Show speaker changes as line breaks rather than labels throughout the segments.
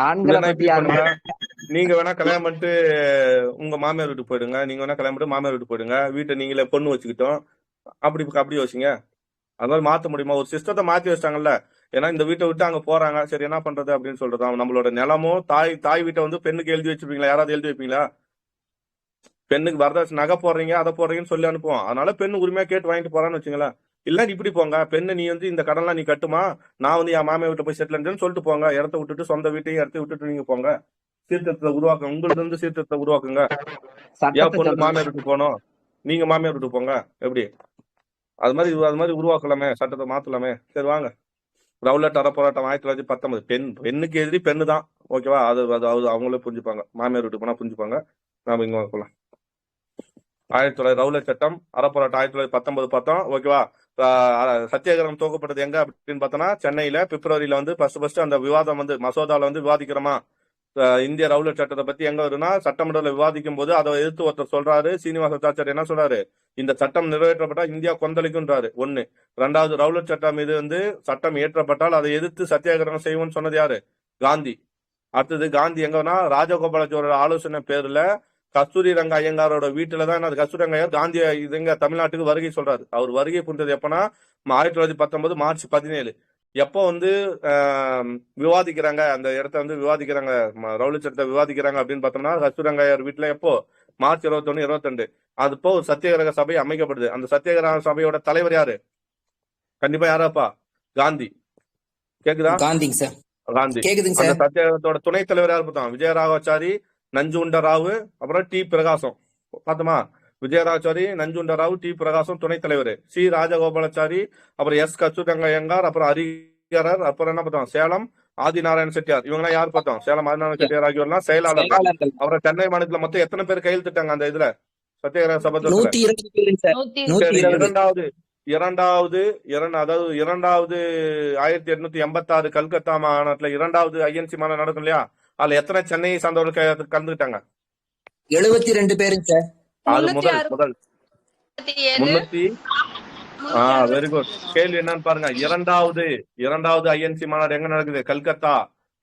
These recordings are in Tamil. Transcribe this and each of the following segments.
ஆண்களை
இல்லைன்னா
பத்தி
இப்படி
யாருமே
பண்ணுங்க. நீங்க வேணா கல்யாணம் பண்ணிட்டு உங்க மாமியார் வீட்டுக்கு போயிடுங்க. நீங்க வேணா கல்யாணம் பண்ணிட்டு மாமியார் வீட்டுக்கு போயிடுங்க. வீட்டை நீங்களே பொண்ணு வச்சுக்கிட்டோம். அப்படி யோசிங்க. அதனால மாத்த முடியுமா? ஒரு சிஸ்டத்தை மாத்தி வச்சிட்டாங்கல்ல. ஏன்னா இந்த வீட்டை விட்டு அங்க போறாங்க. சரி என்ன பண்றது அப்படின்னு சொல்றது. நம்மளோட நிலமும் தாய் தாய் வீட்டை வந்து பெண்ணுக்கு எழுதி வச்சிருப்பீங்களா? யாராவது எழுதி வைப்பீங்களா? பெண்ணுக்கு வரதட்சணை நகை போடுறீங்க, அதை போடுறீங்கன்னு சொல்லி அனுப்புவோம். அதனால பெண்ணு உரிமையா கேட்டு வாங்கிட்டு போறான்னு வச்சுங்களேன். இல்ல இப்படி போங்க, பெண்ணு நீ வந்து இந்த கடன்லாம் நீ கட்டுமா, நான் வந்து என் மாமியா வீட்டை போய் செட்டில் சொல்லிட்டு போங்க. இடத்த விட்டுட்டு சொந்த வீட்டையும் இடத்த விட்டுட்டு நீங்க போங்க. சீர்திருத்தத்தை உருவாக்குங்க. உங்களுக்கு இருந்து சீர்திருத்தத்தை உருவாக்குங்க. ஏன்
சட்டத்தை
பொண்ணு
சொல்றது.
மாமியார் வீட்டுக்கு போகணும்? நீங்க மாமியார் வீட்டுக்கு போங்க. எப்படி அது மாதிரி உருவாக்கலாமே, சட்டத்தை மாத்தலாமே. சரி வாங்க. ரவுலட் அற போராட்டம் 1919. பெண்ணுக்கு எதிரி பெண்ணு தான். ஓகேவா? அது அது அது அவங்களே புரிஞ்சுப்பாங்க. மாமியார் வீட்டுக்கு போனா புரிஞ்சுப்பாங்க. நாம இங்க போலாம். 1900 ரவுலட் சட்டம் அறப்போராட்டம் 1919 பார்த்தோம். ஓகேவா? சத்தியாகிரகம் துவக்கப்பட்டது எங்க அப்படின்னு பார்த்தோம்னா சென்னையில பிப்ரவரியில வந்து ஃபர்ஸ்ட் அந்த விவாதம் வந்து மசோதால வந்து விவாதிக்கிறோமா. இந்திய ரவுலட் சட்டத்தை பத்தி எங்க வரும்னா சட்டமன்றத்தில் விவாதிக்கும் போது அதை எதிர்த்து ஒருத்தர் சொல்றாரு. சீனிவாசாச்சாரி என்ன சொல்றாரு? இந்த சட்டம் நிறைவேற்றப்பட்டா இந்தியா கொந்தளிக்கும்ன்றாரு. ஒண்ணு. ரெண்டாவது, ரவுலட் சட்டம் மீது வந்து சட்டம் இயற்றப்பட்டால் அதை எதிர்த்து சத்தியாகிரகம் செய்வோம்னு சொன்னது யாரு? காந்தி. அடுத்தது காந்தி எங்கன்னா ராஜகோபாலாச்சாரியோட ஆலோசனை பேர்ல கஸ்தூரி ரங்க ஐயங்காரோட வீட்டுல தான் கஸ்தூரி ரங்க ஐயர் காந்தி இதுங்க தமிழ்நாட்டுக்கு வருகை சொல்றாரு. அவர் வருகை புரிந்தது எப்பன்னா 1919 மார்ச் 17. எப்போ வந்து விவாதிக்கிறாங்க அந்த இடத்த வந்து விவாதிக்கிறாங்க, ரவுலட் சட்டத்தை விவாதிக்கிறாங்க அப்படின்னு பார்த்தோம்னா கஸ்தூரி ரங்க ஐயர் வீட்டுல எப்போ? மார்ச் 21, 22. அதுப்போ ஒரு சத்தியாகிரக சபை அமைக்கப்படுது. அந்த சத்தியாகிரக சபையோட தலைவர் யாரு? கண்டிப்பா யாராப்பா? காந்தி. கேக்குதா?
காந்திங்க சார்.
காந்தி.
கேக்குதுங்க
அந்த
சார்.
சத்தியாகிரகத்தோட துணைத் தலைவர் யார் பார்த்தோம்? விஜயராகவாச்சாரி, நஞ்சுண்டராவு, அப்புறம் டி பிரகாசம். பார்த்தோமா? விஜயராகவாச்சாரி, நஞ்சுண்டராவு, டி பிரகாசம் துணைத் தலைவர். சி ராஜகோபாலாச்சாரி, அப்புறம் எஸ் கஸ்தூரிரங்கையங்கார், அப்புறம் ஹரிகரர், அப்புறம் என்ன பார்த்தோம்? சேலம் ஆதிநாராயண செட்டியார். இவங்க யார் பார்த்தோம்? சேலம் ஆதிநாராயண செட்டியார் ஆகியோர்லாம் செயலாளர்கள்.
செயலாளர்கள்
அப்புறம் சென்னை மாநிலத்துல மொத்தம் எத்தனை பேர் கையெழுத்திட்டாங்க அந்த இதுல சத்தியாகிரக சபதத்துல?
102 பேருங்க சார்.
சரி.
102.
இரண்டாவது இரண்டாவது அதாவது 1886 கல்கத்தா மாநாட்டுல இரண்டாவது ஐஎன்சி மாநாடு நடக்கும் இல்லையா? அதுல எத்தனை சென்னையை சார்ந்தவர்கள் கலந்துக்கிட்டாங்க?
72 பேருங்க சார்.
அது முதல் 300. Very good. கேள்வி என்னன்னு பாருங்க. இரண்டாவது ஐஎன்சி மாநாடு எங்க நடக்குது? கல்கத்தா.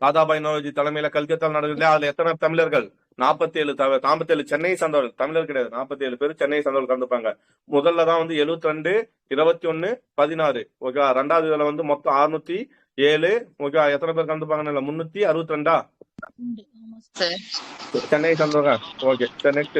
தாதாபாய் நோரோஜி தலைமையில கல்கத்தா நடக்குது இல்லையா? அதுல எத்தனை தமிழர்கள்? 47 சென்னை சார்ந்தவர்கள். தமிழர் கிடையாது. 47 பேர் சென்னை சார்ந்தவர்கள் கலந்துப்பாங்க. முதல்ல தான் வந்து 72, 21, 16. ஓகேவா? ரெண்டாவது இதுல வந்து மொத்தம் 607. ஓகேவா? எத்தனை பேர் கலந்துப்பாங்க? 362 சென்னை சார்ந்தவங்க. ஓகே. நெக்ஸ்ட்.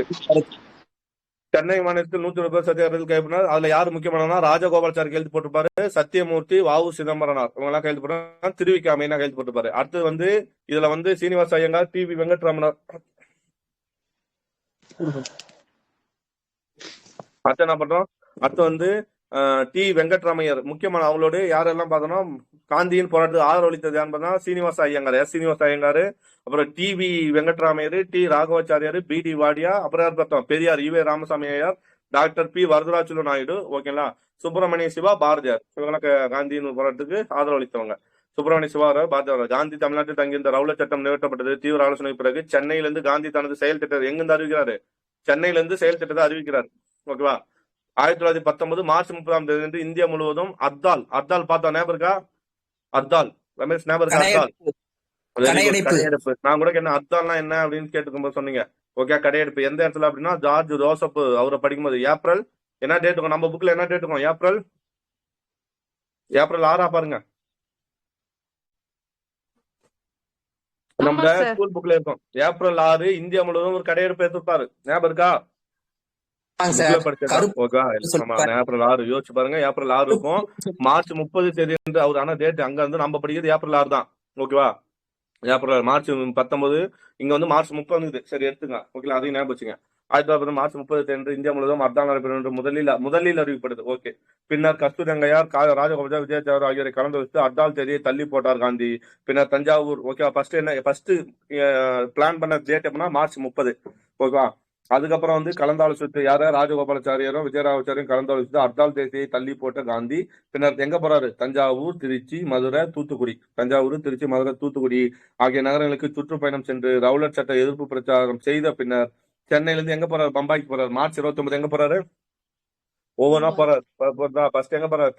சென்னை மாநிலத்தில் 101 பேர் சத்தியாகிரகத்தில் கைப்பற்றினார். அதுல யாரு முக்கியமானவனா? ராஜகோபாலாச்சாரி கையெழுத்து போட்டிருப்பாரு. சத்தியமூர்த்தி, வ.உ. சிதம்பரனார் இவங்க எல்லாம் கையெழுத்து போட்டு, திருவிக்கா மெயினா கையெழுத்து போட்டிருப்பாரு. அடுத்து வந்து இதுல வந்து சீனிவாச ஐயங்கார், டி.வி. வெங்கட்ராமனார். அடுத்து என்ன பண்றோம்? அடுத்து வந்து டி வெங்கட்ராமையர் முக்கியமான அவங்களோட யாரெல்லாம் பார்த்தோம்னா காந்தியின் போராட்டத்துக்கு ஆதரவளித்தது யாருன்னு பார்த்தா சீனிவாச ஐயங்கார், எஸ் சீனிவாச ஐயங்காரு, அப்புறம் T V. Venkataramaiyer, T Raghavachariar, P T. Wadia, அப்புறம் யார் பார்த்தோம்? Periyar E V Ramasamy Iyer, doctor P Varadarajulu Naidu. ஓகேங்களா? சுப்பிரமணிய சிவா, பாரதியார் இவங்களுக்கு காந்தியின் போராட்டத்துக்கு ஆதரவளித்தவங்க. சுப்பிரமணிய சிவா, பாரதியார். காந்தி தமிழ்நாட்டில் தங்கியிருந்த ரவுலட் சட்டம் நிறைவேற்றப்பட்டது. தீவிர ஆலோசனை பிறகு சென்னையிலிருந்து காந்தி தனது செயல் திட்டத்தை எங்கிருந்து அறிவிக்கிறாரு? சென்னையில இருந்து செயல் திட்டத்தை அறிவிக்கிறார். ஓகேவா? 1919 மார்ச் 30 இந்தியா முழுவதும் அர்தால் பார்த்தா ஞாபகம் இருக்கா? அர்தால் ரமேஷ் ஞாபகம் இருக்கா? அர்தால் கடையெடுப்பு. நான் கூட என்ன அர்தால்னா என்ன அப்படின்னு கேட்டுக்கும்போது சொன்னீங்க. ஓகே. கடையெடுப்பு எந்த இடத்துல அப்படின்னா ஜார்ஜ் ஜோசப் அவரை படிக்கும்போது ஏப்ரல் என்ன டேட் இருக்கும்? நம்ம புக்ல என்ன டேட் இருக்கும்? ஏப்ரல் 6 பாருங்க. நம்ம ஸ்கூல் புக்ல இருக்கும். ஏப்ரல் 6 இந்தியா முழுவதும் ஒரு கடையெடுப்பு எடுத்துப்பாரு. ஞாபகம் இருக்கா? ஏப்ரல் 6 யோசிச்சு பாருங்க. ஏப்ரல் 6 இருக்கும். மார்ச் 30 தேதி என்று அவர் ஆனா டேட் அங்க இருந்து நம்ம படிக்கிறது ஏப்ரல் 6 தான். ஓகேவா? ஏப்ரல் மார்ச் 19 இங்க வந்து மார்ச் 30. சரி எடுத்துங்க. ஓகே. அதையும் ஞாபகம் வச்சுங்க. 1919 மார்ச் 30 தேதி இந்தியா முழுவதும் அர்தால் நடைபெறும் என்று முதலில் அறிவிக்கப்படுது. ஓகே. பின்னர் கஸ்தூரிரங்கையார், ராஜகோபால், விஜயசாகர் ஆகியோரை கலந்து வச்சு அர்தால் தேதியை தள்ளி போட்டார் காந்தி. பின்னர் தஞ்சாவூர். ஓகேவா? ஃபர்ஸ்ட் பிளான் பண்ண டேட் எப்படின்னா மார்ச் 30. ஓகேவா? அதுக்கப்புறம் வந்து கலந்தாலோசித்து யார ராஜகோபாலாச்சாரியாரும் விஜயராகவாச்சாரியும் கலந்தாலோசித்து அர்தால் தேதியை தள்ளி போட்ட காந்தி பின்னர் எங்க போறாரு? தஞ்சாவூர், திருச்சி, மதுரை, தூத்துக்குடி. தஞ்சாவூர், திருச்சி, மதுரை, தூத்துக்குடி ஆகிய நகரங்களுக்கு சுற்றுப்பயணம் சென்று ரவுலட் சட்ட எதிர்ப்பு பிரச்சாரம் செய்த பின்னர் சென்னையிலிருந்து எங்க போறாரு? பம்பாய்க்கு போறாரு. மார்ச் 29 எங்க போறாரு? ஒவ்வொன்றா போறாரு. ஃபர்ஸ்ட் எங்க போறாரு?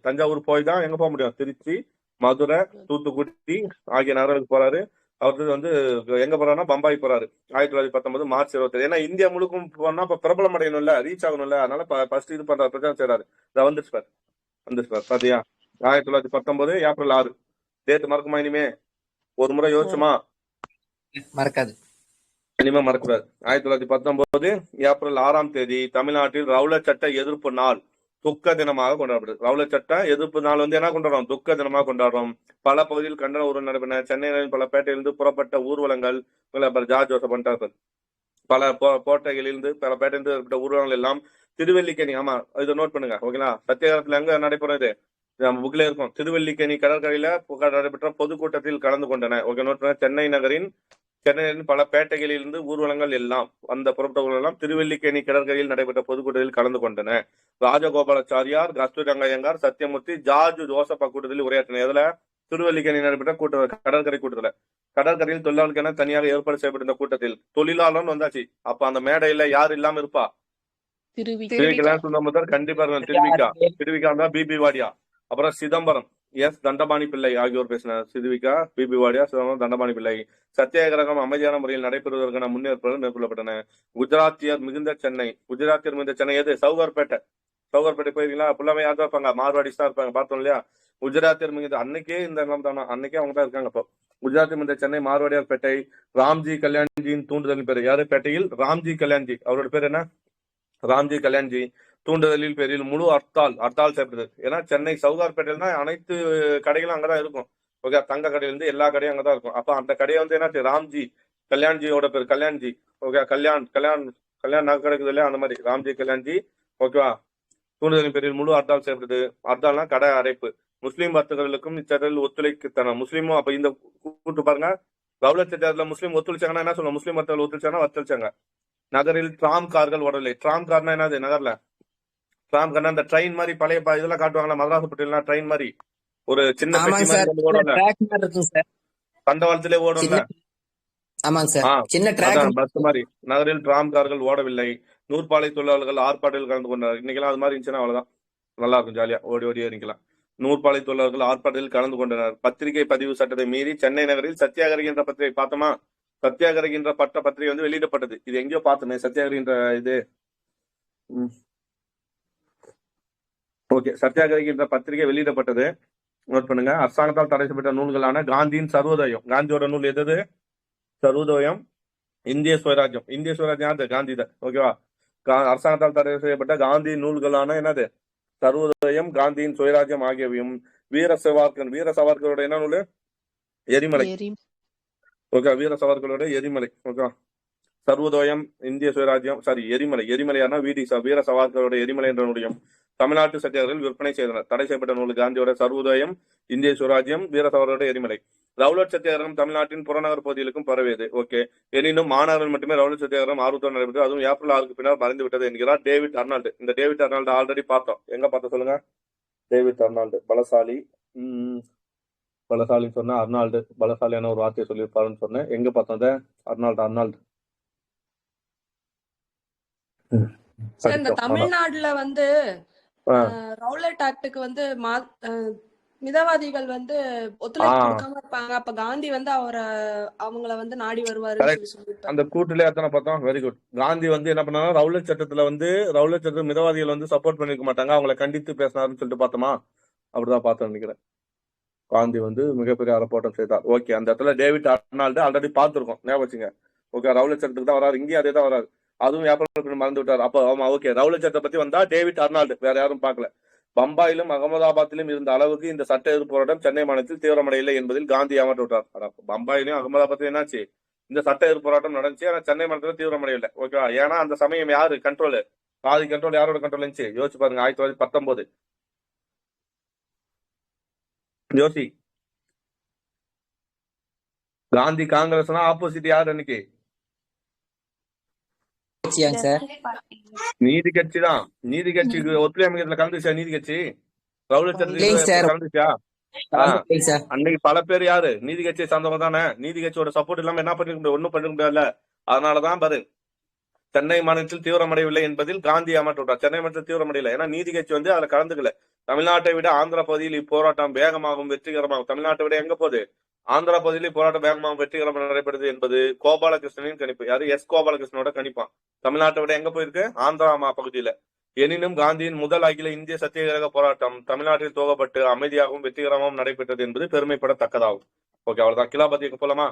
தஞ்சாவூர் போய் தான் எங்க போக முடியும்? திருச்சி, மதுரை, தூத்துக்குடி ஆகிய நகரங்களுக்கு போறாரு. அவருக்கு வந்து எங்க போறாருன்னா பம்பாய் போறாரு 1919 மார்ச் 27. ஏன்னா இந்தியா முழுக்கும் போனா இப்ப பிரபலம் அடையணும்ல, ரீச் ஆகணும்ல, அதனால ஃபர்ஸ்ட் இது பண்றாரு, பிரச்சாரம் செய்யறாரு. இதை வந்துச்சு பார் பாத்தியா. 1919 ஏப்ரல் 6. டேட் மறக்குமா இனிமே? ஒரு முறை யோசிச்சுமா?
மறக்காது.
இனிமே மறக்கூடாது. 1919 ஏப்ரல் 6ஆம் தேதி தமிழ்நாட்டில் ரவுலட் சட்ட எதிர்ப்பு நாள் துக்க தினமாக கொண்டாடப்படுது. ரவுலட் சட்ட எதிர்ப்பு நாள் வந்து என்ன கொண்டாடுறோம்? துக்க தினமாக கொண்டாடுறோம். பல பகுதியில் கண்டன ஊர்வலம் நடைபெற்ற. சென்னையில் பல பேட்டையிலிருந்து புறப்பட்ட ஊர்வலங்கள் ஜார்ஜ் ஜோசப் பண்ணிட்டார். பல கோட்டைகளிலிருந்து பல பேட்டையிலிருந்து ஏற்பட்ட ஊர்வலங்கள் எல்லாம் திருவல்லிக்கேணி. ஆமா, இதை நோட் பண்ணுங்க ஓகேங்களா. சத்தியாகிரகத்துல எங்க நடைபெறது? நம்ம புக்ல இருக்கும். திருவல்லிக்கேணி கடற்கரையில நடைபெற்ற பொதுக்கூட்டத்தில் கலந்து கொண்டன. ஓகே, நோட் பண்ணுங்க. சென்னையின் பல பேட்டைகளிலிருந்து ஊர்வலங்கள் எல்லாம் புறப்பட்ட ஊர்வலம் எல்லாம் திருவல்லிக்கேணி கடற்கரையில் நடைபெற்ற பொதுக்கூட்டத்தில் கலந்து கொண்டன. ராஜகோபாலாச்சாரியார், கஸ்தூரங்கையங்கார், சத்தியமூர்த்தி, ஜார்ஜ் ஜோசப் கூட்டத்தில் உரையாற்றின. இதுல திருவல்லிக்கேணி நடைபெற்ற கடற்கரை கூட்டத்துல கடற்கரையில் தொழிலாளர்களுக்கென தனியாக ஏற்பாடு செய்யப்பட்ட கூட்டத்தில் தொழிலாளர்னு வந்தாச்சு. அப்ப அந்த மேடையில யார் இல்லாம இருப்பா? திருவிக்கா சுந்தரமுத்தர் கண்டிப்பா திருவிக்கா தான், பிபி வாடியா, அப்புறம் சிதம்பரம், தண்டபாணி பிள்ளை ஆகியோர் பேசினார். சிறுவிக்கா, பிபி வாடியா, சிதம்பரம், தண்டபாணி பிள்ளை. சத்தியாகிரகம் அமைதியான முறையில் நடைபெறுவதற்கான முன்னேற்பாடுகள் மேற்கொள்ளப்பட்டன. குஜராத்தியர் மிகுந்த சென்னை எது? சவுகார்பேட்டை போயிருக்கீங்களா? ஃபுல்லாமே யார் தான் இருப்பாங்க? மார்வாடிஸ் தான் இருப்பாங்க, பார்த்தோம் இல்லையா? குஜராத்தியர் மிகுந்த அன்னைக்கே இந்த இடம் தானா, அன்னைக்கே அவங்க தான் இருக்காங்க. இப்போ குஜராத்தி மிகுந்த சென்னை மார்வாடியார் பேட்டை. ராம்ஜி கல்யாண்ஜியின் தூண்டுதலின் பேர் யாரு? பேட்டையில் ராம்ஜி கல்யாண்ஜி, அவரோட பேர் என்ன? ராம்ஜி கல்யாண்ஜி தூண்டுதலில் பேரில் முழு ஹர்த்தால் செய்யப்படுது. ஏன்னா சென்னை சவுகார்பேட்டையில தான் அனைத்து கடைகளும் அங்கதான் இருக்கும். ஓகே, தங்க கடையில இருந்து எல்லா கடையும் அங்கதான் இருக்கும். அப்ப அந்த கடையை வந்து என்ன, ராம்ஜி கல்யாண்ஜியோட பேர் கல்யாண்ஜி. ஓகே, கல்யாண் நகை கிடைக்குது இல்லையா, அந்த மாதிரி ராம்ஜி கல்யாண்ஜி. ஓகேவா? தூண்டுதலின் பேரில் முழு ஹர்த்தால் செய்யப்படுது. ஹர்த்தால்னா கடை அடைப்பு. முஸ்லீம் வர்த்தகர்களுக்கும் இச்செயலில் ஒத்துழைக்குத்தன. முஸ்லீமும் அப்ப இந்த கூட்டு பாருங்க, ரவுலட் சட்டத்துல முஸ்லீம் ஒத்துழைச்சாங்கன்னா என்ன சொல்லுவோம்? முஸ்லீம் வர்த்தகர்கள் ஒத்துழைச்சாங்க. நகரில் டிராம் கார்கள் ஓடலை. டிராம் கார்னா என்னது? நகர்ல டிராம் கார்னா அந்த ட்ரெயின் மாதிரி பழைய இதெல்லாம் காட்டுவாங்களா, மதராசு பட்டியலாம் ட்ரெயின் மாதிரி ஒரு சின்ன பெட்டி மாதிரி ஓடும்ல, தண்டவாளத்திலே ஓடும்ல. பஸ் மாதிரி. நகரில் டிராம் கார்கள் ஓடவில்லை. நூற்பாலை தொழிலாளர்கள் ஆர்ப்பாட்டத்தில் கலந்து கொண்டார். இன்னைக்கெல்லாம் அது மாதிரி இருந்துச்சுன்னா அவ்வளவுதான், நல்லா இருக்கும், ஜாலியா ஓடி இருக்கலாம். நூற்பாலை தொழிலாளர்கள் ஆர்ப்பாட்டத்தில் கலந்து கொண்டனர். பத்திரிகை பதிவு சட்டத்தை மீறி சென்னை நகரில் சத்தியாகிரக என்ற பத்திரிகை பார்த்தோமா? சத்தியாகிரக என்ற பத்திரிகை வந்து வெளியிடப்பட்டது. இது எங்கேயோ பார்த்தோமே, சத்தியாகிரக என்ற இது. ஓகே, சத்தியாகிரக என்ற பத்திரிகை வெளியிடப்பட்டது. நோட் பண்ணுங்க. அரசாங்கத்தால் தடை செய்யப்பட்ட நூல்களான காந்தியின் சர்வோதயம். காந்தியோட நூல் எது? சர்வோதயம், இந்திய சுயராஜ்யம். இந்திய சுயராஜ்யம் யாரு? காந்தி தான். ஓகேவா? அரசாங்கத்தால் தடை செய்யப்பட்ட காந்தி நூல்களான என்னது? சர்வோதயம், காந்தியின் சுயராஜ்யம் ஆகியவையும். வீர சவார்கரோட என்ன நூல்? எரிமலை. ஓகே, வீர சவார்கரோட எரிமலை. ஓகே, சர்வோதயம், இந்திய சுயராஜ்யம், எரிமலையான வீர சவார்கரோட எரிமலை என்ற நூலையும் தமிழ்நாட்டு சத்தியாகிரகர்கள் விற்பனை செய்தனர். தடை செய்யப்பட்ட நூல் காந்தியோட சர்வோதயம், இந்திய சுயராஜ்யம், வீர சவார்கரோட எரிமலை. ரவுலட் சத்தியாகிரகம் தமிழ்நாட்டின் புறநகர் பகுதிகளுக்கும் பரவியது. ஓகே, எனினும் மாநகரில் மட்டுமே ரவுலட் சத்தியாகிரகம் ஆர்வத்துடன் நடைபெற்றது. அதுவும் ஏப்ரல் 6க்கு பின்னர் மறைந்து விட்டது என்கிறார் டேவிட் அர்னால்டு. இந்த டேவிட் அர்னால்டு ஆல்ரெடி பார்த்தோம். எங்க பார்த்தோம் சொல்லுங்க? டேவிட் அர்னால்டு பலசாலின்னு சொன்னா அர்னால்டு பலசாலியான ஒரு வார்த்தையை சொல்லியிருப்பாருன்னு சொன்னேன். எங்க பார்த்தோம்? அர்னால்டு.
இந்த தமிழ்நாடுல வந்து ரவுலட் ஆக்டுக்கு வந்து மிதவாதிகள் வந்து ஒத்துழைப்பு கொடுக்காம இருப்பாங்க. அப்ப காந்தி வந்து அவங்கள வந்து நாடி வருவாரு.
அந்த கூட்டுல எத்தனை பார்த்தோம்? Very good. காந்தி வந்து என்ன பண்ணாங்க? ரவுலட் சட்டத்துல மிதவாதிகள் வந்து சப்போர்ட் பண்ணிருக்க மாட்டாங்க, அவங்களை கண்டித்து பேசினாருன்னு சொல்லிட்டு பார்த்தோமா? அப்படிதான் பார்த்தோம் நினைக்கிறேன். காந்தி வந்து மிகப்பெரிய அறப்போட்டம் செய்தார். ஓகே, அந்த இடத்துல டேவிட் அர்னால்டு ஆல்ரெடி பார்த்திருக்கோம், ஞாபகம் வச்சுங்க. ஓகே, ரவுலட் சட்டத்துக்கு தான் வராரு, இங்கேயும் அதே தான் வராரு. அதுவும் ஏப்ரல் மறந்து விட்டார். அப்போ ஆமா, ஓகே, ரவுலட் சட்டத்தை பத்தி வந்தா டேவிட் அர்னால்டு, வேற யாரும் பார்க்கல. பம்பாயிலும் அகமதாபாத்திலும் இருந்த அளவுக்கு இந்த சட்ட எதிர்ப்பு போராட்டம் சென்னை மாநிலத்தில் தீவிரமடையவில்லை என்பதில் காந்தி ஏமாற்ற விட்டார். பம்பாயிலும் அகமதாபாத்திலும் என்னாச்சு? இந்த சட்ட எதிர்ப்பு போராட்டம் நடந்துச்சு, ஆனா சென்னை மாநிலத்தில் தீவிரமடையவில்லை. ஓகேவா? ஏன்னா அந்த சமயம் யாரு கண்ட்ரோல்? பாதி கண்ட்ரோல் யாரோட கண்ட்ரோல் இருந்துச்சு? யோசிச்சு பாருங்க. 1919 யோசி. காந்தி காங்கிரஸ்னா ஆப்போசிட் யாரு அன்னைக்கு? நீதி கட்சி தான். நீதி கட்சிக்கு ஒத்துழைப்பு கலந்துச்சா? நீதி கட்சி ரவுலட் கலந்துச்சா? அன்னைக்கு பல பேர் யாரு? நீதி கட்சியை சார்ந்தவங்க தானே. நீதி கட்சியோட சப்போர்ட் இல்லாம என்ன பண்ணிருக்க முடியாது? ஒன்னும் பண்ணிருக்க முடியாதுல்ல. அதனாலதான் பாரு, சென்னை மாநிலத்தில் தீவிரமடையவில்லை என்பதில் காந்தி ஏமாற்ற விட்டார். சென்னை மாநிலத்தில் தீவிரமடையல, ஏன்னா நீதி கட்சி வந்து அதுல கலந்துக்கல. தமிழ்நாட்டை விட ஆந்திர பகுதியில் இப்போராட்டம் வேகமாகவும் வெற்றிகரமாகும். தமிழ்நாட்டை விட எங்க போகுது? ஆந்திரா பகுதியிலே போராட்டம் வேகமாக வெற்றிகரமாக நடைபெறுது என்பது கோபாலகிருஷ்ணனின் கணிப்பு. யாரு? எஸ் கோபாலகிருஷ்ணனோட கணிப்பான். தமிழ்நாட்டை விட எங்க போயிருக்கு? ஆந்திரா பகுதியில. எனினும் காந்தியின் முதல் அகில இந்திய சத்தியாகிரக போராட்டம் தமிழ்நாட்டில் துவக்கப்பட்டு அமைதியாகவும் வெற்றிகரமாகவும் நடைபெற்றது என்பது பெருமைப்படத்தக்கதாகும். ஓகே, அவ்வளவுதான். கிலாபத் இயக்கம் போலாமா?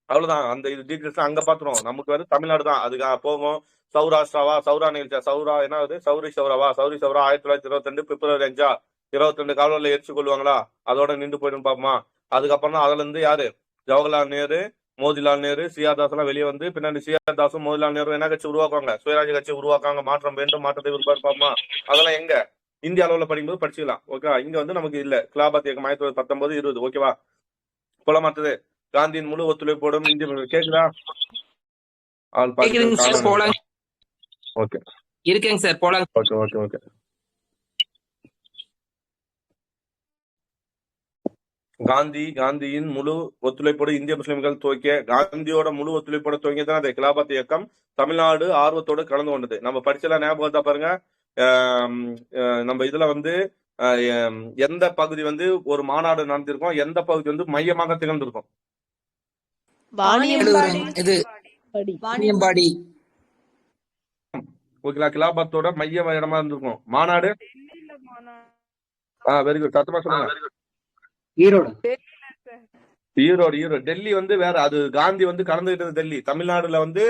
அவ்வளவுதான். அந்த இது டீட்டெயில்ஸ் அங்க பாத்துருவோம். நமக்கு வந்து தமிழ்நாடு தான் அதுக்கு போகும். சௌராஷ்டிராவா, சௌரா நிகழ்ச்சியா, சௌரா என்ன சௌரி சௌராவா, சௌரி சௌரா 1922 பிப்ரவரி 5 22 காவலர்ல எரிச்சு கொள்வாங்களா, அதோட நின்று போயிடும் பாப்போமா. அதுக்கப்புறம் தான் அதுல இருந்து யாரு? ஜவஹர்லால் நேரு, மோதிலால் நேரு, சிஆர் தாஸ் எல்லாம் வெளியே வந்து பின்னாடி சிஆர் தாஸும் மோதிலால் நேரு என்ன கட்சி உருவாக்குவாங்க? சுயராஜ்ய கட்சி உருவாக்குவாங்க. மாற்றம் வேண்டும், மாற்றத்தை விரும்பாரு பாப்போமா. அதெல்லாம் எங்க? இந்திய அளவுல படிக்கும்போது படிச்சுக்கலாம். ஓகேவா? இங்க வந்து நமக்கு இல்ல. கிலாபத் இயக்கம் 1919 20. ஓகேவா? போல மாத்தது. காந்தியின் முழு ஒத்துழைப்போடும் இந்திய கேக்குதா? ஆள்
போலாம்.
ஓகே,
இருக்கேங்க சார், போலாம்.
Okay, okay, okay. காந்தியின் முழு ஒத்துழைப்போடு இந்திய முஸ்லிம்கள் துவக்கிய காந்தியோட முழு ஒத்துழைப்போட துவங்கியதான் அந்த கிலாபத் இயக்கம் தமிழ்நாடு ஆர்வத்தோடு கலந்து கொண்டது. நம்ம படிச்சலாம் ஞாபகத்தா பாருங்க. நம்ம இதுல வந்து எந்த பகுதி வந்து ஒரு மாநாடு நடந்திருக்கும், எந்த பகுதி வந்து மையமாக திகழ்ந்திருக்கும்? ஓகேங்களா? கிலாபத்தோட மைய இடமா இருந்திருக்கும் மாநாடு. Very good. சத்தமா சொல்லுங்க.
ஈரோடு.
டெல்லி வந்து வேற. அது காந்தி வந்து கலந்துகிட்டது டெல்லி. தமிழ்நாடுல வந்து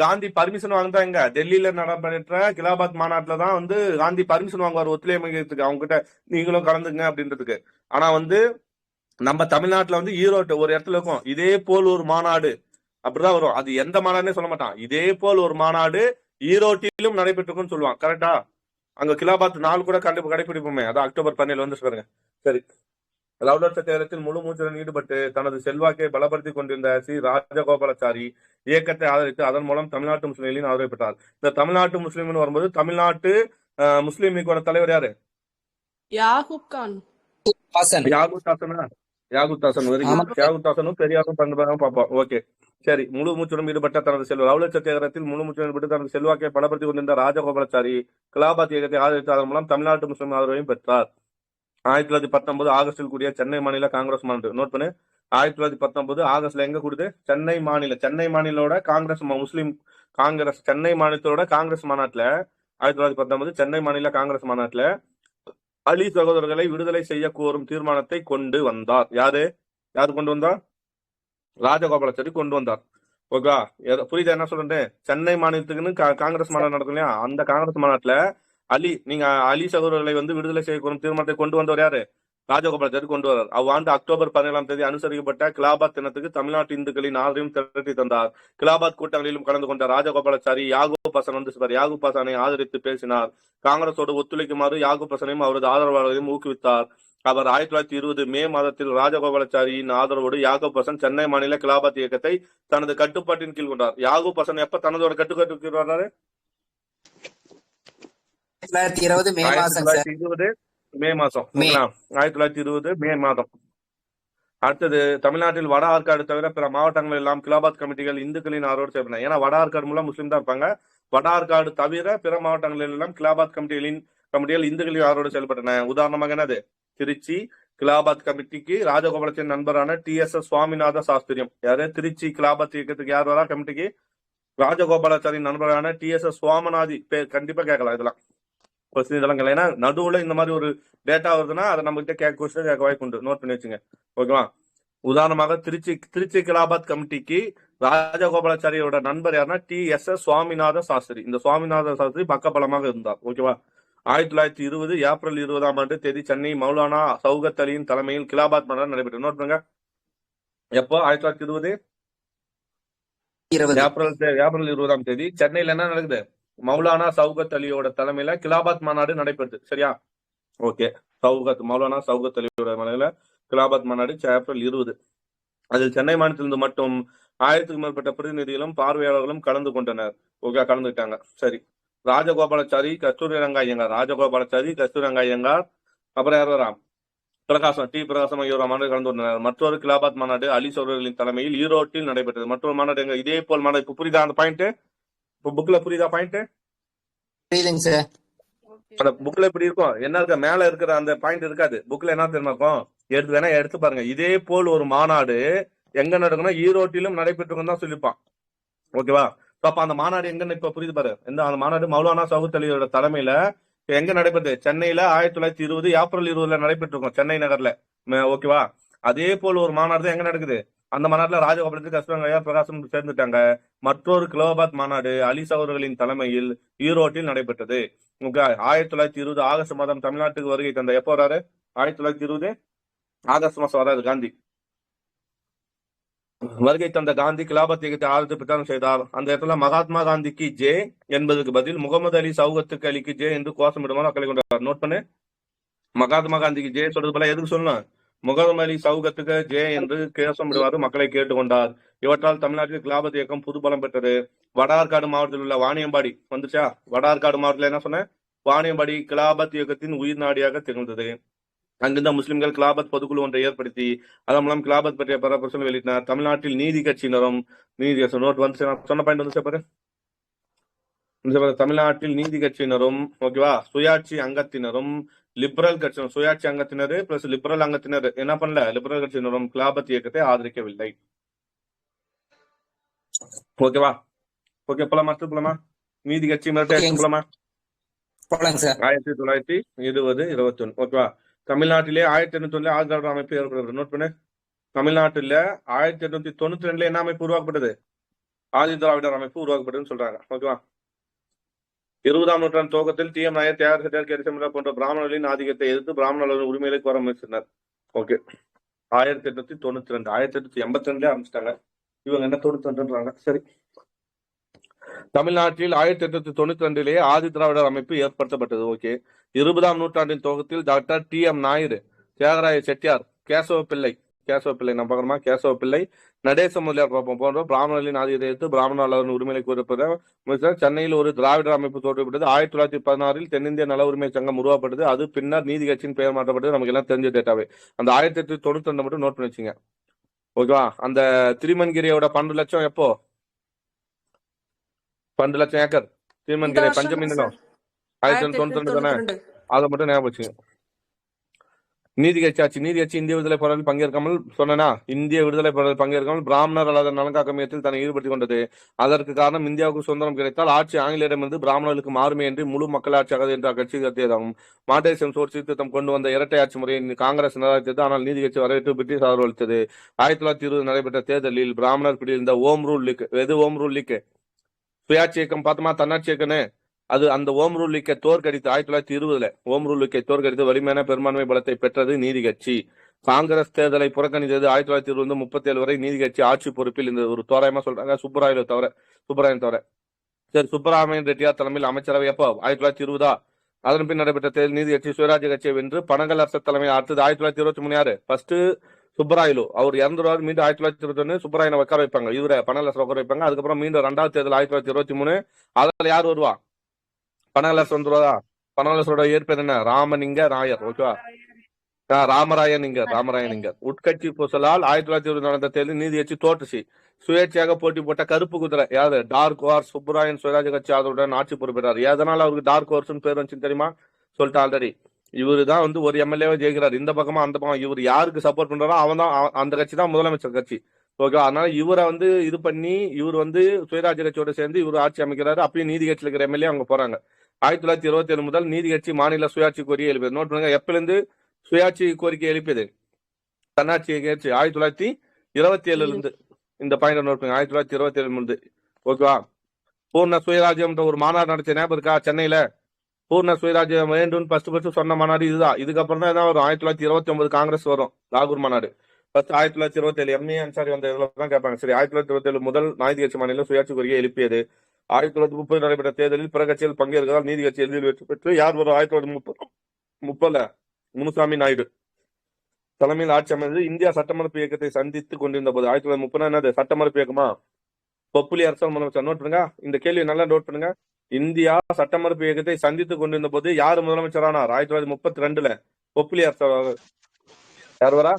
காந்தி பர்மிஷன் வாங்குதா எங்க? டெல்லியில நடைபெற்ற கிலாபத் மாநாட்டுல தான் வந்து காந்தி பர்மிஷன் வாங்குவார் ஒத்துழைமைக்கு அவங்க கிட்ட, நீங்களும் கலந்துங்க அப்படின்றதுக்கு. ஆனா வந்து நம்ம தமிழ்நாட்டுல வந்து ஈரோடு ஒரு இடத்துல இருக்கும், இதே போல் ஒரு மாநாடு அப்படிதான் வரும். அது எந்த மாநாடுன்னே சொல்ல மாட்டான். இதே போல் ஒரு மாநாடு ஈரோட்டிலும் நடைபெற்றிருக்குன்னு சொல்லுவான். கரெக்டா? அங்க கிலாபத் நாள் கூட கடைபிடிப்போமே. அதான் அக்டோபர் 17 வந்து பாருங்க. சரி. ரவுலட் சத்தியாகிரகத்தில் முழு மூச்சுடன் ஈடுபட்டு தனது செல்வாக்கை பலப்படுத்திக் கொண்டிருந்த சி ராஜகோபாலாச்சாரி இயக்கத்தை ஆதரித்து அதன் மூலம் தமிழ்நாட்டு முஸ்லிம்களின் ஆதரவு பெற்றார். இந்த தமிழ்நாட்டு முஸ்லிம்னு வரும்போது தமிழ்நாட்டு முஸ்லீம் லீக்கோட தலைவர் யாரு?
யாகூப் கான்.
யாகூப் தாசன். யாகூப் தாசனும் பெரியாரும் பார்ப்போம். ஓகே, சரி. முழு மூச்சுடன் ஈடுபட்ட தனது ரவுலட் சத்தியாகிரகத்தில் முழு மூச்சுடன் ஈடுபட்டு தனது செல்வாக்கை பலப்படுத்திக் கொண்டிருந்த ராஜகோபாலாச்சாரி கிலாபத் இயக்கத்தை ஆதரித்து அதன் மூலம் தமிழ்நாட்டு முஸ்லிம் ஆதரவையும் பெற்றார். 1919 ஆகஸ்டில் கூடிய சென்னை மாநில காங்கிரஸ் மாநாடு. நோட் பண்ணு. 1919 ஆகஸ்ட்ல எங்க கூடுது? சென்னை மாநிலோட காங்கிரஸ் முஸ்லிம் காங்கிரஸ் சென்னை மாநிலத்தோட காங்கிரஸ் மாநாட்டுல 1919 சென்னை மாநில காங்கிரஸ் மாநாட்டுல அலி சகோதரர்களை விடுதலை செய்ய கோரும் தீர்மானத்தை கொண்டு வந்தார். யாரு கொண்டு வந்தார்? ராஜகோபாலாச்சாரி கொண்டு வந்தார். ஓகே, புரியுதா என்ன சொல்றேன்? சென்னை மாநிலத்துக்குன்னு காங்கிரஸ் மாநாடு நடக்கும் இல்லையா, அந்த காங்கிரஸ் மாநாட்டுல அலி சகோதரர்களை வந்து விடுதலை செய்ய தீர்மானத்தை கொண்டு வந்தவர் யாரு? ராஜகோபாலாச்சாரி கொண்டு வரார். அவ்வாண்டு அக்டோபர் 17 அனுசரிக்கப்பட்ட கிலாபத் தினத்துக்கு தமிழ்நாட்டு இந்துக்களின் ஆதரவையும் திரட்டி தந்தார். கிலாபத் கூட்டங்களிலும் கலந்து கொண்ட ராஜகோபாலாச்சாரி யாகூப் ஹசன் வந்து யாகூப் ஹசனை ஆதரித்து பேசினார். காங்கிரஸோடு ஒத்துழைக்குமாறு யாகூப் ஹசனையும் அவரது ஆதரவாளர்களையும் ஊக்குவித்தார். அவர் 1920 மே மாதத்தில் ராஜகோபாலாச்சாரியின் ஆதரவோடு யாகூப் ஹசன் சென்னை மாநில கிலாபத் இயக்கத்தை தனது கட்டுப்பாட்டின் கீழ் கொண்டார். யாகூப் ஹசன் எப்ப தனதோட கட்டுப்பாட்டுக்கு வர்றாரு?
1920 மே மாசம்.
1920 மே மாதம். அடுத்தது, தமிழ்நாட்டில் வட ஆற்காடு தவிர பிற மாவட்டங்கள் எல்லாம் கிலாபத் கமிட்டிகள் இந்துக்களின் ஆதரவோடு செயல்பட்டன. ஏன்னா வட ஆற்காடு மூலம் முஸ்லீம் தான் இருப்பாங்க. வட ஆற்காடு தவிர பிற மாவட்டங்களில் எல்லாம் கிலாபத் கமிட்டிகள் இந்துக்களின் ஆதரவோடு செயல்பட்டன. உதாரணமாக என்னது? திருச்சி கிலாபத் கமிட்டிக்கு ராஜகோபாலாச்சாரியின் நண்பரான TS சுவாமிநாத சாஸ்திரியம். யாரு? திருச்சி கிலாபத் இயக்கத்துக்கு யார் வரா கமிட்டிக்கு? ராஜகோபாலாச்சாரியின் நண்பரான TS சுவாமிநாதி. பேர் கண்டிப்பா கேட்கலாம் இதெல்லாம். இதெல்லாம் ஏன்னா நடுவுல இந்த மாதிரி ஒரு டேட்டா வருதுன்னா அதை நம்ம கிட்ட கேட்க வாய்ப்பு உண்டு. நோட் பண்ணி வச்சுங்க. ஓகேவா? உதாரணமாக திருச்சி கிலாபத் கமிட்டிக்கு ராஜகோபாலாச்சாரியோட நண்பர் யாருன்னா TS சுவாமிநாத சாஸ்திரி. இந்த சுவாமிநாத சாஸ்திரி பக்கபலமாக இருந்தார். ஓகேவா? 1920 ஏப்ரல் 20 தேதி சென்னை மௌலானா சௌகத் அலியின் தலைமையில் கிலாபத் மாநாடு நடைபெற்றது. நோட் பண்ணுங்க. எப்போ? 1920 ஏப்ரல் 20 தேதி சென்னையில என்ன நடக்குது? மௌலானா சௌகத் அலியோட தலைமையில கிலாபத் மாநாடு நடைபெற்றது. சரியா? ஓகே. மௌலானா சௌகத் அலியோட தலைமையில கிலாபத் மாநாடு ஏப்ரல் 20. அதில் சென்னை மாநிலத்திலிருந்து மட்டும் 1000க்கும் மேற்பட்ட பிரதிநிதிகளும் பார்வையாளர்களும் கலந்து கொண்டனர். ஓகே, கலந்துட்டாங்க. சரி. ராஜகோபாலாச்சாரி, கஸ்தூரி ரங்க ஐயங்கார், அப்புறம் யார் வரா? பிரகாசம் ஆகியோர் மாநாடு கலந்து கொண்டனர். மற்றொரு கிலாபத் மாநாடு அலி சகோதரர்களின் தலைமையில் ஈரோட்டில் நடைபெற்றது. மற்றொரு மாநாடு எங்க? இதே போல் மாநாடு. இப்ப புரியுதா அந்த பாயிண்ட்? இப்ப புக்ல புரியுதா பாயிண்ட்?
புரியுதுங்க சார்.
அந்த புக்ல எப்படி இருக்கும்? என்ன இருக்க? மேல இருக்கிற அந்த பாயிண்ட் இருக்காது. புக்ல என்ன தெரியுமா இருக்கும்? எடுத்து வேணா எடுத்து பாருங்க. இதே போல் ஒரு மாநாடு எங்க நடக்கும்னா ஈரோட்டிலும் நடைபெற்றுக்கும் தான் சொல்லியிருப்பான். ஓகேவா? அப்ப அந்த மாநாடு எங்கன்னு இப்ப புரியுது பாரு. அந்த மாநாடு மௌலானா சவுத் அலியோட தலைமையில எங்க நடைபெற்றது? சென்னையில 1920 ஏப்ரல் 20 நடைபெற்றிருக்கும், சென்னை நகர்ல. ஓகேவா? அதே போல் ஒரு மாநாடு தான் எங்க நடக்குது. அந்த மாநாட்டுல ராஜகோபாலத்துக்கு கஸ்தூரிரங்கா பிரகாசம் சேர்ந்துட்டாங்க. மற்றொரு கிலோபாத் மாநாடு அலிஸ் அவர்களின் தலைமையில் ஈரோட்டில் நடைபெற்றது. 1920 ஆகஸ்ட் மாதம் தமிழ்நாட்டுக்கு வருகை தந்த எப்போ வராரு? 1920 ஆகஸ்ட் மாசம் வராது காந்தி. வருகை தந்த காந்தி கிலாபத் இயக்கத்தை ஆதரித்து பிரச்சாரம் செய்தார். அந்த இடத்துல மகாத்மா காந்திக்கு ஜே என்பதற்கு பதில் முகமது அலி சவுகத்துக்கு அலிக்கு ஜே என்று கோஷமிடுமாறு மக்களை கொண்டார். நோட் பண்ணு. மகாத்மா காந்திக்கு ஜே சொல்றது போல எதுக்கு சொல்லணும்? முகமது அலி சவுகத்துக்கு ஜே என்று கோஷமிடுவாறு மக்களை கேட்டுக்கொண்டார். இவற்றால் தமிழ்நாட்டில் கிலாபத் இயக்கம் புதுபலம் பெற்றது. வடார்காடு மாவட்டத்தில் உள்ள வாணியம்பாடி வந்துச்சா? வடார்காடு மாவட்டத்தில் என்ன சொன்ன? வாணியம்பாடி கிலாபத் இயக்கத்தின் உயிர் நாடியாக திகழ்ந்தது. அங்கிருந்த முஸ்லிம்கள் கிலாபத் பொதுக்குழு ஒன்றை ஏற்படுத்தி அதன் மூலம் கிலாபத் பற்றிய பரபரப்பு வெளியிட்டனர். தமிழ்நாட்டில் நீதி கட்சியினரும் நோட் வந்து சொன்ன பாயிண்ட் வந்து பாரு. தமிழ்நாட்டில் நீதி கட்சியினரும் ஓகேவா, சுயாட்சி அங்கத்தினரும் லிபரல் கட்சியினர், சுயாட்சி அங்கத்தினர் பிளஸ் லிபரல் அங்கத்தினர் என்ன பண்ணல? லிபரல் கட்சியினரும் கிலாபத் இயக்கத்தை ஆதரிக்கவில்லை. ஓகேவா? ஓகே, போலாமா? போலாமா? நீதி கட்சி மிரட்டை போலாமா? 1920 21. ஓகேவா? தமிழ்நாட்டிலே 1891 ஆதி திராவிட அமைப்பு ஏற்படுகிறது. நோட் பண்ணு. தமிழ்நாட்டில 1892 என்ன அமைப்பு உருவாக்கப்பட்டது? ஆதி திராவிடர் அமைப்பு உருவாக்கப்பட்டதுன்னு சொல்றாங்க. ஓகேவா? 20ஆம் நூற்றாண்டு துவக்கத்தில் டி எம் நாயர், தியாகர் செட்டியார், கேரிசமுல்லா போன்ற பிராமணர்களின் ஆதிக்கத்தை எதிர்த்து பிராமணர்களின் உரிமைகளை கோர முயற்சினர். ஓகே, 1892 1882 ஆரம்பிச்சிட்டாங்க. இவங்க என்ன 92ன்றாங்க. சரி, தமிழ்நாட்டில் 1892 ஆதி திராவிடர் அமைப்பு ஏற்படுத்தப்பட்டது. ஓகே, 20ஆம் நூற்றாண்டின் துவக்கத்தில் doctor T M Naidu, Thyagaraya Chettiar, Kesava Pillai நம்ம பார்க்கணுமா? கேசவ பிள்ளை, நடேச முதலியார் போன்ற பிராமணர்களின் ஆதிக்கத்தை எடுத்து பிராமணர்களின் உரிமையை கூறப்பட்ட சென்னையில் ஒரு திராவிடர் அமைப்பு தோற்றப்பட்டது. 1916 தென்னிந்திய நல உரிமை சங்கம் உருவாக்கப்பட்டது. அது பின்னர் நீதி கட்சியின் பெயர் மாற்றப்பட்டது. நமக்கு எல்லாம் தெரிஞ்ச டேட்டாவே. அந்த 1892 மட்டும் நோட் பண்ணி வச்சுங்க. ஓகேவா? அந்த திருமன்கிரியோட 12 லட்சம் எப்போ? 12 லட்சம் ஏக்கர் திருமன்கிரி பஞ்சமி நிலம் 1992 தானே? அதை மட்டும் ஞாபகம் வச்சுங்க. நீதி கட்சி ஆட்சி. நீதி கட்சி இந்திய விடுதலை போராட்டத்தில் பங்கேற்காமல் சொன்னா, இந்திய விடுதலை போராட்டத்தில் பங்கேற்காமல் பிராமணர் அல்லாத நலங்காக்க முயற்சியில் தன்னை ஈடுபடுத்திக் கொண்டது. அதற்கு காரணம் இந்தியாவுக்கு சுதந்திரம் கிடைத்தால் ஆட்சி ஆங்கிலேயரிடமிருந்து பிராமணர்களுக்கு மாறுமே என்று முழு மக்களாட்சியாகாது என்று அக்கட்சி கருத்தியதாகும். மாட்டேசன் சோர் சீர்திருத்தம் கொண்டு வந்த இரட்டை ஆட்சி முறையை காங்கிரஸ் நிராகரித்தது. ஆனால் நீதி கட்சி வரவேற்று பிரிட்டிஷ் ஆதரவு அளித்தது. 1920 நடைபெற்ற தேர்தலில் பிராமணர் பிடித்த ஓம் ரூல் லீக். எது ஓம் ரூல் லீக்? சுயாட்சி இயக்கம் பார்த்தோமா, தன்னாட்சி இயக்கம்னு. அது அந்த ஓம் ரூல் லீக்கை தோற்கடித்து 1920 ஓம் ரூல் லீக்கை தோற்கடித்து வலிமையான பெரும்பான்மை பலத்தை பெற்றது நீதி கட்சி. காங்கிரஸ் தேர்தலை புறக்கணித்தது. 1920 37 வரை நீதி கட்சி ஆட்சி பொறுப்பில் இந்த ஒரு தோராயமா சொல்றாங்க, சுப்பராயன் தவிர. சரி, சுப்பராமன் ரெட்டியார் தலைமையில் அமைச்சரவை எப்போ? 1920. அதன் பின் நடைபெற்ற தேர்தல் நீதி கட்சி சுயராஜ்ய கட்சியை வென்று பனகல் அரசு தலைமையில் அடுத்தது 1923 யாரு? ஃபர்ஸ்ட் சுப்பராயலு, அவர் இறந்துருவாரு. மீண்டும் 1921 சுப்பராயனை உட்கார வைப்பாங்க, இவரை பனகல் அரசு உட்கார வைப்பாங்க. அதுக்கப்புறம் மீண்டும் 2வது தேர்தல் 1923. அதில் யார் வருவா? பனகலரசு வந்துருவா. பனகலரசோட ஏற்பேர் என்ன? ராமலிங்க நாயர். ஓகேவா? ராமராயன் இங்கர். உட்கட்சி பூசலால் 1920 நடந்த தேர்தல் நீதி கட்சி தோற்றுச்சு. சுயேட்சையாக போட்டி போட்ட கருப்பு குதிரை யாரு? டார்க் ஹார்ஸ் சுப்பராயன் சுயராஜ்ய கட்சி ஆதரவுடன் ஆட்சி பொறுப்பேறாரு. எதனால அவருக்கு டார்க் ஹார்ஸ் பேர் வந்துச்சு தெரியுமா? சொல்லிட்டு ஆல்ரெடி. இவரு தான் வந்து ஒரு எம்எல்ஏவை ஜெயிக்கிறார். இந்த பக்கமா அந்த பக்கம் இவர் யாருக்கு சப்போர்ட் பண்றாரோ அவன் தான், அந்த கட்சி தான் முதலமைச்சர் கட்சி. ஓகே, அதனால இவரை வந்து இது பண்ணி இவர் வந்து சுயராஜ்ய கட்சியோட சேர்ந்து இவர் ஆட்சி அமைக்கிறாரு. அப்பயும் நீதி கட்சியில் இருக்கிற எம்எல்ஏ அவங்க போறாங்க. 1927 முதல் நீதி கட்சி மாநில சுயாட்சி கோரிக்கை எழுப்பியது. நோட் பண்ணுங்க, எப்பிலிருந்து சுயாட்சி கோரிக்கை எழுப்பியது? தன்னாட்சி கட்சி 1927 இருந்து. இந்த பாயிண்ட் நோட் பண்ணுங்க, 1927 இருந்து. ஓகேவா? பூர்ண சுயராஜ்யம் ஒரு மாநாடு நடத்திய ஞாபகம் இருக்கா? சென்னையில பூர்ண சுயராஜ்யம் வேண்டும் ஃபர்ஸ்ட் சொன்ன மாநாடு இதுதான். இதுக்கப்புறம் தான் என்ன வரும்? 1929 காங்கிரஸ் வரும், லாகூர் மாநாடு. ஃபர்ஸ்ட் 1927 எம்ஏ அன்சாரி வந்த இதுல தான் கேட்பாங்க. சரி, 1927 முதல் நீதி கட்சி மாநில சுயாட்சி கோரிக்கை எழுப்பியது. 1930 நடைபெற்ற தேர்தலில் பிற கட்சியில் பங்கேற்கிறார். நீதி கட்சி எதிரில் வெற்றி பெற்று யார் வரும்? 1930 முனுசாமி நாயுடு தலைமையில் ஆட்சி அமைந்தது. இந்தியா சட்டமறுப்பு இயக்கத்தை சந்தித்துக் கொண்டிருந்த போது 1930 என்னது? சட்டமறுப்பு இயக்கமா? பொப்புலி அரசால் முதலமைச்சர். நோட் பண்ணுங்க, இந்த கேள்வி நல்லா நோட் பண்ணுங்க. இந்தியா சட்டமறுப்பு இயக்கத்தை சந்தித்துக் கொண்டிருந்த போது யாரு முதலமைச்சரானார்? 1932 பொப்புலி அரசர். யார் வரா?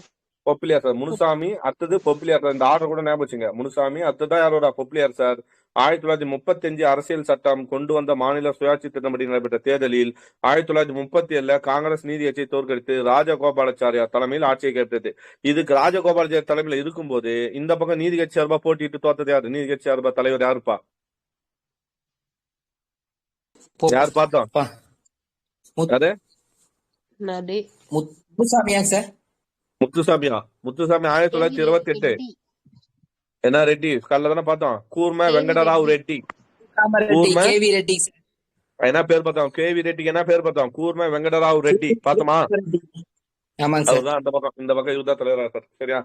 பொப்புலி அரசர். முனுசாமி அடுத்தது பொப்புலி அரசர். இந்த ஆர்டர் கூட ஞாபகம் வச்சுங்க. முனுசாமி அடுத்ததான் யார் வரா? பொப்புலி அரசர். 1935 அரசியல் சட்டம் கொண்டு வந்த மாநில சுயாட்சி திட்டப்படி நடைபெற்ற தேர்தலில் 1937 காங்கிரஸ் நீதியட்சியை தோற்கடித்து ராஜகோபாலாச்சாரியார் தலைமையில் ஆட்சியை கைப்பற்றியது. இதுக்கு ராஜகோபாலாச்சாரி தலைமையில் இருக்கும்போது இந்த பக்கம் நீதி கட்சி சார்பா போட்டிட்டு தோத்தது யாரு? நீதி கட்சி சார்பா தலைவர் யாருப்பா? யார் பார்த்தோம்? யாரு?
முத்துசாமியா சார்?
முத்துசாமியா? முத்துசாமி 1928 என்ன ரெட்டி கல்ல தானே பார்த்தோம். கூர்ம வெங்கடராவ் ரெட்டி.
கேவி ரெட்டி
என்ன பேர் பார்த்தோம்? கேவி ரெட்டிக்கு என்ன பேர் பார்த்தோம்? கூர்ம வெங்கடராவ் ரெட்டி பார்த்தோமா? அதுதான் அந்த பக்கம். இந்த பக்கம் இவர்தான் தலைவரா சார். சரியா?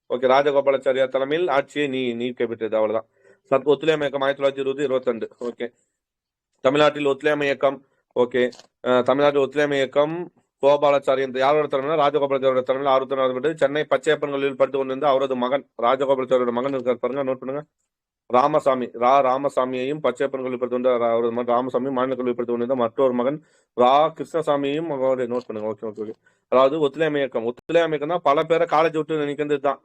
ஓகே. ராஜகோபாலாச்சாரியார் தலைமையில் ஆட்சியை நீ கைப்பற்றியது. அவ்வளவுதான். ஒத்துழையாமை இயக்கம் 1920 22. ஓகே. தமிழ்நாட்டில் ஒத்துழையாமை இயக்கம். ஓகே. தமிழ்நாட்டில் ஒத்துழையாமை இயக்கம் கோபாலாச்சாரியன் யாரோட தலைமையில? ராஜகோபாலாச்சாரியோட தலைமையில் 1960 சென்னை பச்சையப்பன் கல்லூரியில் படித்து கொண்டிருந்த அவரது மகன் ராஜகோபாலாச்சாரியோட மகன் இருக்கார் பாருங்க, நோட் பண்ணுங்க. ராமசாமி. ராமசாமியையும் பச்சையப்பன் கல்லூரி படித்து கொண்ட அவரது மகன் ராமசாமியும் மாநில கல்லூரி படித்து கொண்டிருந்த மற்றொரு மகன் கிருஷ்ணசாமியும் அவருடைய நோட் பண்ணுங்க. Okay okay okay. அதாவது ஒத்துழையாமை இயக்கம். ஒத்துழையாமை இயக்கம் தான் பல பேரை காலேஜ் விட்டு நினைக்கிறது தான்.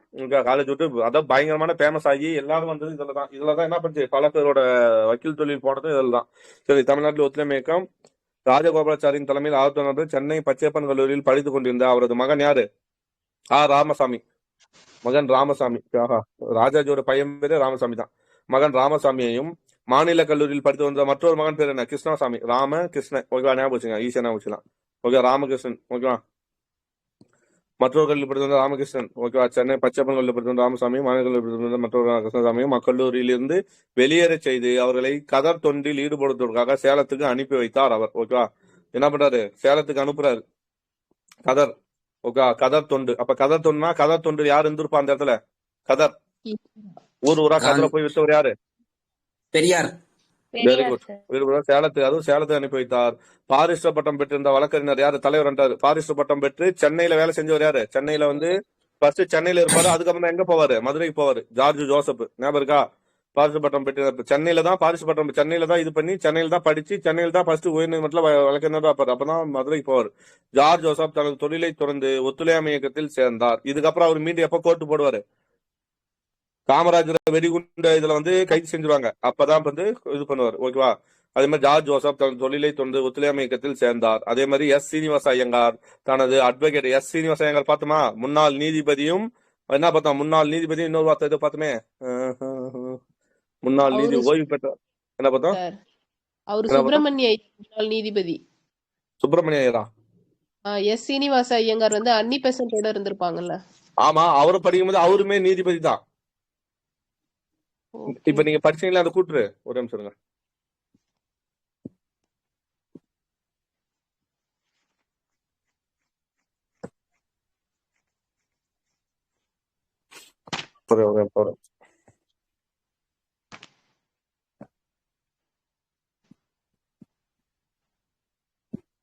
காலேஜ் விட்டு அதாவது பயங்கரமான ஃபேமஸ் ஆகி எல்லாரும் வந்தது இதுலதான் என்ன பண்ணுச்சு, பல பேரோட வக்கீல் தொழில் போனது இதில் தான். சரி. தமிழ்நாட்டில் ஒத்துழையாமை இயக்கம் ராஜகோபாலாச்சாரியின் தலைமையில் 1900 சென்னை பச்சையப்பன் கல்லூரியில் படித்துக் கொண்டிருந்த அவரது மகன் யாரு? ராமசாமி. மகன் ராமசாமி. ராஜாஜியோட பையன் பேரு ராமசாமி தான். மகன் ராமசாமியையும் மாநில கல்லூரியில் படித்து வந்த மற்றொரு மகன் பேர் என்ன? கிருஷ்ணசாமி. ராமகிருஷ்ணன். ஓகேவா? ஞாபகம் வச்சுங்க. ஈஸியா ஞாபகம் வச்சுக்கலாம். ஓகே. ராமகிருஷ்ணன். ஓகேவா? மற்றொரு கல்லூரி படித்து வந்த ராமகிருஷ்ணன். ஓகேவா? சென்னை பச்சையப்பன் கல்லூரி படித்து வந்த ராமசாமி மாநில கல்லூரி படித்து வந்த மற்றொரு கிருஷ்ணசாமியும் அக்கல்லூரியிலிருந்து வெளியேற செய்து அவர்களை கதர் தொண்டில் ஈடுபடுத்துவதற்காக சேலத்துக்கு அனுப்பி வைத்தார் அவர். ஓகேவா? என்ன பண்றாரு? சேலத்துக்கு அனுப்புறாரு. கதர். ஓகே. கதர் தொண்டு. அப்ப கதர் தொண்டுனா கதர் தொண்டு யாரு இருந்திருப்பா அந்த இடத்துல? கதர். ஊரா கதரை போய் விட்டவர் யாரு?
பெரியார்.
Very good. சேலத்துக்கு, அதுவும் சேலத்துக்கு அனுப்பி வைத்தார். பாரிஸ்டர் பட்டம் பெற்றிருந்த வழக்கறிஞர் யாரு? தலைவர். பாரிஸ்டர் பட்டம் பெற்று சென்னையில வேலை செஞ்சவர் யாரு? சென்னையில ஃபர்ஸ்ட் சென்னையில இருப்பாரு. அதுக்கப்புறம் எங்க போவாரு? மதுரைக்கு போவாரு. George Joseph. ஞாபகம் இருக்கா? பாரிஸ்டர் பட்டம் பெற்று சென்னையில தான் பாரிஸ்டர் பட்டம் சென்னையில தான் இது பண்ணி சென்னையில தான் படிச்சு சென்னையில தான் ஃபர்ஸ்ட் உயர்நீதிமன்றத்துல வழக்கறிஞர் இருப்பாரு. அப்பதான் மதுரைக்கு போவார். ஜார்ஜ் ஜோசப் தனது தொழிலை தொடர்ந்து ஒத்துழையாமை இயக்கத்தில் சேர்ந்தார். இதுக்கப்புறம் அவர் மீண்டும் எப்ப கோர்ட்டு போடுவாரு? காமராஜர் வெடிகுண்ட இதுல கைது செஞ்சிருவாங்க. அப்பதான் இது பண்ணுவார். ஓகேவா? அதே மாதிரி ஜார்ஜ் ஜோசப் தனது தொழிலை தொடர்ந்து ஒத்துழையாமை இயக்கத்தில் சேர்ந்தார். அதே மாதிரி எஸ் சீனிவாச ஐயங்கார் தனது அட்வொகேட். எஸ் சீனிவாச ஐயங்கார் பார்த்தோமா? முன்னாள் நீதிபதியும் என்ன பார்த்தோம்? முன்னாள் நீதிபதியும் இன்னொரு வார்த்தை எதோ பார்த்தோமே, முன்னாள் நீதி ஓய்வு பெற்ற என்ன பார்த்தோம்?
சுப்பிரமணிய முன்னாள் நீதிபதி
சுப்பிரமணிய ஐயரா?
எஸ் சீனிவாச ஐயங்கார் அன்னி பெசன்டோட இருந்திருப்பாங்கல்ல.
ஆமா. அவரு படிக்கும்போது அவருமே நீதிபதி தான். இப்ப நீங்க படிச்சீங்களா? அதை கூட்டுரு. ஒரு நிமிஷம் இருங்க.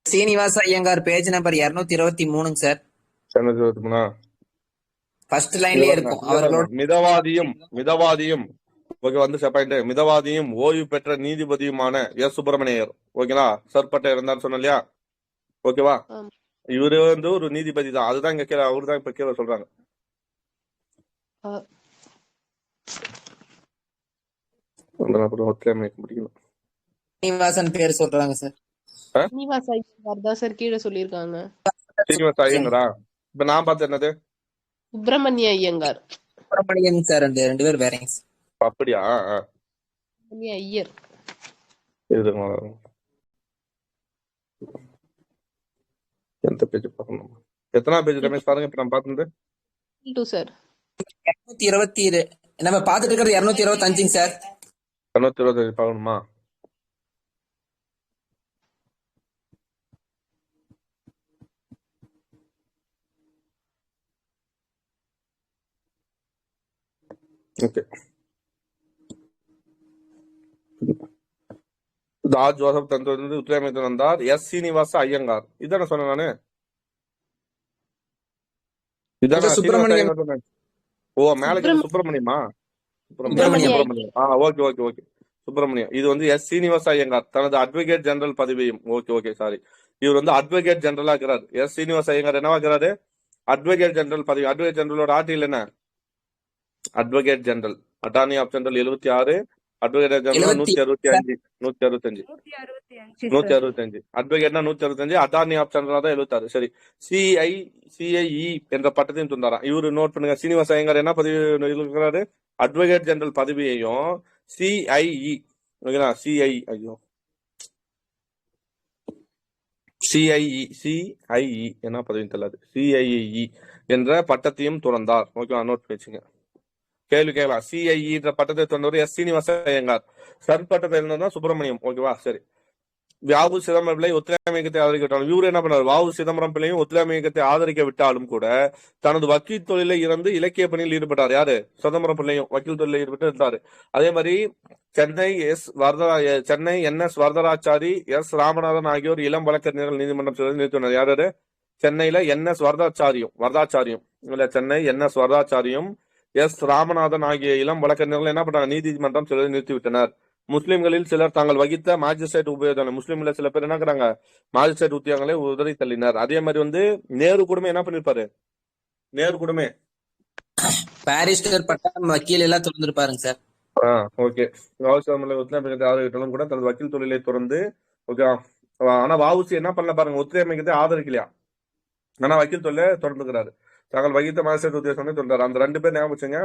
Srinivasa Iyengar page number 223 sir.
223
first லைன்லயே இருக்கும். அவர்களோட
மிதவாதியும் மிதவாதியும் ஓய்வு பெற்ற நீதிபதியுமான எஸ் சுப்பிரமணியர். ஓகேவா? சர்பட்ட இருந்தார் சொன்ன இல்லையா? ஓகேவா? இவரு ஒரு நீதிபதி தான். அதுதான் இங்க கீழே அவருதான் இப்ப கீழே சொல்றாங்க.
சீனிவாசன் பேர் சொல்றாங்க சார்.
சீனிவாச ஐயங்கார் தான் சார் கீழே சொல்லிருக்காங்க.
சீனிவாச ஐயங்காரா? இப்ப நான் பார்த்து என்னது?
சுப்பிரமணிய ஐயங்கார்.
சுப்பிரமணியன் சார். ரெண்டு பேர் வேறங்க.
அப்படியா?
ஐயர்.
எந்த பேஜ் பார்க்கணும்? எத்தனை பேஜ் ரமேஷ் பாருங்க. இப்ப நான் பார்த்தது
2 சார்.
220 நம்ம பார்த்துட்டு இருக்கிறது 225 சார்.
225 பார்க்கணுமா? ஓகே. ஜார்ஜ் ஜோசப் தந்து ஒத்துழையாமை வந்தார். எஸ் சீனிவாச ஐயங்கார். இதான சொன்னேன் நானு. இதான சுப்பிரமணியம். ஓ, மேல சுப்பிரமணியமா? Subramaniam. Okay okay okay. Subramaniam. இது எஸ் சீனிவாச ஐயங்கார் தனது அட்வொகேட் ஜெனரல் பதவியும். Okay okay sorry. இவர் அட்வொகேட் ஜெனரலா இருக்கிறார். எஸ் சீனிவாச ஐயங்கார் என்னவா இருக்கிறாரு? அட்வொகேட் ஜெனரல் பதவி. அட்வொகேட் ஜெனரலோட ஆர்டிகல் என்ன? Advocate general. Attorney of general 76 advocate general 165 165
165 sir.
165 அட்வொகேட்னா 165 அட்டார்னி ஆஃப் ஜெனரல் தான் 76. சரி, சிஐஇ என்ற பட்டத்தையும் தந்தாராம். இவரு நோட் பண்ணுங்க, சீனிவாச ஐயங்கார் என்ன பதவி இருக்கிறாரு? அட்வொகேட் ஜெனரல் பதவியையும் சிஐஇ ஐயோ சிஐஇ என்ன பதவின்னு தெரியல, சிஐஇ என்ற பட்டத்தையும் துறந்தார். ஓகேவா, நோட் வச்சுங்க. கேள்வி கேட்கலாம். சிஐஇ என்ற பட்டத்தை துறந்தவர் எஸ் சீனிவாச ஐயங்கார். சர் பட்டத்தை இருந்ததுதான் சுப்பிரமணியம். ஓகேவா, சரி. வாவு சிதம்பரம் பிள்ளை ஒத்துழையாமை இயக்கத்தை ஆதரிக்க விட்டாலும் இவரு என்ன பண்ணார்? வாவு சிதம்பரம் பிள்ளையும் ஒத்துழையாமை இயக்கத்தை ஆதரிக்க விட்டாலும் கூட தனது வக்கீல் தொழிலை இறந்து இலக்கிய பணியில் ஈடுபட்டார். யாரு? சிதம்பரம் பிள்ளையும் வக்கீல் தொழில ஈடுபட்டு இருந்தாரு. அதே மாதிரி Chennai N S Varadarachari, S Ramanathan ஆகியோர் இளம் வழக்கறிஞர்கள் நீதிமன்றம் நிறுத்தினர். யாரு? சென்னையில என் எஸ் வரதாச்சாரியும் இல்ல சென்னை என் எஸ் வரதாச்சாரியும் எஸ் ராமநாதன் ஆகிய இளம் வழக்கறிஞர்கள் என்ன பண்றாங்க? நீதிமன்றம் சிலர் நிறுத்திவிட்டனர். முஸ்லிம்களில் சிலர் தாங்கள் வகித்த மாஜிஸ்ட்ரேட் உபயோகம், முஸ்லிம்ல சில பேர் என்ன இருக்கிறாங்க? மாஜிஸ்ட்ரேட் உத்தியோகங்களை உதறி தள்ளினர். அதே மாதிரி வந்து நேரு கூடமே என்ன பண்ணிருப்பாரு? நேரு கூடமே
பாரிஸ்டர் பட்டம், வக்கீல் எல்லாம் தொடர்ந்துருப்பாருங்க சார்.
ஓகே. ஆதரிக்கலும் கூட தனது வக்கீல் தொழிலை தொடர்ந்து. ஓகே, ஆனா வாவுசி என்ன பண்ணல பாருங்க, ஒத்துழையாமைக்கத்தை ஆதரிக்கலையா, ஆனா வக்கீல் தொழிலை தொடர்ந்துக்கிறாரு. தாங்கள் வகித்த மாஜிஸ்ட்ரேட் உத்தியோகம் தொடர்ந்தார். அந்த 2 பேர் ஞாபகம் வச்சுங்க,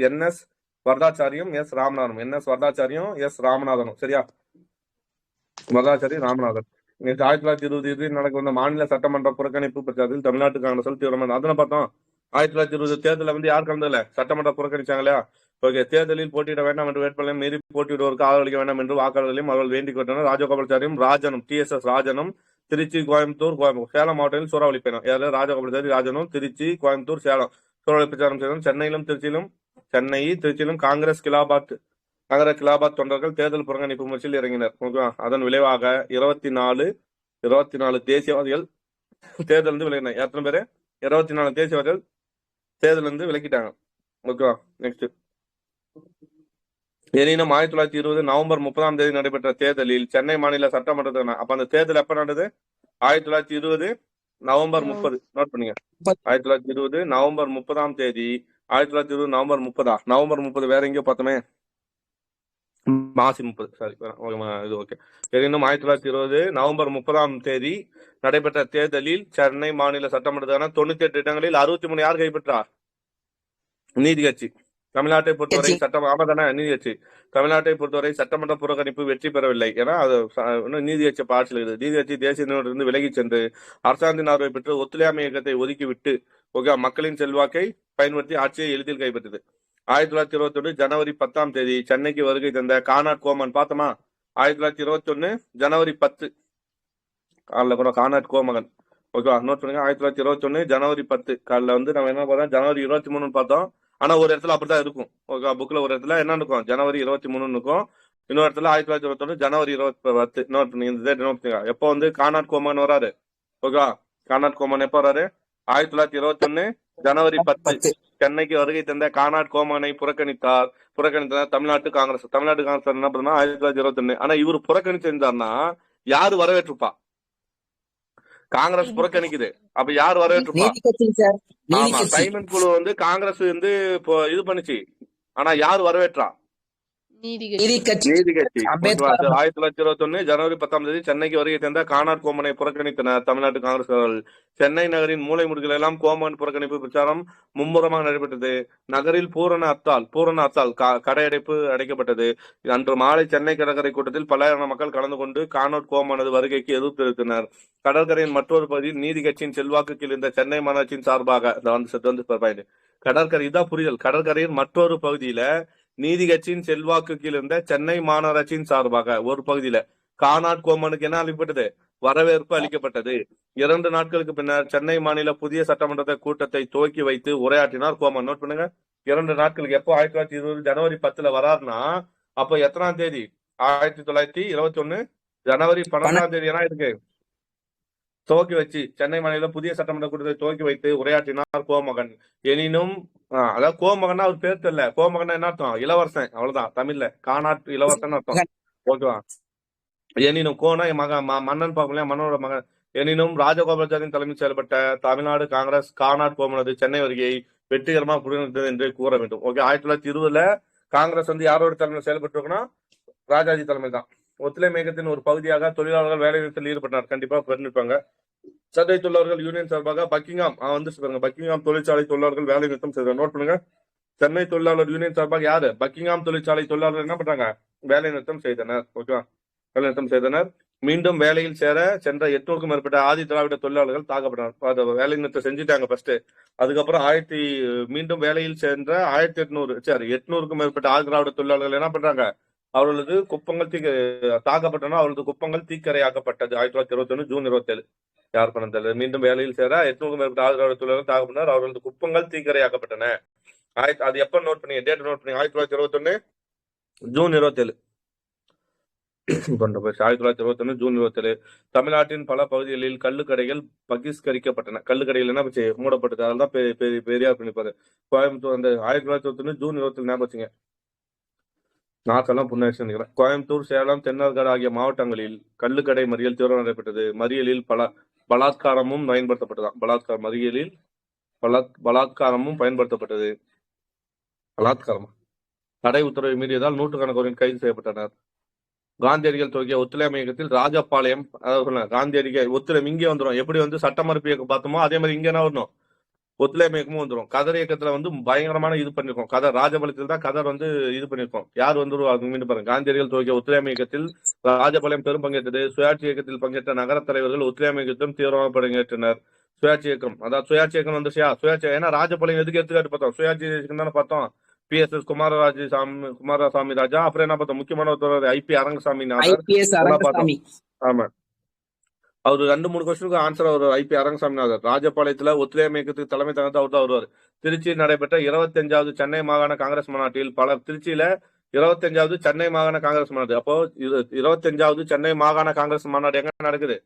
என் எஸ் வரதாச்சாரியும் எஸ் ராமநாதனும். என் எஸ் வரதாச்சாரியும் எஸ் ராமநாதனும். சரியா, வரதாச்சாரி ராமநாதன். 1920 நடக்க வந்த மாநில சட்டமன்ற புறக்கணிப்பு பிரச்சாரத்தில் தமிழ்நாட்டு காங்கிரஸ் தீவிரமாக அதனை பார்த்தோம். 1920 தேர்தலில் வந்து யார் கலந்ததுல சட்டமன்ற புறக்கணிச்சாங்க இல்லையா? ஓகே, தேர்தலில் போட்டியிட வேண்டாம் என்று வேட்பாளரை மீறி போட்டியிடுவோருக்கு ஆதரவளிக்க வேண்டாம் என்று வாக்காளர்களையும் அவர்கள் வேண்டிக் கொண்டனர். ராஜகோபாலாச்சாரியும் ராஜனும் TSS ராஜனும் திருச்சி, கோயம்புத்தூர், சேலம் மாவட்டத்தில் சூறாவளி பயணம். யாரு? ராஜகோபாலாச்சாரி ராஜனும் திருச்சி, கோயம்புத்தூர், சேலம் சூறாவளி பிரச்சாரம் செய்தனர். திருச்சியிலும் காங்கிரஸ் கிலாபாத் தொண்டர்கள் தேர்தல் புறக்கணிப்பு முயற்சியில் இறங்கினர். அதன் விளைவாக 24 தேசியவாதிகள் தேர்தல் இருந்து விலகினர். எத்தனை பேரு? 24 தேசியவாதிகள் தேர்தல் இருந்து விலக்கிட்டாங்க. ஓகேவா, நெக்ஸ்ட். எனினும் 1920 நவம்பர் 30 நடைபெற்ற தேர்தலில் சென்னை மாநில சட்டமன்றத்தில், அப்ப அந்த தேர்தல் எப்ப நடந்தது? 1920 நவம்பர் 30. நோட் பண்ணுங்க, 1920 நவம்பர் 30 1920 நவம்பர் 30. நவம்பர் 30 வேற எங்கேயோ பார்த்தோமே, மாசி 30. சாரி, இது ஓகே. எனினும் 1920 நவம்பர் 30 நடைபெற்ற தேர்தலில் சென்னை மாநில சட்டமன்றத்தான 98 இடங்களில் 63 யார் கைப்பற்றார்? நீதி கட்சி. தமிழ்நாட்டை பொறுத்தவரை நீதி கட்சி தமிழ்நாட்டை பொறுத்தவரை சட்டமன்ற புறக்கணிப்பு வெற்றி பெறவில்லை. ஏன்னா அது நீதி கட்சி ஆட்சியில் இருக்குது. நீதி கட்சி தேசிய நிறுவனத்திலிருந்து விலகி சென்று அரசாங்கத்தின் ஆதரவை பெற்று ஒத்துழையாமை இயக்கத்தை ஒதுக்கிவிட்டு மக்களின் செல்வாக்கை பயன்படுத்தி ஆட்சியை எளிதில் கைப்பற்றியது. 1921 ஜனவரி 10 சென்னைக்கு வருகை தந்த கானாட் கோமன் பார்த்தோமா? 1921 ஜனவரி 10 காலில் கூட கானாட் கோமகன். ஓகேவா, நோட் பண்ணுங்க. 1921 ஜனவரி 10 காலில் வந்து நம்ம என்ன பார்த்தோம்? ஜனவரி 23 பார்த்தோம். ஆனா ஒரு இடத்துல அப்படிதான் இருக்கும். ஓகே, புக்ல ஒரு இடத்துல என்ன இருக்கும்? ஜனவரி 23 இருக்கும். இன்னொரு இடத்துல 1921 ஜனவரி 10. நோட் பண்ணுங்க. எப்போ வந்து கானாட் கோமன் வராரு? ஓகேவா, கானாட் கோமன் எப்போ வராரு? 1921 ஜனவரி 10 சென்னைக்கு வருகை தந்த கானாட் கோமனை புறக்கணித்தார் தமிழ்நாட்டு காங்கிரஸ். என்ன பண்ணா 1921. ஆனா இவரு புறக்கணிச்சிருந்தாருன்னா யாரு வரவேற்றுப்பா? காங்கிரஸ் புறக்கணிக்குது, அப்ப யார் வரவேற்றுப்பா? ஆமா, சைமன் குழு வந்து காங்கிரஸ் வந்து இது பண்ணுச்சு, ஆனா யார் வரவேற்றா? நீதி கட்சி. 1921 ஜனவரி 10 சென்னைக்கு வருகை தந்த கானாட் கோமனை புறக்கணித்தனர் தமிழ்நாட்டு காங்கிரஸ். சென்னை நகரின் மூலை முடுக்கில் எல்லாம் கோமன் புறக்கணிப்பு பிரச்சாரம் மும்முரமாக நடைபெற்றது. நகரில் பூரண அத்தால் கடையடைப்பு அடைக்கப்பட்டது. அன்று மாலை சென்னை கடற்கரை கூட்டத்தில் பல்லாயிரம் மக்கள் கலந்து கொண்டு கானாட் கோமனது வருகைக்கு எதிர்ப்பு தெரிவித்தனர். கடற்கரையின் மற்றொரு பகுதியில் நீதி கட்சியின் செல்வாக்கு கீழ் இருந்த சென்னை மாநகராட்சியின் சார்பாக கடற்கரை இதான் புரிதல். கடற்கரையின் மற்றொரு பகுதியில நீதி கட்சியின் செல்வாக்கு கீழ் இருந்த சென்னை மாநகராட்சியின் சார்பாக ஒரு பகுதியில கானாட் கோமனுக்கு என்ன அளிக்கப்பட்டது? வரவேற்பு அளிக்கப்பட்டது. 2 நாட்களுக்கு பின்னர் சென்னை மாநில புதிய சட்டமன்ற கூட்டத்தை துவக்கி வைத்து உரையாற்றினார் கோமன். நோட் பண்ணுங்க, 2 நாட்களுக்கு. எப்போ? 1920 ஜனவரி 10 வராருன்னா அப்ப எத்தனாம் தேதி? 1921 ஜனவரி 12 என்ன இருக்கு? துவக்கி வச்சு சென்னை மாநில புதிய சட்டமன்ற கூட்டத்தை துவக்கி வைத்து உரையாற்றினார் கோமகன். எனினும் அதாவது கோமகன்னா அவர் பேர் தெரியல. கோமகன்னா என்ன அர்த்தம்? இளவரசன், அவ்வளவுதான். தமிழ்ல கானாட் இளவரசன் அர்த்தம். ஓகேவா. எனினும் மன்னன் பார்க்கலையா, மன்னனோட மகன். எனினும் ராஜகோபாலாச்சாரியின் தலைமையில் செயல்பட்ட தமிழ்நாடு காங்கிரஸ் கானாட் கோமனது சென்னை வருகையை வெற்றிகரமாக புரிந்தது என்று கூற வேண்டும். ஓகே, 1920 காங்கிரஸ் வந்து யாரோட தலைமையில் செயல்பட்டு இருக்கணும்? ராஜாஜி தலைமை தான். ஒத்துழையாமை இயக்கத்தின் ஒரு பகுதியாக தொழிலாளர்கள் வேலை நிறுத்தத்தில் ஈடுபட்டார். கண்டிப்பா பண்ணிருப்பாங்க. சந்தை தொழிலாளர்கள் யூனியன் சார்பாக பக்கிங்ஹாம் பக்கிங்ஹாம் தொழிற்சாலை தொழிலாளர்கள் வேலை நிறுத்தம் செய்தார். நோட் பண்ணுங்க. சென்னை தொழிலாளர் யூனியன் சார்பாக யாரு? பக்கிங்ஹாம் தொழிற்சாலை தொழிலாளர்கள் என்ன பண்றாங்க? வேலை நிறுத்தம் செய்தனர். ஓகேவா? வேலை நிறுத்தம் செய்தனர். மீண்டும் வேலையில் சேர சென்ற 800க்கும் மேற்பட்ட ஆதி திராவிட தொழிலாளர்கள் தாக்கப்பட்டனர். வேலை நிறுத்தம் செஞ்சுட்டாங்க ஃபர்ஸ்ட். அதுக்கப்புறம் மீண்டும் வேலையில் சென்ற 800க்கும் மேற்பட்ட ஆதி திராவிட தொழிலாளர்கள் என்ன பண்றாங்க? அவர்களது குப்பங்கள் தாக்கப்பட்டன. அவர்களது குப்பங்கள் தீக்கரையாக்கப்பட்டது. 1921 ஜூன் 27. யார் பண்ணது? மீண்டும் வேலையில் சேர 800க்கும் மேற்பட்ட ஆதி திராவிட தொழிலாளர்கள் தாக்கப்பட்டனர். அவர்களது குப்பங்கள் தீக்கரையாக்கப்பட்டன. அது எப்ப நோட் பண்ணி? டேட் நோட் பண்ணி. 1921 ஜூன் 27. 1921 ஜூன் 27. தமிழ்நாட்டின் பல பகுதிகளில் கள்ளுக்கடைகள் பகிஷ்கரிக்கப்பட்டன. கள்ளுக்கடைகள் என்ன போச்சு? மூடப்பட்டது. அதனால்தான் பெரியார் பண்ணிப்பாரு. கோயம்புத்தூர் அந்த 1921 ஜூன் 27 ஞாபகம் வச்சுங்க. நாக்கெல்லாம் புண்ணாச்சு நினைக்கிறேன். கோயம்புத்தூர், சேலம், தென்னார்காடு ஆகிய மாவட்டங்களில் கள்ளுக்கடை மறியல் தீவிரம் நடைபெற்றது. மறியலில் பலாத்காரமும் பயன்படுத்தப்பட்டது. மறியலில் பலாத்காரமும் பயன்படுத்தப்பட்டது. பலாத்காரமா? தடை உத்தரவை மீறியதால் நூற்றுக்கணக்கானோர் கைது செய்யப்பட்டனர். காந்தியடிகள் துவக்கிய ஒத்துழையாமை இயக்கத்தில் ராஜபாளையம், அதாவது காந்தியடிகள் ஒத்துழைமை இங்கே வந்துடும். எப்படி வந்து சட்ட மறுப்பு இயக்கம் பார்த்தோமோ அதே மாதிரி இங்க என்ன வரணும்? ஒத்துழையாமை இயக்கமும் வந்துடும். கதர் இயக்கத்துல வந்து பயங்கரமான இது பண்ணிருக்கோம். கதர் ராஜபாளையத்தில் தான் கதர் வந்து இது பண்ணிருக்கோம். யார் வந்து மீண்டும் பாருங்க. காந்தியடிகள் துவக்கிய ஒத்துழையாமை இயக்கத்தில் ராஜபாளையம் பெரும் பங்கேற்றது. சுயாட்சி இயக்கத்தில் பங்கேற்ற நகர தலைவர்கள் ஒத்துழையாமை இயக்கத்திலும் தீவிரமாக பங்கேற்றனர். சுயாட்சி இயக்கம், அதாவது சுயாட்சி இயக்கம் வந்துச்சியா? ஏன்னா ராஜபாளையம் எதுக்கு எடுத்துக்காட்டு பார்த்தோம்? சுயாட்சி இயக்கம் தானே பார்த்தோம். PSS குமாரசாமி ராஜா. அப்புறம் என்ன பார்த்தோம்? முக்கியமான ஒருத்தர் IP அரங்கசாமி பார்த்தோம். ஆமா, அவரு 2-3 கொஸ்டினுக்கு ஆன்சர். அவர் IP அரங்கசாமி நாதர். ராஜபாளையத்துல ஒத்துழையாமை இயக்கத்துக்கு தலைமை தகவல் அவர் தான் வருவார். திருச்சியில் நடைபெற்ற 25வது சென்னை மாகாண காங்கிரஸ் மாநாட்டில் திருச்சியில 25வது சென்னை மாகாண காங்கிரஸ் மாநாடு. அப்போ 25வது சென்னை மாகாண காங்கிரஸ் மாநாடு எங்க நடக்குது?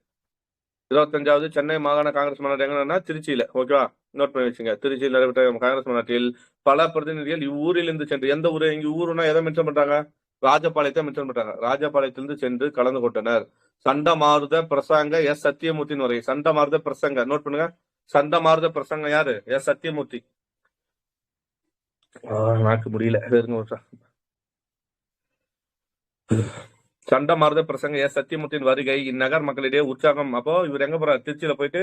25வது சென்னை மாகாண காங்கிரஸ் மாநாடு எங்கன்னா திருச்சியில. ஓகேவா? நோட் பண்ணி வச்சுங்க. திருச்சியில் நடைபெற்ற காங்கிரஸ் மாநாட்டில் பல பிரதிநிதிகள் இவ்வூரில் இருந்து சென்று, எந்த ஊரு? இங்க ஊருன்னா எதை மென்ஷன் பண்றாங்க? ராஜபாளையத்தை மென்ஷன் பண்றாங்க. ராஜபாளையத்திலிருந்து சென்று கலந்து கொண்டனர். சண்டமாருத பிரசங்க S. சத்தியமூர்த்தின் வரை. சண்டமாருத பிரசங்க நோட் பண்ணுங்க. சண்டமாருத பிரசங்க யாரு? S. சத்தியமூர்த்தி. நாக்கு முடியல. சண்டமாருத பிரசங்க S. சத்தியமூர்த்தியின் வருகை இந்நகர் மக்களிடையே உற்சாகம். அப்போ இவர் எங்க போறாரு? திருச்சியில போயிட்டு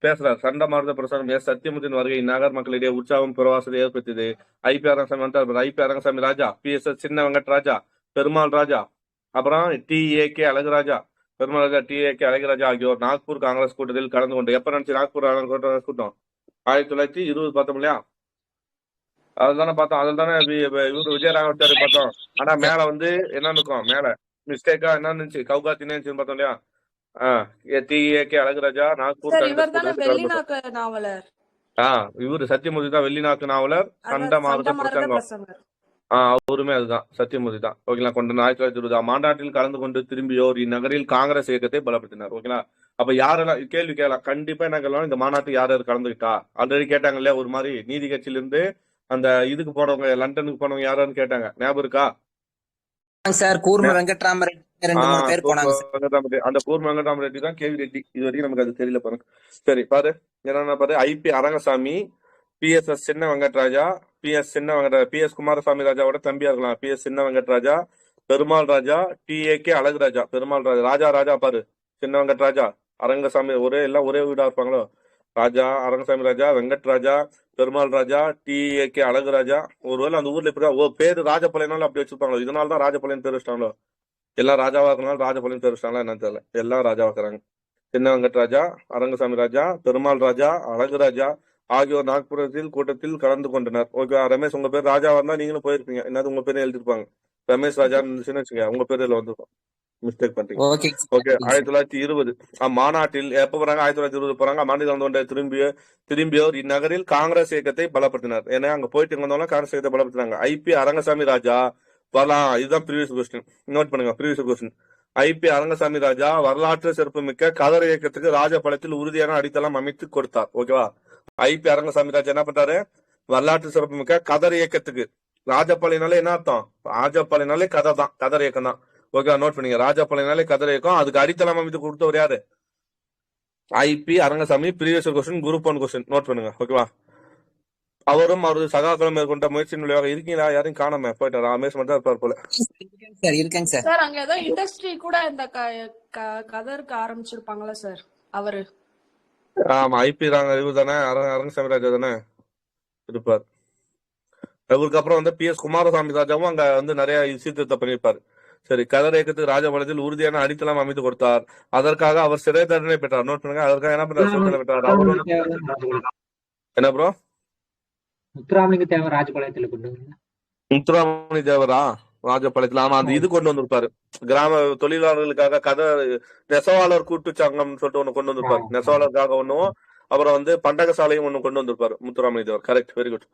பேசுறாரு. சண்டமாருத பிரசங்கம் S. சத்தியமூர்த்தியின் வருகை இந்நகர் மக்களிடையே உற்சாகம் பிரவாசத்தை ஏற்படுத்தியது. IP அரங்கசாமி வந்தார். IP அரங்கசாமி ராஜா, PSS சின்ன வெங்கட்ராஜா, பெருமாள் ராஜா, அப்புறம் TAK அழகுராஜா, பெருமாள் ராஜா, TAK அழகுராஜா ஆகியோர் நாக்பூர் காங்கிரஸ் கூட்டத்தில் கலந்து கொண்டு. எப்ப நினைச்சு நாக்பூர் காங்கிரஸ் கூட்டம்? 1920 பார்த்தோம் இல்லையா? அதுதானே பார்த்தோம். அதில் தானே இவரு விஜயராகவாச்சாரி பார்த்தோம். ஆனா மேல வந்து என்ன இருக்கும்? மேல மிஸ்டேக்கா என்ன இருந்துச்சு? கவுகாத்தி நினைச்சு பார்த்தோம் இல்லையா? TAK அழகுராஜா நாக்பூர்
நாவலர்.
இவரு சத்தியமூர்த்தி தான் வெள்ளிநாக்கு நாவலர். சண்டமாருத பிரசங்கம் அவருமே அதுதான், சத்தியமூர்த்தி தான். ஓகேங்களா? கொண்டு 1920 மாநாட்டில் கலந்து கொண்டு திரும்பியோர் இந்நகரில் காங்கிரஸ் இயக்கத்தை பலப்படுத்தினார். ஓகேங்களா? அப்ப யாரெல்லாம் கேள்வி கேட்கலாம். கண்டிப்பா என்ன கேட்கலாம்? இந்த மாநாட்டு யார் யார் கலந்துக்கிட்டா? ஆல்ரெடி கேட்டாங்க இல்லையா? ஒரு மாதிரி நீதி கட்சியிலிருந்து அந்த இதுக்கு போனவங்க, லண்டனுக்கு போனவங்க யாரான்னு கேட்டாங்க. ஞாபகம் இருக்கா
சார்? கூர்ம வெங்கட்ராமரெட்டி 2-3 பேர் போனாங்க.
அந்த கூர்ம வெங்கட்ராமரெட்டி தான் கேவி ரெட்டி. இது வரைக்கும் நமக்கு அது தெரியல பாருங்க. சரி பாரு, என்னன்னா பாரு. IP அரங்கசாமி, PSS சின்ன வெங்கட்ராஜா, PS குமாரசாமி ராஜாவோட தம்பியா இருக்கலாம். PS சின்ன வெங்கட்ராஜா, பெருமாள் ராஜா, TAK அழகுராஜா, பெருமாள் ராஜா, ராஜா பாரு, சின்ன வெங்கட்ராஜா, அரங்கசாமி, எல்லாம் ஒரே வீடா இருப்பாங்களோ? ராஜா, அரங்கசாமி ராஜா, வெங்கட்ராஜா, பெருமாள் ராஜா, TAK அழகுராஜா. ஒருவேளை அந்த ஊர்ல இப்படி பேரு ராஜபாளையம்னால அப்படி வச்சிருப்பாங்களோ? இதனாலதான் ராஜபாளையம் பேர் வச்சிட்டாங்களோ? எல்லாம் ராஜாவா இருக்கனால ராஜபாளையம் பேர் வச்சிட்டாங்களா என்னன்னு தெரியல. எல்லாம் ராஜாவா இருக்கிறாங்க. சின்ன வெங்கட்ராஜா, அரங்கசாமி ராஜா, பெருமாள் ராஜா, அழகுராஜா ஆகியோர் நாக்புரத்தில் கூட்டத்தில் கலந்து கொண்டனர். ஓகே, ரமேஷ் உங்க பேர் ராஜாவா இருந்தா நீங்களும் போயிருப்பீங்க. என்னது உங்க பேரும் எழுதிருப்பாங்க. ரமேஷ் ராஜா வச்சுங்க, உங்க பேர் இதுல வந்துருக்கும். மிஸ்டேக் பண்றீங்க. ஓகே, 1920 மாநாட்டில் எப்ப போறாங்க? 1920 போறாங்க. மாநில வந்து திரும்பியோர் இந்நகரில் காங்கிரஸ் இயக்கத்தை பலப்படுத்தினார். ஏன்னா அங்க போயிட்டு வந்தோம்னா காங்கிரஸ் இயக்கத்தை பலப்படுத்தினாங்க. IP அரங்கசாமி ராஜா வரலாம். இதுதான் ப்ரீவியஸ் கொஸ்டின். நோட் பண்ணுங்க. Previous question. IP அரங்கசாமி ராஜா வரலாற்று சிறப்புமிக்க கதர் இயக்கத்துக்கு ராஜபாளையத்தில் உறுதியான அடித்தளம் அமைத்து கொடுத்தார். ஓகேவா? IP அரங்கசாமி ராஜா என்ன பண்றாரு? வரலாற்று சிறப்புமிக்க கதர் இயக்கத்துக்கு. ராஜபாளையனாலே என்ன அர்த்தம்? ராஜபாளையனாலே கதை தான், கதர் இயக்கம் தான். ஓகே, நோட் பண்ணீங்க. ராஜபாளையனாலே கதர் இயக்கம். அதுக்கு அடித்தளம் அமைத்து கொடுத்தவர் யாரு? IP Arangasamy. Previous question, group 1 question. Note பண்ணுங்க. ஓகேவா? அவரும் அவரது சகாக்களும் மேற்கொண்ட முயற்சியின் விளைவாக இருக்கீங்களா? யாரையும் காணாம போயிட்டாரா? ரமேஷ் மட்டும் தான் இருப்பார் போல.
இருக்கேங்க சார்.
சார் அங்க ஏதோ இண்டஸ்ட்ரி கூட இந்த கதருக்கு ஆரம்பிச்சிருப்பாங்களா சார் அவரு?
ஆமா, ஐபி ராங்க இவர் தானே, அரங்கசாமி ராஜா தானே இருப்பார். இவருக்கு அப்புறம் வந்து PS குமாரசாமி ராஜாவும் அங்க வந்து நிறைய சீர்திருத்தம் பண்ணியிருப்பார். சரி, கதர் இயக்கத்துக்கு ராஜபாளையத்தில் உறுதியான அடித்தளம் அமைத்து கொடுத்தார். அதற்காக அவர் சிறை தண்டனை பெற்றார். நோட் பண்ணுங்க. அதற்காக என்ன பண்ணார்? சிறை தண்டனை பெற்றார். அவரும் என்ன ப்ரோ?
முத்துராமலிங்க தேவர் ராஜபாளையத்துல கொண்டு வந்தாங்க.
முத்துராமணி தேவரா ராஜபாளையத்துல? ஆமா, அந்த இது கொண்டு வந்திருப்பாரு. கிராம தொழிலாளர்களுக்காக நெசவாளர் கூட்டு சங்கம் சொல்லிட்டு ஒண்ணு கொண்டு வந்திருப்பாரு. நெசவாளருக்காக ஒண்ணும், அப்புறம் வந்து பண்டகசாலையும் ஒண்ணு கொண்டு வந்திருப்பாரு Muthuramani Thevar. Correct, very good.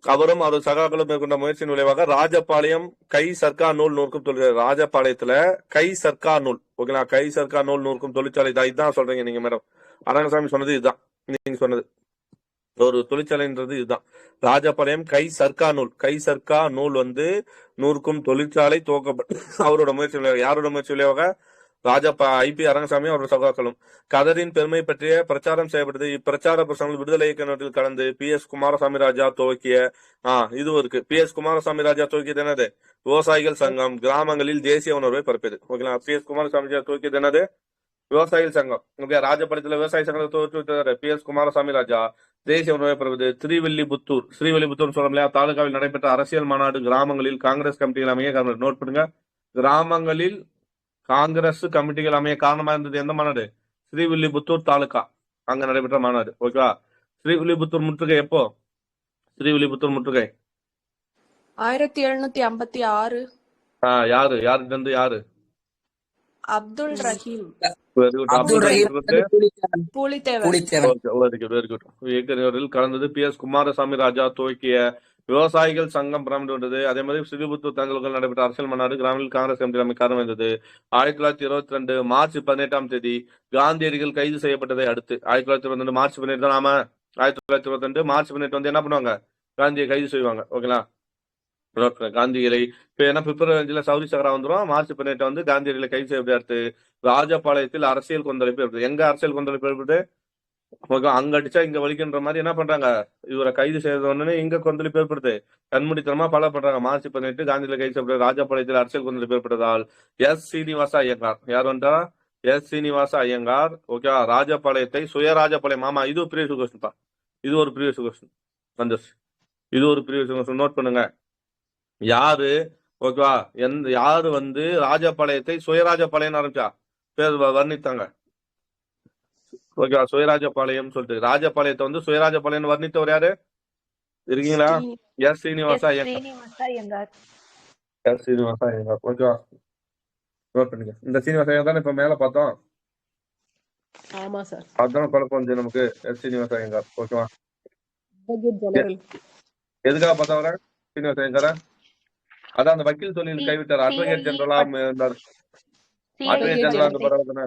அவரும் அவர் சகாக்களும் மேற்கொண்ட முயற்சியின் விளைவாக ராஜபாளையம் கை சர்க்கா நூல் நூற்கும் தொழிற்சாலை. ராஜபாளையத்துல கை சர்க்கா நூல், ஓகேங்களா? கை சர்க்கா நூல் நூற்கும் தொழிற்சாலை தான். இதுதான் சொல்றீங்க நீங்க மேடம். அரங்கசாமி சொன்னது இதுதான், நீங்க சொன்னது ஒரு தொழிற்சாலைன்றது இதுதான். ராஜபாளையம் கை சர்க்கா நூல் வந்து நூறுக்கும் தொழிற்சாலை துவக்கப்பட்டு அவரோட முயற்சி விளைவாக. யாரோட முயற்சி விளைவாக? ஐபி அரங்கசாமி அவரோட சகாக்களும். கதரின் பெருமை பற்றிய பிரச்சாரம் செய்யப்பட்டது. இப்பிரச்சார பிரசங்கள் விடுதலை இயக்க நாட்டில் கடந்து PS குமாரசாமி ராஜா துவக்கிய இதுவும் இருக்கு. PS குமாரசாமி ராஜா துவக்கியது என்னது? விவசாயிகள் சங்கம். கிராமங்களில் தேசிய உணர்வை பரப்பியது. ஓகேங்களா? PS குமாரசாமி ராஜா துவக்கியது என்னது? விவசாயிகள் சங்கம். ஓகே, ராஜபாளையத்துல விவசாய சங்கத்தை தோற்றுவித்தாரு PS குமாரசாமி ராஜா. தேசிய உணர்வை பரப்புது. ஸ்ரீவில்லிபுத்தூர் சொல்லும் இல்லையா, தாலுகாவில் நடைபெற்ற அரசியல் மாநாடு. கிராமங்களில் காங்கிரஸ் கமிட்டிகள் அமைய நோட் பண்ணுங்க. கிராமங்களில் காங்கிரஸ் கமிட்டிகள் அமைய காரணமா இருந்தது எந்த மாநாடு? ஸ்ரீவில்லிபுத்தூர் தாலுகா, அங்க நடைபெற்ற மாநாடு. ஓகேவா? ஸ்ரீவில்லிபுத்தூர் முற்றுகை எப்போ? ஸ்ரீவில்லிபுத்தூர் முற்றுகை
1756.
யாருகிட்ட இருந்து யாரு?
Abdul Rahim
very good.
Abdul Rahim
Pulithevar.
Very good. இயக்கத்தில் கலந்தது. PS குமாரசாமி ராஜா துவக்கிய விவசாயிகள் சங்கம் பிராமண்டது. அதே மாதிரி ஸ்ரீவில்லிபுத்தூர் தங்கல்கள் நடைபெற்ற அரசியல் மாநாடு. கிராமில் காங்கிரஸ் கமிட்டி அமைக்க காரணம் இருந்தது. 1922 மார்ச் 18ஆம் தேதி காந்தியடிகள் கைது செய்யப்பட்டதை அடுத்து 1922 மார்ச் 18 தான். நாம 1922 மார்ச் 18 வந்து என்ன பண்ணுவாங்க? காந்தியை கைது செய்வாங்க. ஓகேங்களா? காந்திகளை இப்ப ஏன்னா பிப்ரவரி 5 சௌரி சகரா வந்துடும். மார்ச் 18 வந்து காந்தியடிகளை கைது செய்யப்பட்ட அடுத்து ராஜபாளையத்தில் அரசியல் கொந்தளிப்பு ஏற்படுது. எங்க அரசியல் கொந்தளிப்பு ஏற்படுது? அங்க அடிச்சா இங்க வலிக்கின்ற மாதிரி என்ன பண்றாங்க? இவரை கைது செய்த உடனே இங்க கொந்தளிப்பு ஏற்படுது. கண்மூடித்தனமா பல பண்றாங்க. மார்ச் 18 காந்தியில கைது செய்யப்பட்ட ராஜபாளையத்தில் அரசியல் கொந்தளிப்பு ஏற்பட்டதால் சீனிவாச ஐயங்கார். யார் வந்தா? சீனிவாச ஐயங்கார். ஓகேவா? ராஜபாளையத்தை சுயராஜபாளையம். ஆமா, இது ஒரு ப்ரீவியஸ் கொஸ்டின் பா. இது ஒரு ப்ரீவியஸ் கொஸ்டின் வந்துருச்சு. இது ஒரு ப்ரீவியஸ் கொஸ்டின். நோட் பண்ணுங்க. யாரு ஓகேவா யாரு வந்து ராஜபாளையத்தை சுயராஜபாளையம் ஆரம்பிச்சா பேர் வர்ணித்தாங்க? ஓகேவா? சுயராஜபாளையம் சொல்லிட்டு ராஜபாளையத்தை வந்து சுயராஜபாளையம் வர்ணித்தவர் யாரு இருக்கீங்களா? சீனிவாச ஐயங்கார். சீனிவாச ஐயங்கார். ஓகேவா? நோட் பண்ணுங்க. இந்த சீனிவாச ஐயங்கார் தானே இப்ப மேல பார்த்தோம்.
ஆமா சார்.
அதுதான் குழப்பம் வந்து நமக்கு. சீனிவாச ஐயங்கார். ஓகேவா?
ஜெனரல்
எதுக்காக பார்த்தவர சீனிவாச ஐயங்கார? அதான் அந்த வக்கீல் தொழில் கைவிட்டார். அட்வொகேட் ஜெனரலா இருந்தார். அட்வொகேட் ஜெனரலா அந்த பரவாயில்ல தானே.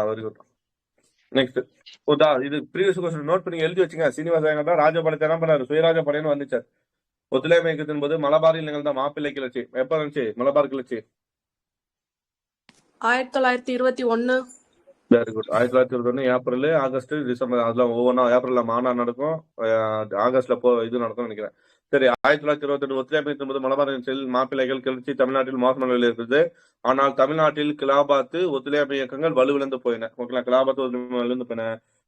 Very good. நெக்ஸ்ட் இது ப்ரீவியஸ் கொஸ்டின் நோட் பண்ணி எழுதி வச்சுங்க. சீனிவாச ஐயங்கார் தான் ராஜபாளையத்தை என்ன பண்ணாரு? சுயராஜபாளையம் வந்துச்சார். ஒத்துழையாமை இயக்கத்தின் போது மலபாரில் நிகழ்ந்த மாப்பிள்ளை கிளர்ச்சி எப்ப இருந்துச்சு? மலபார் கிளர்ச்சி
1921.
Very good. 1921 April, August, December. அதெல்லாம் ஒவ்வொன்றா ஏப்ரல்ல மாநாடு நடக்கும், ஆகஸ்ட்ல இது நடக்கும் நினைக்கிறேன். சரி, 1922 ஒத்துழையாமை போது மலபார் மாப்பிள்ளைகள் கிளர்ச்சி தமிழ்நாட்டில் மோசமான நிலையில் இருக்குது. ஆனால் தமிழ்நாட்டில் கிலாபாத்து ஒத்துழையாமை இயக்கங்கள் வலுவிழந்து போயின. ஓகேங்களா? கிலாபாத்து வலுவிழந்து போயின.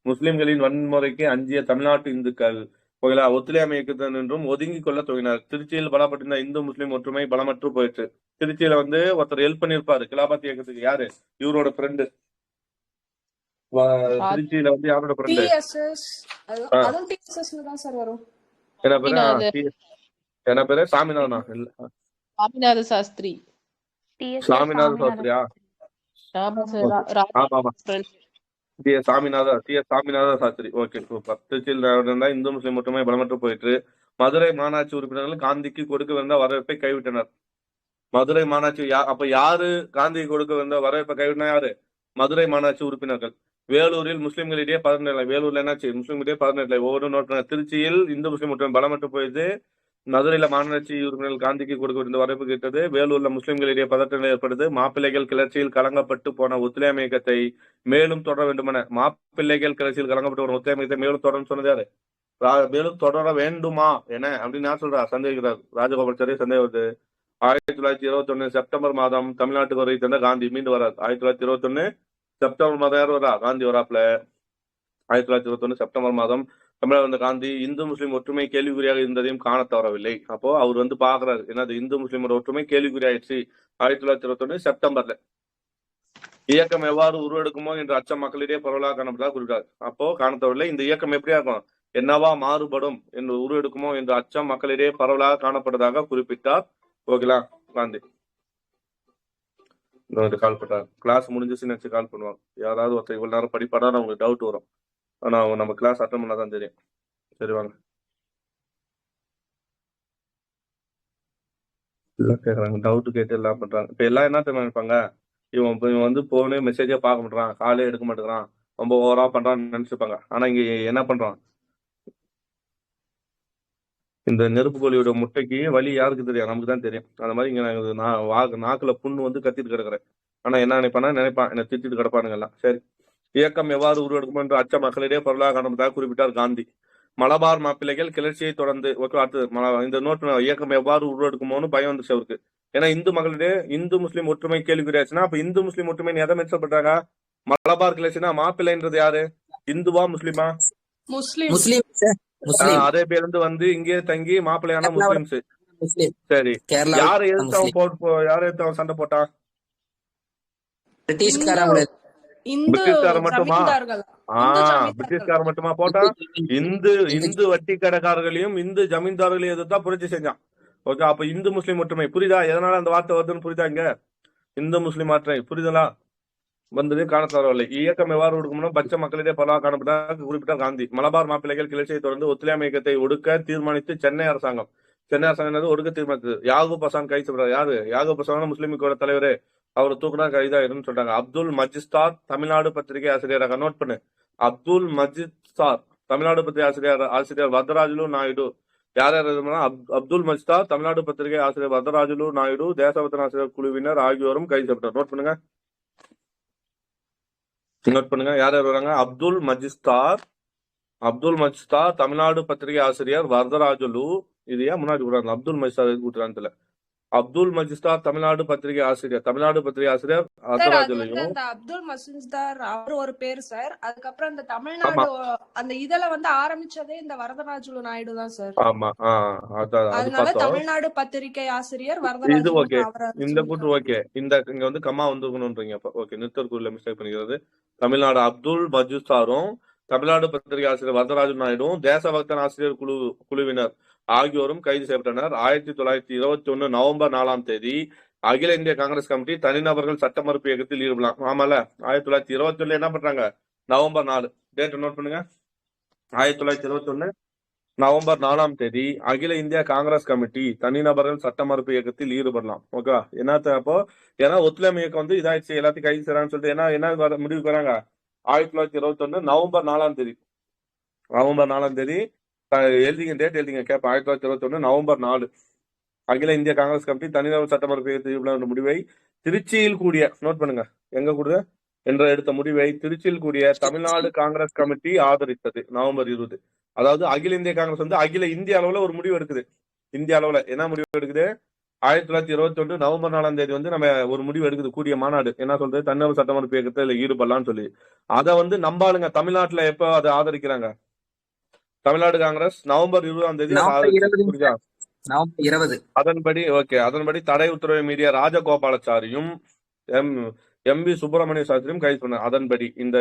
முஸ்லிம்களின் வன்முறைக்கு அஞ்சிய தமிழ்நாட்டு இந்துக்கள் ஓகேங்களா ஒத்துழையாமை இயக்கத்தினின்றும் ஒதுங்கி கொள்ள துவங்கினார். திருச்சியில் பலப்பட்டிருந்த இந்து முஸ்லிம் ஒற்றுமை பலமற்று போயிடுச்சு. திருச்சியில வந்து ஒருத்தர் ஹெல்ப் பண்ணிருப்பாரு கிலாபாத் இயக்கத்துக்கு. யாரு? இவரோட ஃப்ரெண்டு. திருச்சியில வந்து யாரோட ஃப்ரெண்டு?
TSS. அதுவும் TSS ல தான் சார் வரும்.
என்ன பேரு? சாமிநாதனா? இல்ல,
சாமிநாத சாஸ்திரி.
சாமிநாத சாஸ்திரியா?
ஆமா சார்.
ஆமா, சாமிநாத சாஸ்திரி. Okay, super. திருச்சியில் இந்து முஸ்லிம் ஒற்றுமை பலமற்று போயிட்டு மதுரை மாநாட்சி உறுப்பினர்கள் காந்திக்கு கொடுக்க வரவேற்பை கைவிட்டனர். மதுரை மாநாட்சி அப்ப யாரு காந்திக்கு கொடுக்க வரவேற்பை கைவிட்டனா? யாரு? மதுரை மாநாட்சி உறுப்பினர்கள். வேலூரில் முஸ்லிம்களிடையே பதற்ற. வேலூர்ல என்னாச்சு? முஸ்லிம்களிடையே பதற்ற. ஒவ்வொரு நோட். திருச்சியில் இந்து முஸ்லிம் ஒற்றுமை பலமற்று போயிட்டு மதுரையில மாநாட்சி உறுப்பினர்கள் காந்திக்கு கொடுக்க வரவேற்பு கேட்டது. வேலூர்ல முஸ்லிம்களிடையே பதற்ற நிலை ஏற்பட்டது. மாப்பிள்ளைகள் கிளர்ச்சியில் கலங்கப்பட்டு போன ஒத்துழையாமை இயக்கத்தை மேலும் தொடர வேண்டுமென மாப்பிள்ளைகள் கிளர்ச்சியில் கலங்கப்பட்டு போன ஒத்துழையாமை இயக்கத்தை மேலும் தொடரும் சொன்னது யாரு? மேலும் தொடர வேண்டுமா என அப்படின்னு யார் சொல்றா? சந்தேகிக்கிறார் ராஜகோபாலாச்சாரி. சந்தேகம். 1921 செப்டம்பர் மாதம் தமிழ்நாட்டுக்கு வருகை தந்த காந்தி மீண்டு வரார். 1921 செப்டம்பர் மாதம் யார் வரா? காந்தி வராப்ல. 1921 செப்டம்பர் மாதம் தமிழக வந்த காந்தி இந்து முஸ்லீம் ஒற்றுமை கேள்விக்குறியாக இருந்ததையும் காண தவறவில்லை. அப்போ அவர் வந்து பாக்குறாரு, என்னது இந்து முஸ்லீமோட ஒற்றுமை கேள்விக்குறியாயிடுச்சு 1921 செப்டம்பர்ல. இயக்கம் எவ்வாறு உருவெடுக்குமோ என்ற அச்சம் மக்களிடையே பரவலாக காணப்பட்டதாக குறிப்பிட்டார். அப்போ காணத்தவரில்லை. இந்த இயக்கம் எப்படியா இருக்கும், என்னவா மாறுபடும் என்று உருவெடுக்குமோ என்ற அச்சம் மக்களிடையே பரவலாக காணப்பட்டதாக குறிப்பிட்டார். ஓகேலா காந்தி. கால் பண்றாரு. கிளாஸ் முடிஞ்சிச்சு நினைச்சு கால் பண்ணுவாங்க. யாராவது ஒருத்தர் இவ்வளவு நேரம் படிப்பாடா உங்களுக்கு டவுட் வரும். ஆனா நம்ம கிளாஸ் அட்டன் பண்ணாதான் தெரியும். சரி வாங்க. எல்லாம் கேக்குறாங்க, டவுட் கேட்டு எல்லாம் பண்றாங்க. இப்ப எல்லாம் என்ன தெரியுமா நினைப்பாங்க, இவன் வந்து போனே மெசேஜே பார்க்க மாட்டான், காலே எடுக்க மாட்டேங்கிறான், ரொம்ப ஓவரா பண்றான்னு நினைச்சிருப்பாங்க. ஆனா இங்க என்ன பண்றான், இந்த நெருப்பு கோழியோட முட்டைக்கு வலி யாருக்கு தெரியும்? நமக்கு தான் தெரியும். அந்த மாதிரி இங்க நாக்குல புண்ணு வந்து கத்திட்டு கிடக்குறேன். ஆனா என்ன நினைப்பானா, நினைப்பான் என்ன திட்டிட்டு கிடப்பானுங்க எல்லாம். சரி. இயக்கம் எவ்வாறு உருவெடுக்கும் என்று அச்ச மக்களிடையே பொருளாக காணப்பட்டதாக குறிப்பிட்டார் காந்தி. மலபார் மாப்பிள்ளைகள் கிளர்ச்சியை தொடர்ந்து அடுத்தது இந்த நோட், இயக்கம் எவ்வாறு உருவெடுக்குமோன்னு பயம் வந்துச்சு அவருக்கு. ஏன்னா இந்து மக்களிடையே இந்து முஸ்லீம் ஒற்றுமை கேள்விக்குறியாச்சுன்னா அப்ப இந்து முஸ்லீம் ஒற்றுமை எதை மெச்சப்பட்டாங்க? மலபார் கிளர்ச்சினா மாப்பிள்ளைன்றது யாரு, இந்துவா முஸ்லீமா?
முஸ்லிம்.
முஸ்லீம் சார், முஸ்லீம்.
அதே பேர் வந்து இங்கே தங்கி மாப்பிள்ளையான முஸ்லிம்ஸ்.
முஸ்லீம்.
சரி.
கேரளா
யாரை எதிர்த்து அவன் சண்டை போட்டான்?
பிரிட்டிஷ்காரங்க.
இந்து
பிரிட்டிஷ்காரன் மட்டுமா?
ஜமீன்தார்கள். இந்து ஜமீன்தார்கள்.
பிரிட்டிஷ்காரன் மட்டுமா போட்டா? இந்து வட்டி கடைக்காரர்களையும் இந்து ஜமீன்தார்களையும் எதிர்த்தா புரட்சி செஞ்சான். ஓகே, அப்ப இந்து முஸ்லீம் ஒற்றுமை புரியுதா? எதனால அந்த வார்த்தை வருதுன்னு புரியுதா? இங்க இந்து முஸ்லீம் ஒற்றுமை புரியுதா? வந்தது காண தரவில்லை. இயக்கம் எவ்வாறு ஒடுக்கணும் பச்சை மக்களிடையே பரவாக காணப்பட்டதாக குறிப்பிட்டார் காந்தி. மலபார் மாப்பிள்ளைகள் கிளர்ச்சியை தொடர்ந்து ஒத்துழையாமை இயக்கத்தை ஒடுக்க தீர்மானித்து சென்னை அரசாங்கம் ஒடுக்க தீர்மானித்தது. யாகூப் ஹசான் கைது செய்யப்படுறாரு. யாரு யாகூப் ஹசான்? முஸ்லீமுக்கோட தலைவர். அவர் தூக்குனா கைதாயிருன்னு சொல்றாங்க. அப்துல் மஜிஸ்தார் தமிழ்நாடு பத்திரிகை ஆசிரியராக. நோட் பண்ணு, அப்துல் மஜிஸ்தார் தமிழ்நாடு பத்திரிகை ஆசிரியர் வரதராஜுலு நாயுடு. யார் அப்துல் மஜிஸ்தார் தமிழ்நாடு பத்திரிகை ஆசிரியர் வரதராஜுலு நாயுடு தேசபக்தன் ஆசிரியர் குழுவினர் ஆகியோரும் கைது செய்யப்பட்டார். நோட் பண்ணுங்க. யார் யார் வராங்க? அப்துல் மஜிஸ்தார் தமிழ்நாடு பத்திரிகை ஆசிரியர் வரதராஜுலு. இது ஏன் முன்னாடி கூடாது? அப்துல் மஜிஸ்தார் எதுக்கு கூட்டுறான்னு அப்துல் மஜிஸ்தார் தமிழ்நாடு பத்திரிகை ஆசிரியர் வரதராஜுலையும்.
அப்துல் மஜிஸ்தார் அவர் ஒரு பேர் சார். அதுக்கப்புறம் இந்த தமிழ்நாடு அந்த இதழ வந்து ஆரம்பிச்சதே இந்த வரதராஜுலு நாயுடு தான் சார்.
ஆமா.
அதனால தமிழ்நாடு பத்திரிகை ஆசிரியர்
இது
வரதராஜுலு.
ஓகே. இந்த கூட்டு ஓகே. இங்க வந்து கம்மா வந்துருக்கணும்ன்றீங்க. ஓகே, நிறுத்தற்குள்ள மிஸ்டேக் பண்ணிக்கிறது. தமிழ்நாடு அப்துல் மஜிஸ்தாரும் தமிழ்நாடு பத்திரிகை ஆசிரியர் வரதராஜு நாயுடும் தேசபக்தன் ஆசிரியர் குழுவினர் ஆகியோரும் கைது செய்யப்பட்டனர். 1921 நவம்பர் 4ஆம் தேதி அகில இந்திய காங்கிரஸ் கமிட்டி தனிநபர்கள் சட்ட மறுப்பு இயக்கத்தில் ஈடுபடலாம். ஆமால 1921 என்ன பண்றாங்க? நவம்பர் 4 டேட் நோட் பண்ணுங்க. 1921 நவம்பர் 4ஆம் தேதி அகில இந்திய காங்கிரஸ் கமிட்டி தனிநபர்கள் சட்ட மறுப்பு இயக்கத்தில் ஈடுபடலாம். ஓகே, என்ன அப்போ ஏன்னா ஒத்துழைமை இயக்கம் வந்து இதாயிடுச்சு, எல்லாத்தையும் கைது செய்யறான்னு சொல்லிட்டு என்ன முடிவுக்கு வராங்க? 1921 நவம்பர் 4ஆம் தேதி எழுதிங்க, டேட் எழுதிங்க கேட்பேன். 1921 நவம்பர் 4 அகில இந்திய காங்கிரஸ் கமிட்டி தனிநபர் சட்ட மறுப்பு இயக்கத்தில் முடிவை திருச்சியில் கூடிய, நோட் பண்ணுங்க, எங்க கூடுது என்ற எடுத்த முடிவை திருச்சியில் கூடிய தமிழ்நாடு காங்கிரஸ் கமிட்டி ஆதரித்தது. நவம்பர் 20. அதாவது அகில இந்திய காங்கிரஸ் வந்து அகில இந்திய அளவுல ஒரு முடிவு எடுக்குது. இந்திய அளவுல என்ன முடிவு எடுக்குது? 1921 நவம்பர் 4ஆம் தேதி வந்து நம்ம ஒரு முடிவு எடுக்குது. கூடிய மாநாடு என்ன சொல்றது? தனிநபர் சட்ட மறுப்பு இயக்கத்தில் ஈடுபடலாம்னு சொல்லி. அதை வந்து நம்பாளுங்க தமிழ்நாட்டுல எப்ப அதை ஆதரிக்கிறாங்க? தமிழ்நாடு காங்கிரஸ் நவம்பர் 20ஆம் தேதி. அதன்படி தடை உத்தரவை மீறிய ராஜகோபாலாச்சாரியும் எம்.வி. சுப்பிரமணிய சாஸ்திரியும் கைது பண்ணார். அதன்படி இந்த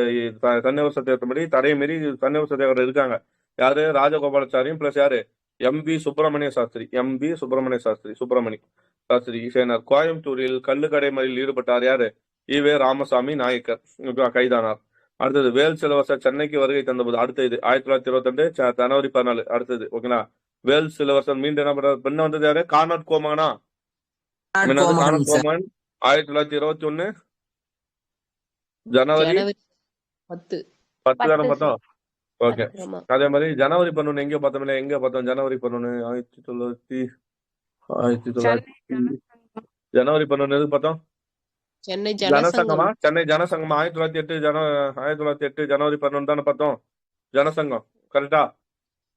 தன்னிவர் சத்தியத்தின்படி தடை மீறி தன்னிவர் சத்தியாகிரகம் இருக்காங்க. யாரு? ராஜகோபாலாச்சாரியும் பிளஸ் யாரு? எம்.வி. சுப்பிரமணிய சாஸ்திரி சேனர். கோயம்புத்தூரில் கள்ளுக்கடை மறியலில் ஈடுபட்டார். யாரு? ஈவே ராமசாமி நாயக்கர் கைதானார். அடுத்தது வேல் சிலவசர் சென்னைக்கு வருகை தந்தபோது. அடுத்தது 1922 ஜனவரி 14. அடுத்தது ஓகேங்களா, வேல் சிலவசர் மீண்டும் என்ன பண்றாரு? பெண்ண வந்தது யாரு? கார்னாட் கோமகனா. 1921 ஜனவரி 10 தானே பார்த்தோம். ஓகே, அதே மாதிரி ஜனவரி 11 எங்க பார்த்தோம்? ஜனவரி 11 1900 ஜனவரி 11 எதுக்கு பார்த்தோம்? சென்னை ஜனசங்கமா? 1908 ஜனவரி 11 தானே பார்த்தோம். ஜனசங்கம் கரெக்டா?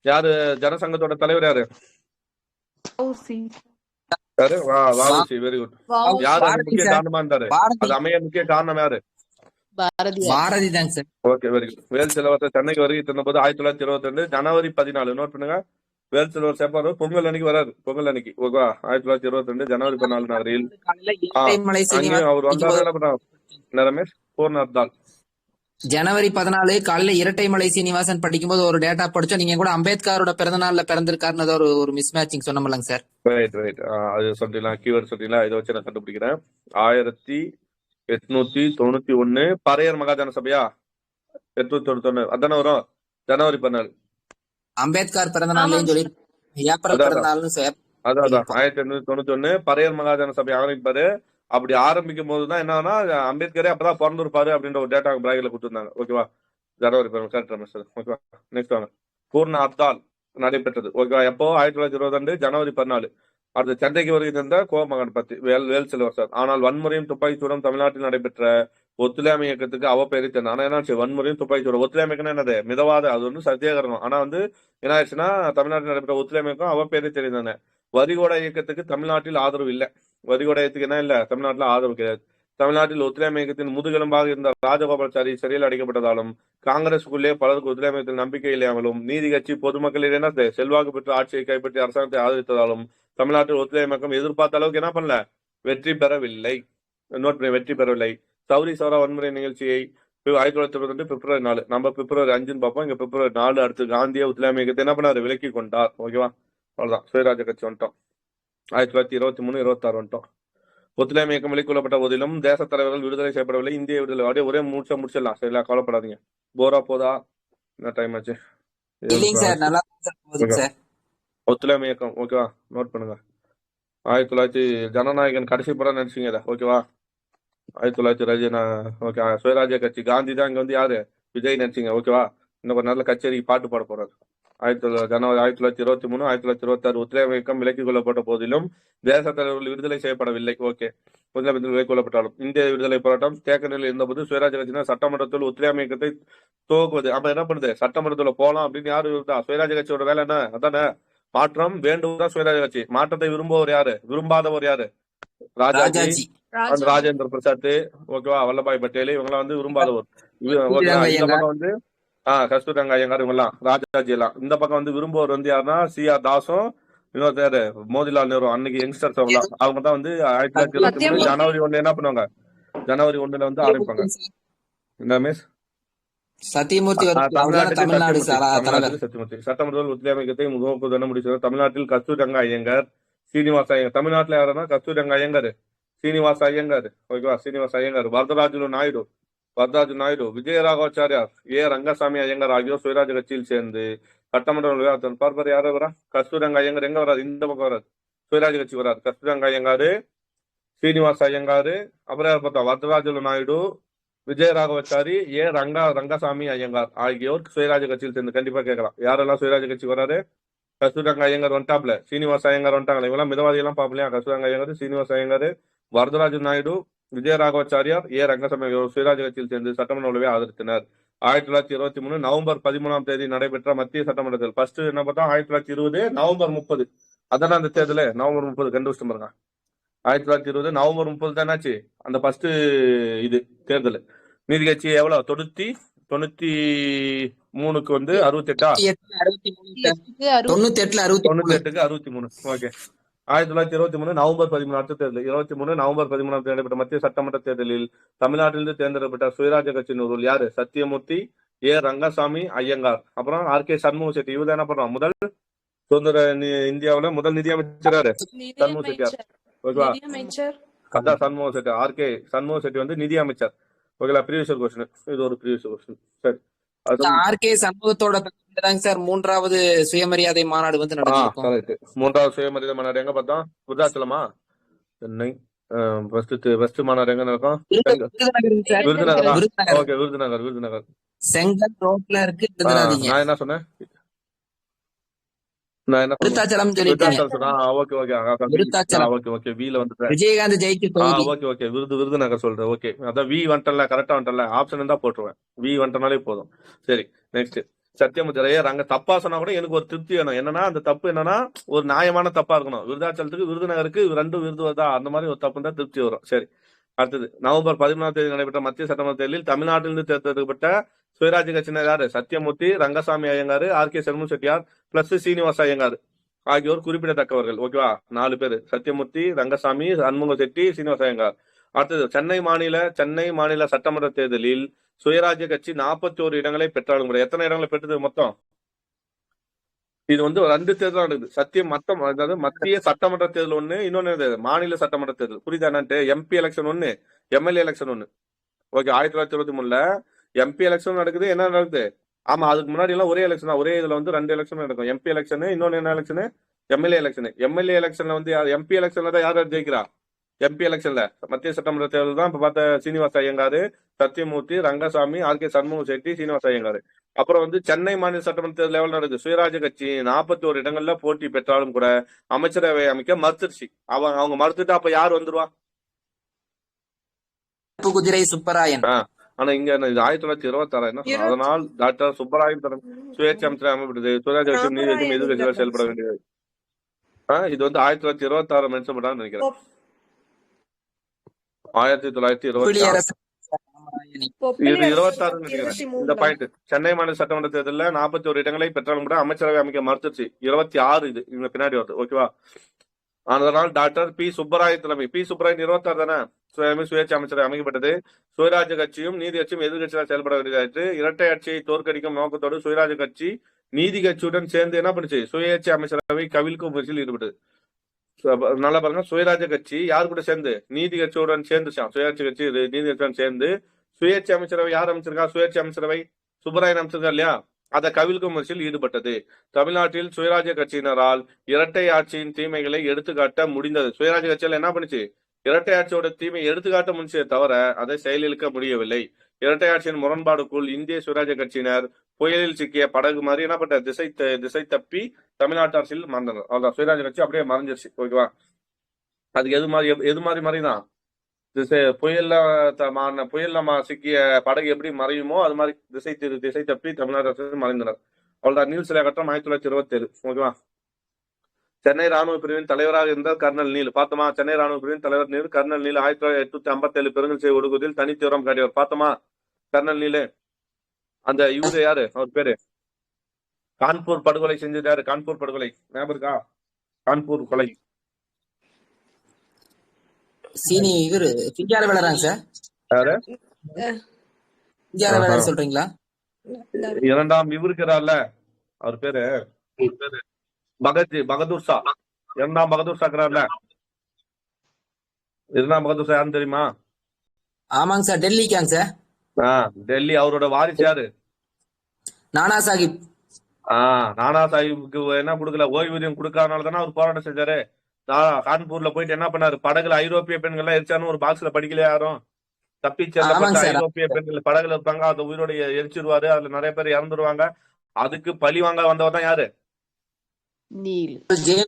யாரு ஜனசங்கத்தோட தலைவர் யாரு?
வ.உ.சி.
யாரு? வ.உ.சி. Very good.
வ.உ.சி.
யாரு அது
பாரதி
முக்கிய
சார்,
காரணமா இருந்தாரு?
பாரதி
அது அமைய முக்கிய காரணம் யாரு?
பாரதியார்.
பாரதி தாங்க சார்.
Okay very good. வேல் செல்வத்தை சென்னைக்கு வருகை தந்தபோது 1922 ஜனவரி 14 நோட் பண்ணுங்க. வேல் செல்வர் சேப்பாரு பொங்கல் அன்னைக்கு வராரு. பொங்கல் அன்னைக்கு ஓகேவா? 1922 ஜனவரி 14 நகரில்
காலையில இரட்டைமலை
அங்கேயும்
சீனிவாசன்
அவர் வந்தாரு.
படிக்கும்போது
என்ன பண்றாரு? என்ன ரமேஷ்? பூர்ணர்தால்.
ஜனவரி 14 காலையில இரட்டைமலை சீனிவாசன் படிக்கும்போது ஒரு டேட்டா படிச்சோம். நீங்க கூட அம்பேத்கரோட பிறந்த நாள்ல பிறந்திருக்காருன்னு ஏதோ ஒரு மிஸ் மேட்சிங் சொன்னோம்லங்க சார்.
Right right. அது சொல்லிட்டீங்களா? கீவேர்ட் சொல்லிட்டீங்களா? இதை வச்சு நான் கண்டுபிடிக்கிறேன். 1891 பறையர் மகாஜன சபையா? 891 அதானே வரும். ஜனவரி 14.
அம்பேத்கர் பிறந்த நாள்லயும்
ஆமாங்க
சொல்லி ஏப்ரல்
அதான்
பிறந்த நாள்னு
அதான்
சொல்லியிருப்போம்.
1891 பறையர் மகாஜன சபை ஆரம்பிப்பாரு. அப்படி ஆரம்பிக்கும் போதுதான் என்னன்னா அம்பேத்கரே அப்பதான் பிறந்திருப்பாரு அப்படின்ற ஒரு டேட்டா பிராக்கெட்ல கொடுத்துருந்தாங்க. ஓகேவா? ஜனவரி 14 கரெக்ட் ரமேஷ் சார். ஓகேவா? நெக்ஸ்ட் வாங்க. பூர்ண ஹர்த்தால் நடைபெற்றது. ஓகேவா? எப்போ? 1922 ஜனவரி 14. அடுத்து சென்னைக்கு வருகை தந்த கோமகன் பத்தி வேல் செல்வர் சார். ஆனால் வன்முறையும் துப்பாக்கிச்சூடும் தமிழ்நாட்டில் நடைபெற்ற ஒத்துழையாமை இயக்கத்துக்கு அவப்பெயரை தந்தார். ஆனா என்னாச்சு? வன்முறையும் துப்பாக்கிச்சூடும். ஒத்துழையாமை இயக்கம் என்னது? மிதவாத, அது வந்து சத்தியாகிரகம். ஆனா வந்து என்ன ஆயிடுச்சுன்னா தமிழ்நாட்டில் நடைபெற்ற ஒத்துழையாமை இயக்கம் அவப்பெயரை தெரிந்தானே. வரிகோட இயக்கத்துக்கு தமிழ்நாட்டில் ஆதரவு இல்லை. வரிகோட இயக்கத்துக்கு என்ன இல்ல? தமிழ்நாட்டில் ஆதரவு கிடையாது. தமிழ்நாட்டில் ஒத்துழையாமை இயக்கத்தின் முதுகெலும்பாக இருந்த ராஜகோபாலாச்சாரி சிறையில் அடைக்கப்பட்டதாலும் காங்கிரசுக்குள்ளே பலருக்கு ஒத்துழையாமை இயக்கத்தில் நம்பிக்கை இல்லாமலும் நீதி கட்சி பொதுமக்களில் என்ன செல்வாக்கு பெற்று ஆட்சியை கைப்பற்றி அரசாங்கத்தை ஆதரித்ததாலும் தமிழ்நாட்டில் ஒத்துழையாமை இயக்கம் எதிர்பார்த்த அளவுக்கு என்ன பண்ணல? வெற்றி பெறவில்லை. நோட் பண்ணி, வெற்றி பெறவில்லை. சௌரி சௌரா வன்முறை நிகழ்ச்சியை 1922 பிப்ரவரி 4. நம்ம பிப்ரவரி 5ன்னு பார்ப்போம். இங்க பிப்ரவரி 4 அடுத்து காந்திய ஒத்துழையாமை இயக்கத்தை என்ன பண்ணாரு? விலக்கி கொண்டார். ஓகேவா? அவ்வளவுதான். சுயராஜ கட்சி வந்துட்டோம். 1923 26 வந்துட்டோம். ஒத்துழையாமை இயக்கம் விலக்கொள்ளப்பட்ட போதிலும் தேச தலைவர்கள் விடுதலை செய்யப்படவில்லை. இந்திய விடுதலை அப்படியே ஒரே முடிச்சிடலாம். சரிங்களா? கவலைப்படாதீங்க. போரா போதா? என்ன டைம் ஆச்சு?
இல்லைங்க சார், நல்லா போகுதுங்க சார்.
ஒத்துழையாமை இயக்கம் ஓகேவா? நோட் பண்ணுங்க. 1900 ஜனநாயகன் கடைசி படம் நினைச்சீங்க இதை. ஓகேவா? 1900 ரஜினா. ஓகே. சுயராஜ்ய கட்சி காந்தி தான். இங்க வந்து யாரு? விஜய் நினைச்சீங்க. ஓகேவா? இன்னும் கொஞ்ச நேரத்துல கச்சேரி பாட்டு பாட போறாரு. ஜனவரி 1923 1926 ஒத்துழையாமை இயக்கம் விலக்கிக் கொள்ளப்பட்ட போதிலும் தேச தலைவர்கள் விடுதலை செய்யப்படவில்லை. ஓகே. விலக்கிக் கொள்ளப்பட்டாலும் இந்திய விடுதலை போராட்டம் தேக்க நிலையில் இருந்தபோது சுயராஜ்ய கட்சியினர் சட்டமன்றத்தில் ஒத்துழையாமை இயக்கத்தை துவக்குவது. அப்ப என்ன பண்ணுது? சட்டமன்றத்துல போலாம் அப்படின்னு யாரு இருந்தா? சுயராஜ்ய கட்சியோட வேலை என்ன? அதானே. மாற்றம் வேண்டுவதுதான் சுயராஜ்ய கட்சி. மாற்றத்தை விரும்புவர் யாரு? விரும்பாதவர் யாரு? ராஜாஜி, ராஜேந்திர பிரசாத், ஓகேவா, வல்லபாய் பட்டேல், இவங்கெல்லாம் வந்து விரும்பாதவர். ஓகேவா? இந்த பக்கம் வந்து கஸ்தூரங்க ஐயங்கார், இவங்கெல்லாம் ராஜாஜி எல்லாம். இந்த பக்கம் வந்து விரும்புவர் வந்து யாருன்னா சி.ஆர். தாஸும் இன்னொருத்தர் மோதிலால் நேரு, அன்னைக்கு யங்ஸ்டர்ஸ் அவங்க தான் வந்து 1923 ஜனவரி 1 என்ன பண்ணுவாங்க? ஜனவரி 1 வந்து ஆரம்பிப்பாங்க. இந்த மிஸ்
சத்தியமூர்த்தி
தமிழ்நாட்டுக்கு சத்தியமூர்த்தி சட்டமன்ற ஒத்துழையாமை இயக்கத்தை முகமுக முடிச்சது. தமிழ்நாட்டில் கஸ்தூரங்க ஐயங்கார், சீனிவாச ஐயங்கார். தமிழ்நாட்டுல யாருன்னா கஸ்தூரங்க ஐயங்கார், சீனிவாச ஐயங்கார். ஓகேவா? சீனிவாச ஐயங்கார், வரதராஜுலு நாயுடு, விஜயராகவாச்சாரியார், ஏ. ரங்கசாமி ஐயங்கார் ஆகியோர் சுயராஜ் கட்சியில் சேர்ந்து சட்டமன்ற பார்ப்பர். யாரும் வரா? கஸ்தூரங்க ஐயங்கார் எங்க வராது? இந்த பக்கம் வராது. சுயராஜ் கட்சி வராது. கஸ்தூரங்க ஐயங்காரு, சீனிவாச ஐயங்காரு, அப்புறம் யார் பார்த்தா? வரதராஜுலு நாயுடு, விஜயராகவாச்சாரி, ஏ. ரங்கசாமி ஐயங்கார் ஆகியோர் சுயராஜ் கட்சியில் சேர்ந்து. கண்டிப்பா கேட்கலாம், யாரெல்லாம் சுயராஜ் கட்சி வராரு? கஸ்தூரங்க ஐயங்கார் வந்துட்டாப்ல, சீனிவாச ஐயங்கார் வந்துட்டாங்களே. இவெல்லாம் மிதவாதி எல்லாம் பாப்பலையா? கஸ்தூரங்க ஐயங்கார், சீனிவாச ஐயங்கார், வரதராஜ நாயுடு, விஜயராகவாச்சாரியார், ஏ. ரங்கசாமி சுயராஜ் கட்சியில் சேர்ந்து சட்டமன்ற உளவை ஆதரித்தனர். 1923 நவம்பர் 13 நடைபெற்ற மத்திய சட்டமன்றத்தில் ஃபர்ஸ்ட் என்ன பார்த்தா? 1920 நவம்பர் 30. அதான அந்த தேர்தல். நவம்பர் 30 கண்டுபிடிச்சு பாருங்க. 1920 நவம்பர் 30 தான் என்னாச்சு அந்த ஃபர்ஸ்ட் இது தேர்தல். நீதி கட்சி எவ்வளவு? 93க்கு வந்து 68. 98க்கு 63. ஓகே. 1923 நவம்பர் 13 அடுத்த தேர்தல். 23 நவம்பர் 13 நடைபெற்ற மத்திய சட்டமன்ற தேர்தலில் தமிழ்நாட்டிலிருந்து தேர்ந்தெடுக்கப்பட்ட சுயராஜ்ய கட்சியினர் யாரு? சத்தியமூர்த்தி, ஏ. ரங்கசாமி ஐயங்கார், அப்புறம் ஆர்.கே. சண்முக செட்டி. இவர் என்ன பண்றோம்? முதல் சுதந்திர இந்தியாவில முதல் நிதியமைச்சர் யாரு? சண்முக செட்டியார். ஓகேவா? அதான் சண்முக செட்டி. ஆர்.கே. சண்முக செட்டி வந்து நிதி அமைச்சர். ஓகேங்களா? Previous question. இது ஒரு ப்ரீவியஸ் கொஸ்டின். சரி.
ஆர்.கே. சண்முகத்தோட சார் 3வது சுயமரியாதை மாநாடு வந்து நடக்கும்.
3வது சுயமரியாதை மாநாடு எங்க பார்த்தோம்? விருதாச்சலமா? சென்னை. ஃபர்ஸ்ட் மாநாடு எங்க நடக்கும்? விருதுநகர். ஓகே. விருதுநகர்.
செங்கல் ரோட்ல இருக்கு.
நான் என்ன சொன்னேன்?
விருத்தாச்சலம் சொல்லிட்டீங்க.
ஓகே. வீல வந்துட்டேன்.
விஜயகாந்த் ஜெயிச்சு.
ஓகே. விருதுநகர் சொல்றேன். ஓகே. அதான் வி வந்துட்டல, கரெக்டா வந்துட்டல. ஆப்ஷன் இருந்தா போட்டுருவேன். வி வந்துட்டனாலே போதும். சரி. நெக்ஸ்ட் சத்தியமூர்த்தி ரங்க தப்பா சொன்னா கூட எனக்கு ஒரு திருப்தி வேணும். என்னன்னா அந்த தப்பு என்னன்னா ஒரு நியாயமான தப்பா இருக்கணும். விருதாச்சலத்துக்கு விருதுநகருக்கு 2 விருது வருதா அந்த மாதிரி ஒரு தப்பு தான் திருப்தி வரும். சரி, அடுத்தது நவம்பர் 13ஆம் தேதி நடைபெற்ற மத்திய சட்டமன்ற தேர்தலில் தமிழ்நாட்டிலிருந்து தேர்ந்தெடுக்கப்பட்ட சுயராஜ்ய கட்சியினர் யாரு? சத்தியமூர்த்தி, ரங்கசாமி ஐயங்காரு, ஆர்.கே. சண்முக செட்டியார் பிளஸ் சீனிவாச ஐயங்கார் ஆகியோர் குறிப்பிடத்தக்கவர்கள். ஓகேவா? 4 பேரு, சத்தியமூர்த்தி, ரங்கசாமி, சண்முக செட்டி, சீனிவாச ஐயங்கார். அடுத்தது சென்னை மாநில சட்டமன்ற தேர்தலில் சுயராஜ்ய கட்சி 41 இடங்களை பெற்றாலும் கூட எத்தனை இடங்களை பெற்றது மொத்தம்? இது வந்து 2 தேர்தல் நடக்குது. அதாவது மத்திய சட்டமன்ற தேர்தல் ஒண்ணு, இன்னொன்னு மாநில சட்டமன்ற தேர்தல். புரியுதா என்னன்ட்டு? எம்பி எலெக்ஷன் ஒண்ணு, எம்எல்ஏ எலெக்ஷன் ஒண்ணு. ஓகே, 1923ல எம்பி எலெக்ஷன் நடக்குது. என்ன நடக்குது? ஆமா, அதுக்கு முன்னாடி எல்லாம் ஒரே எலெக்ஷன் தான். ஒரே இதுல வந்து 2 எலெக்ஷன் நடக்கும். எம்பி எலெக்ஷன், இன்னொன்னு என்ன எலெக்ஷன்? MLA election. எம்எல்ஏ எலெக்ஷன்ல வந்து எம்பி எலெக்ஷன்ல தான் யார் ஜெயிக்கிறா? எம்பி எலெக்ஷன்ல மத்திய சட்டமன்ற தேர்தல் தான் இப்ப பார்த்த சீனிவாச ஐயங்காரு, சத்தியமூர்த்தி, ரங்கசாமி, ஆர்.கே. சண்முக செட்டி, சீனிவாச ஐயங்காரு. அப்புறம் வந்து சென்னை மாநில சட்டமன்ற தேர்தல் லெவல் நடக்குது. சுயராஜ்ய கட்சி 41 இடங்கள்ல போட்டி பெற்றாலும் கூட அமைச்சரவை அமைக்க மறுத்துருச்சு. அவங்க மறுத்துட்டா அப்ப யார் வந்துருவா?
குதிரை சுப்பராயன்.
ஆனா இங்க 1926 என்ன சொன்னா, அதனால் டாக்டர் சுப்பராயன் சுயேட்சை அமைச்சர் அமைப்பட்டது. சுயராஜ்ய கட்சி நீதிக்கும் எதிர்கட்சிகள் செயல்பட வேண்டியது. இது வந்து 1926 மென்ஷன் பண்ணான்னு நினைக்கிறேன். 1926 இது 26 நினைக்கிறேன். இந்த பாயிண்ட் சென்னை மாநில சட்டமன்ற தேர்தலில் 41 இடங்களை பெற்றாலும் கூட அமைச்சரவை அமைக்க மறுத்துச்சு. 26 இது இங்க பின்னாடி வருது. ஓகேவா? அதனால் டாக்டர் பி சுப்பராயன் தலைமை, பி சுப்பராயன் 26 தானே சுயேட்சை அமைச்சரவை அமைக்கப்பட்டது. சுயராஜ்ய கட்சியும் நீதி கட்சியும் எதிர்கட்சியாக செயல்பட வேண்டியதாயிற்று. இரட்டை ஆட்சியை தோற்கடிக்கும் நோக்கத்தோடு சுயராஜ்ய கட்சி நீதி கட்சியுடன் சேர்ந்து என்ன பண்ணுச்சு? சுயேட்சை அமைச்சரவை கவிழ்க்கும் முயற்சியில் ஈடுபட்டது. நல்லா பாருங்க, சுயராஜ்ய கட்சி யாரு கூட சேர்ந்து? நீதி கட்சியுடன் சேர்ந்துச்சான். சுயேட்சை கட்சி நீதி கட்சியுடன் சேர்ந்து சுயேட்சை அமைச்சரவை யார் அமைச்சிருக்கா? சுயேட்சை அமைச்சரவை சுப்பராயன் அமைச்சிருக்கா இல்லையா? அதை கவிழ்க்கும் முயற்சியில் ஈடுபட்டது. தமிழ்நாட்டில் சுயராஜ்ய கட்சியினரால் இரட்டை ஆட்சியின் தீமைகளை எடுத்துக்காட்ட முடிந்தது. சுயராஜ்ய கட்சியால் என்ன பண்ணுச்சு? இரட்டை ஆட்சியோட தீமை எடுத்துக்காட்ட முடிச்சே தவிர அதை செயலிழக்க முடியவில்லை. இரட்டை ஆட்சியின் முரண்பாடுக்குள் இந்திய சுயராஜ்ய கட்சியினர் புயலில் சிக்கிய படகு மாதிரி என்ன பண்ண திசை தப்பி தமிழ்நாட்டு அரசியல் மறந்தனர். அவ்வளவுதான், சுயராஜ்ய கட்சி அப்படியே மறைஞ்சிருச்சு. ஓகேவா? அதுக்கு எது மாதிரி மறைதான்? புயல்ல சிக்கிய படகு எப்படி மறையுமோ அது மாதிரி திசை தப்பி தமிழ்நாடு அரசு மறைந்தனர். அவ்வளவுதான். நீல் சிலை கட்டம் 1927. ஓகேவா? சென்னை ராணுவ பிரிவின் தலைவராக இருந்தார் கர்னல் நீல். பார்த்தோமா? சென்னை ராணுவ பிரிவின் தலைவர் நீல். கர்னல் நீல் 1857 பெருங்கல் செய்ய ஒடுக்குவதில் தனித்தீவிரம் காட்டியவர். பார்த்தோமா? Colonel Neill. அந்த இவரு யாரு? அவர் பேரு கான்பூர் படுகொலை செஞ்சது யாரு? கான்பூர் படுகொலை ஞாபகம் இருக்கா? கான்பூர் கொலை.
சீனி இவரு சிங்கார வேலராங்க சார்.
யாரு?
சிங்கார வேலர் சொல்றீங்களா?
இரண்டாம் இவருக்கிறார்ல, அவர் பேரு பகதூர் ஷா. இரண்டாம் பகதூர் ஷா இருக்கிறார்ல, இரண்டாம் பகதூர் ஷா யாருன்னு தெரியுமா?
ஆமாங்க சார், டெல்லிக்காங்க சார்.
டெல்லி. அவரோட வாரிசு யாரு?
நானா சாஹிப்.
நானா சாஹிப்புக்கு என்ன கொடுக்கல, ஓய்வூதியம் கொடுக்காதனால தானே அவர் போராட்டம் செஞ்சாரு. கான்பூர்ல போயிட்டு என்ன பண்ணாரு? படகுல ஐரோப்பிய பெண்கள் எல்லாம் எரிச்சான்னு ஒரு பாக்ஸ்ல படிக்கல யாரும்? தப்பிச்செல்லப்பட்ட ஐரோப்பிய பெண்கள் படகுல இருப்பாங்க, அதை உயிரோட எரிச்சிருவாரு. அதுல நிறைய பேர் இறந்துருவாங்க. அதுக்கு பழி வாங்க வந்தவர் தான் யாரு?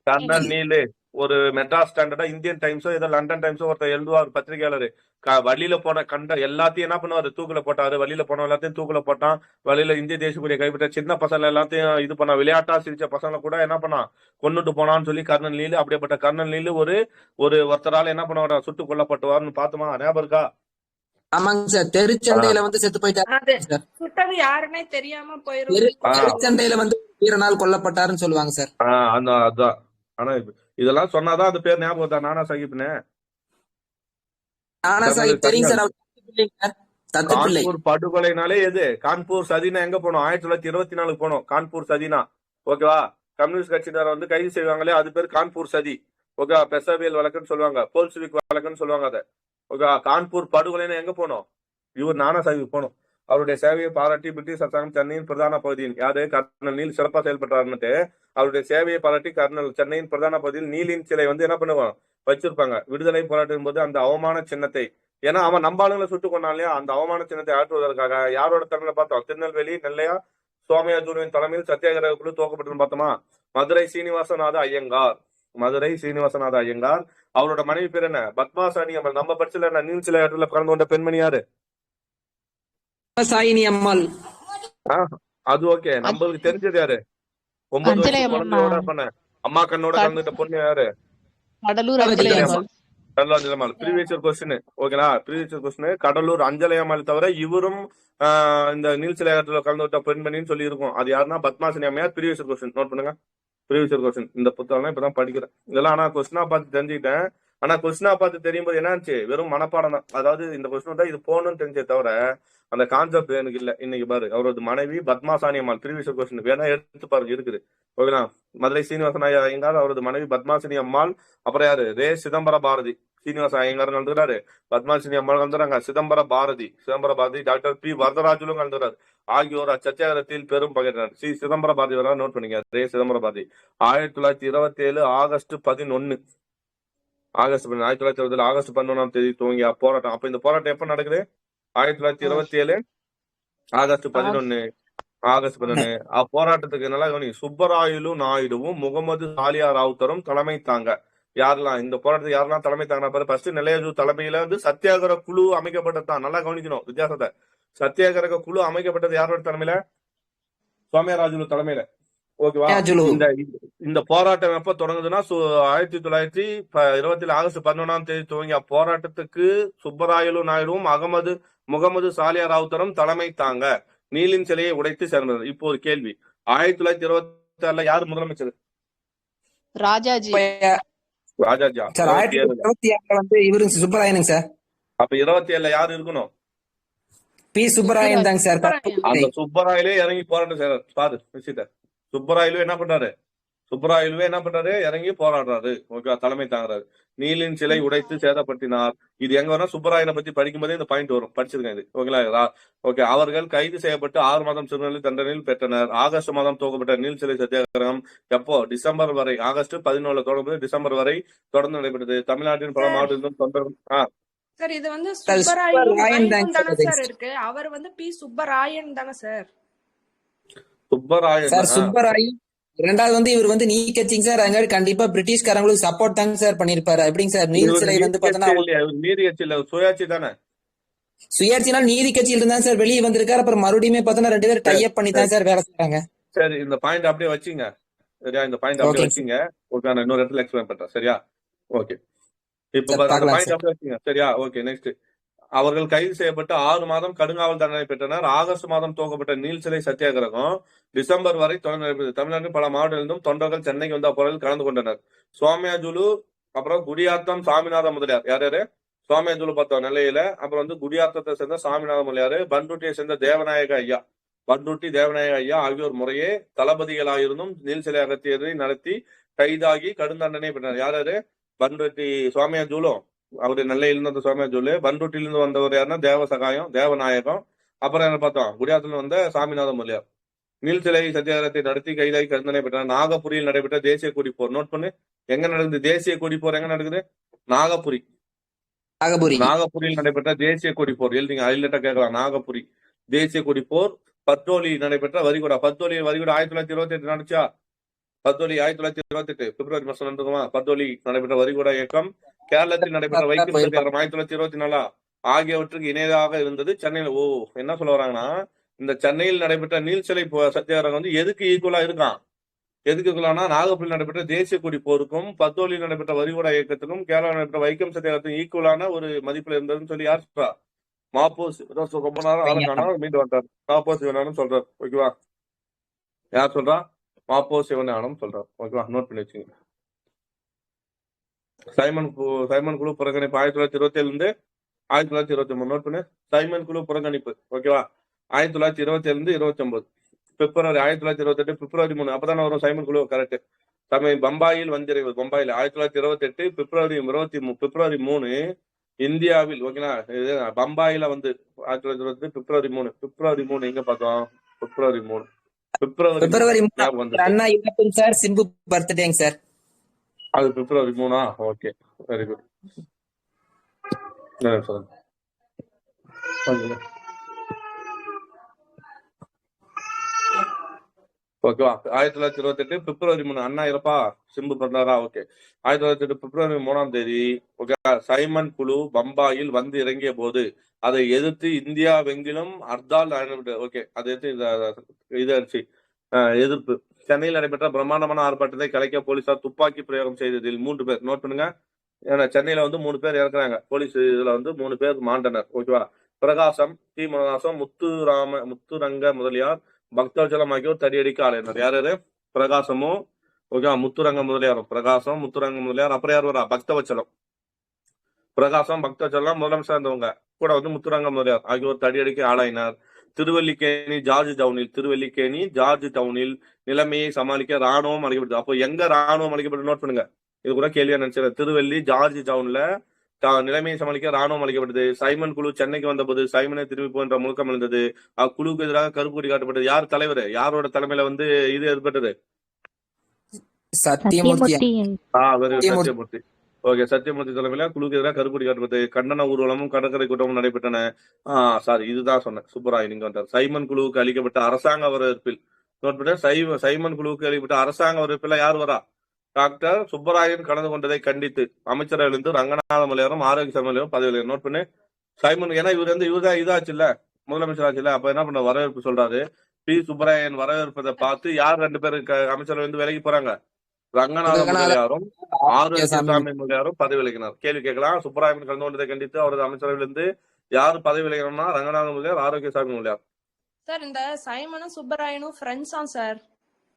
Colonel Neill. ஒரு மெட்ராஸ் ஸ்டாண்டர்டா இந்தியன் டைம்ஸோ ஏதோ லண்டன் டைம்ஸோ ஒருத்தர் எழுதுவார், பத்திரிகையாளரு. வழியில போன எல்லாத்தையும் என்ன பண்ணுவாரு? தூக்குல போட்டாரு. வழியில போன எல்லாத்தையும் தூக்குல போட்டான். வழியில இந்திய தேசிய கைப்பற்ற சின்ன பசங்க எல்லாத்தையும் இது பண்ணா. விளையாட்டா சிரிச்ச பசங்களை கூட என்ன பண்ணா? கொன்னுட்டு போனான்னு சொல்லி கர்னல் நீல். அப்படிப்பட்ட கர்னல் நீல் ஒருத்தரால என்ன பண்ணுவாரா? சுட்டு கொல்லப்பட்டுவார்னு பார்த்தோமா? ஞாபகம் இருக்கா?
ஆமாங்க சார், தெருச்சண்டையில வந்து செத்து போயிட்டாரு.
சுட்டது யாருன்னே தெரியாம போயிரும்.
தெருச்சண்டையில வந்து வீரனால் கொல்லப்பட்டாருன்னு சொல்லுவாங்க சார்.
அதான். ஆனா இதெல்லாம் சொன்னாதான் அந்த பேர் ஞாபகம் தான், நானா சாஹிப்னு.
நானா சாஹிப் தெரியும் சார்.
கான்பூர் படுகொலைனாலே எது? கான்பூர் சதினா எங்க போனோம்? 1924 போனோம். கான்பூர் சதினா. ஓகேவா? கம்யூனிஸ்ட் கட்சியினர் வந்து கைது செய்வாங்களே, அது பேர் கான்பூர் சதி. ஓகே, பெசவேல் வழக்குன்னு சொல்லுவாங்க, போல்ஸ்விக் வழக்குன்னு சொல்லுவாங்க அதை. ஓகே, கான்பூர் படுகொலைன்னு எங்க போனோம்? இவர் நானா சாஹிப் போனோம். அவருடைய சேவையை பாராட்டி பிரிட்டிஷ் அரசாங்கம் சென்னையின் பிரதான பகுதியில் யாரு? கர்னல் நீல் சிறப்பா செயல்பட்டாருன்னுட்டு அவருடைய சேவையை பாராட்டி சென்னையின் பிரதான பகுதியில் நீலின் சிலை வந்து என்ன பண்ணுவாங்க? வச்சிருப்பாங்க. விடுதலை போராட்டம் போது அந்த அவமான சின்னத்தை, ஏன்னா அவன் நம்பாளுங்களை சுட்டு கொண்டான் இல்லையா, அந்த அவமான சின்னத்தை ஆற்றுவதற்காக யாரோட தலைமையில பார்த்தோம்? திருநெல்வேலி நெல்லையா சோமயாஜுருவின் தலைமையில் சத்தியாகிரக குழு துவக்கப்பட்டது பார்த்தோமா? மதுரை சீனிவாசநாத ஐயங்கார். அவரோட மனைவி பேர் என்ன? பத்மாசாணி அம்மாள். நம்ம பட்சல என்ன நீல் சிலை ஆற்றுல கலந்து கொண்ட பெண்மணி யாரு?
சாயினி அம்மாள்.
அது ஓகே. நம்மளுக்கு தெரிஞ்சது யாரு? 9
அஞ்சலை
வயசு
அம்மா
குழந்தையோட பண்ண அம்மா கண்ணோட கலந்துட்ட பொண்ணு யாரு?
கடலூர் அஞ்சலை
திலகவதி
அம்மாள்.
கடலூர் அஞ்சலம்மாள். ப்ரீவியஸ் கொஸ்டின் ஓகேங்களா? ப்ரீவியஸ் கொஸ்டின் கடலூர் அஞ்சலையம்மாள் தவிர இவரும் இந்த நீல் சிலையாட்டத்துல கலந்துவிட்ட பெண்மணின்னு சொல்லி இருக்கும். அது யாருன்னா பத்மாசினி அம்மையார். ப்ரீவியஸ் கொஸ்டின் நோட் பண்ணுங்க. ப்ரீவியஸ் கொஸ்டின் இந்த புத்தகம் இப்பதான் படிக்கிறேன். இதெல்லாம் ஆனா கொஸ்டினா பார்த்து தெரிஞ்சுக்கிட்டேன். ஆனா கொஸ்டினா பார்த்து தெரியும் போது என்னாச்சு, வெறும் மனப்பாடம் தான். அதாவது இந்த கொஸ்டின் தான் இது போகணும்னு தெரிஞ்சே தவிர அந்த கான்செப்ட் எனக்கு இல்ல. இன்னைக்கு பாரு, அவரது மனைவி பத்மாசானி அம்மாள். ப்ரீவியஸ் கொஸ்டின் வேணா எடுத்து பாருங்க, இருக்குது ஓகேங்களா? மதுரை சீனிவாசன் ஐயங்கார், அவரது மனைவி பத்மாசினி அம்மாள். அப்புறம் யாரு? ரே சிதம்பர பாரதி. சீனிவாச ஐயங்கார் கலந்துறாரு, பத்மாசினி அம்மாள் கலந்துறாங்க, சிதம்பர பாரதி டாக்டர் பி வரதராஜுலும் கலந்துறாரு. ஆகியோர் அச்சத்தியாகிரகத்தில் பெரும் பங்கேற்றனர். சிதம்பர பாரதி வர நோட் பண்ணிக்க. ரே சிதம்பர பாரதி 1927 ஆகஸ்ட் 11 ஆகஸ்ட் 1927 ஆகஸ்ட் 11ஆம் தேதி துவங்கிய போராட்டம். அப்ப இந்த போராட்டம் எப்ப நடக்குது? 1927 ஆகஸ்ட் 11 ஆகஸ்ட் 11. அப்போராட்டத்துக்கு நல்லா கவனி. சுப்பராயலு நாயுடுவும் முகமது சாலியா ராவுத்தரும் தலைமை தாங்க. யாரெல்லாம் இந்த போராட்டத்துக்கு யாரெல்லாம் தலைமை தாங்கினா? ஃபர்ஸ்ட் நெல்லையஜு தலைமையில சத்தியாகிரக குழு அமைக்கப்பட்டதுதான். நல்லா கவனிக்கணும் வித்தியாசத்தை. சத்தியாகிரக குழு அமைக்கப்பட்டது யாரோட தலைமையில? சோமயாராஜுலு தலைமையில. ஓகேவா? இந்த போராட்டம் எப்ப தொடங்குதுன்னா 1927 ஆகஸ்ட் 11ஆம் தேதி துவங்கிய போராட்டத்துக்கு சுப்பராயலு நாயுடுவும் முகமது சாலியா ராவுத்தரும் தலைமை தாங்க நீலின் சிலையை உடைத்து சேர்ந்தது. இப்போ ஒரு கேள்வி, 1926 யாரு முதலமைச்சர்?
ராஜாஜி.
ராஜாஜா.
இவரு சுப்பராயனுங்க சார்.
அப்ப 27 யாரு இருக்கணும்?
பி சுப்பராயன் தாங்க சார்.
அந்த சுப்பராயிலே இறங்கி போராட்டம் செய்யறாரு. பாரு விஷயத்த. சுப்பராயலுவே என்ன பண்றாரு? இறங்கி போராடுறாரு. ஓகே, தலைமை தாங்குறாரு. நீலின் சிலை உடைத்து சேதப்படுத்தினார். இது எங்க வரும்? சுப்பராயனை பத்தி படிக்கும்போதே இந்த பாயிண்ட் வரும். படிச்சிருக்கேன் இது. ஓகேங்களா? ஓகே. அவர்கள் கைது செய்யப்பட்டு 6 மாதம் சிறுநிலை தண்டனையில் பெற்றனர். ஆகஸ்ட் மாதம் துவக்கப்பட்ட நீல் சிலை சத்தியாகிரகம் எப்போ? டிசம்பர் வரை. ஆகஸ்ட் 17 தொடங்கும்போது டிசம்பர் வரை தொடர்ந்து நடைபெற்றது. தமிழ்நாட்டின் பல மாவட்டத்திலும் தொண்டர்கள்
சார் இது வந்து சுப்பராயன் தானே சார் இருக்கு. அவர் வந்து பி சுப்பராயன் தானே சார்?
சுப்பராயன். இரண்டாவது வந்து இவர் வந்து நீதி கட்சிங்க சார். அங்க கண்டிப்பா பிரிட்டிஷ்காரங்களுக்கு சப்போர்ட் தாங்க சார் பண்ணிருப்பாரு. எப்படிங்க சார்? நீதி சிலை வந்து
நீதி கட்சி இல்ல, சுயாட்சி தானே.
சுயாட்சினால் நீதி கட்சியில இருந்தா சார் வெளியே வந்திருக்காரு. அப்புறம் மறுபடியுமே பார்த்தா 2 பேரும் டைப் பண்ணி தான் சார் வேலை செய்றாங்க.
சரி, இந்த பாயிண்ட் அப்படியே வச்சுங்க. சரியா? இந்த பாயிண்ட் அப்படியே வச்சுங்க. ஓகே, நான் இன்னொரு இடத்துல எக்ஸ்பிளைன் பண்றேன். சரியா? ஓகே, இப்ப பாயிண்ட் அப்படியே வச்சுங்க. சரியா? Okay, next. அவர்கள் கைது செய்யப்பட்டு 6 மாதம் கடுங்காவல் தண்டனை பெற்றனர். ஆகஸ்ட் மாதம் துவக்கப்பட்ட நீல் சிலை சத்தியாகிரகம் டிசம்பர் வரை தொடர்ந்து நடைபெற்றது. தமிழ்நாட்டின் பல மாவட்டங்களிலும் தொண்டர்கள் சென்னைக்கு வந்த போராட்டத்தில் கலந்து கொண்டனர். சோமயாஜுலு, அப்புறம் குடியாத்தம் சாமிநாத முதலியார். யாரு? சோமயாஜுலு பார்த்தோம் நெல்லையில. அப்புறம் வந்து குடியாத்தத்தை சேர்ந்த சாமிநாத முதலியார், பண்ருட்டியை சேர்ந்த தேவநாயக ஐயா ஆகியோர் முறையே தளபதிகளாயிருந்தும் நீல் சிலை அகத்தியதை நடத்தி கைதாகி கடும் தண்டனை பெற்றனர். யாரு? பண்ருட்டி சோமயாஜுலும், அவரு நெல்லையிலிருந்து வந்த சோமயாஜுலு. பண்ருட்டிலிருந்து வந்தவர் யாருன்னா தேவநாயகம். அப்புறம் என்ன பார்த்தோம்? குடியாத்துல வந்த சாமிநாத முதலியார். நீல் சிலை சத்தியாகிரகத்தை நடத்தி கைதாகி கருந்தனை பெற்றார். நாகபுரியில் நடைபெற்ற தேசிய கொடி போர். நோட் பண்ணு, எங்க நடக்குது தேசிய கொடி போர்? எங்க நடக்குது? நாகபுரியில் நடைபெற்ற தேசிய கொடி போர். எழுதிங்க, ஹைலைட்டா கேட்கலாம். நாகபுரி தேசிய கொடி போர். பத்தோலி நடைபெற்ற வரிகுடா. 1928 நடந்துச்சா? 1928 பிப்ரவரி மாசம் நடந்துக்குமா? பத்தோலி நடைபெற்ற வரிகுடா இயக்கம். கேரளத்தில் நடைபெற்ற வைக்கம் சத்தியாகிரகம் 1924 ஆகியவற்றுக்கு இணையாக இருந்தது. சென்னையில் என்ன சொல்ல வராங்கன்னா, இந்த சென்னையில் நடைபெற்ற நீல் சிலை சத்தியாகிரகம் வந்து எதுக்கு ஈக்குவலா இருக்கான்? எதுக்கு ஈக்குவலானா நாகப்பள்ளியில் நடைபெற்ற தேசிய கொடி போருக்கும் பத்தோலியில் நடைபெற்ற வரிகுடா இயக்கத்துக்கும் கேரளா நடைபெற்ற வைக்கம் சத்தியாகிரகத்துக்கும் ஈக்குவலான ஒரு மதிப்புல இருந்ததுன்னு சொல்லி யார் சொல்றா? மாப்போ. ரொம்ப நேரம் ஆளுக்கான மீண்டு வந்தார். மாப்போ சிவனானும் சொல்றாரு. ஓகேவா? யார் சொல்றா? மாப்போ சிவஞானம் சொல்றார். ஓகேவா? நோட் பண்ணி வச்சுங்க. சைமன் குழு புறக்கணிப்பு 1927 இருந்து 1923. நோட் பண்ணு. சைமன் குழு புறக்கணிப்பு. ஓகேவா? 1927 இருந்து 29. பிப்ரவரி 1928 பிப்ரவரி 3 அப்பதானே வரும் சைமன் குழு. கரெக்ட். பம்பாயில் வந்திரைவு. பம்பாயில் 1928 பிப்ரவரி 3 இந்தியாவில். ஓகேங்களா? பம்பாயில வந்து 1928 பிப்ரவரி 3 எங்க பார்த்தோம்? பிப்ரவரி 3
அண்ணா இறப்புங்க சார். சிம்பு பர்த்டேங்க சார்.
அது பிப்ரவரி 3. Okay, very good. ஓகேவா? 1928 பிப்ரவரி 3 அண்ணா இறப்பா, சிம்பு பிறந்தாரா? ஓகே. 1928 பிப்ரவரி 3ஆம் தேதி ஓகே சைமன் குழு பம்பாயில் வந்து இறங்கிய போது அதை எதிர்த்து இந்தியாவெங்கிலும் ஹர்த்தால். ஓகே, அதை எதிர்த்து இதாச்சு எதிர்ப்பு. சென்னையில் நடைபெற்ற பிரம்மாண்டமான ஆர்ப்பாட்டத்தை கலைக்க போலீசார் துப்பாக்கி பிரயோகம் செய்ததில் 3 பேர் நோட் பண்ணுங்க. ஏன்னா சென்னையில வந்து 3 பேர் இறக்குறாங்க. போலீஸ் இதுல வந்து 3 பேர் மாண்டனர். ஓகேவா? பிரகாசம், டி முனதாசம், முத்துரங்க முதலியார், பக்தவச்சலம் ஆகியோர் தடியடிக்கு ஆளாயினர். யாரு? பிரகாசமும் ஓகேவா, முத்துரங்க முதலியாரும். பிரகாசம், முத்துரங்க முதலியார், அப்புறம் யார் வரா? பக்தவச்சலம். பிரகாசம், பக்தவச்சலம் முதலமைச்சர் இருந்தவங்க கூட வந்து முத்துரங்க முதலியார் ஆகியோர் தடியடிக்கு ஆளாயினார். திருவல்லிக்கேணி ஜார்ஜ் டவுனில் நிலைமையை சமாளிக்க ராணுவம் அளிக்கப்பட்டது. அப்போ எங்க ராணுவம் அளிக்கப்பட்டது நோட் பண்ணுங்க. இது கூட கேள்வியா நினைச்சேன். திருவள்ளி ஜார்ஜ் டவுன்ல நிலைமையை சமாளிக்க ராணுவம் அளிக்கப்பட்டது. சைமன் குழு சென்னைக்கு வந்தபோது சைமனை திரும்பி போன்ற முழக்கம் எழுந்தது. அக்குழுக்கு எதிராக கருப்பு கொடி காட்டப்பட்டது. யார் தலைவர்? யாரோட தலைமையில வந்து இது ஏற்பட்டது?
சத்தியமூர்த்தி.
சத்தியமூர்த்தி. ஓகே, சத்தியமூர்த்தி தலைமையில குழுக்கு எதிராக கருப்பொடி காட்டப்பட்டது. கண்டன ஊர்வலமும் கடற்கரை கூட்டமும் நடைபெற்றன. சாரி, இதுதான் சொன்னேன். சூப்பராய் நீங்க வந்தார். சைமன் குழுவுக்கு அளிக்கப்பட்ட அரசாங்க வரவேற்பில் நோட் பண்ண. சைமன் குழுவுக்கு அளிக்கப்பட்ட அரசாங்க வரவேற்பில் யார் வரா? டாக்டர் சுப்பராயன் கலந்து கொண்டதை கண்டித்து அமைச்சரவையிலிருந்து ரங்கநாத முதலியாரும் ஆரோக்கிய சமையலும் பதவியில் நோட் பண்ணு. சைமன் ஏன்னா இவர்தான் இதாச்சு இல்ல, முதலமைச்சர் ஆச்சு இல்ல, அப்ப என்ன பண்ண வரவேற்பு சொல்றாரு. பி சுப்பராயன் வரவேற்பதை பார்த்து யார் 2 பேரு அமைச்சரவை வந்து விலகி போறாங்க? ரங்கநாத முதலியாரும் ஆரோக்கியசாமி முதலியாரும் பதவி விலகினார். கேள்வி கேட்கலாம். சுப்பராயன் கலந்து கொண்டதை கண்டித்து அவரது அமைச்சரவையிலிருந்து யாரு பதவி விலகினா? ரங்கநாத முதலியார், ஆரோக்கியசாமி முதலியார்.
சார் இந்த சைமனும் சுப்பராயனும் ஃப்ரெண்ட்ஸா சார்?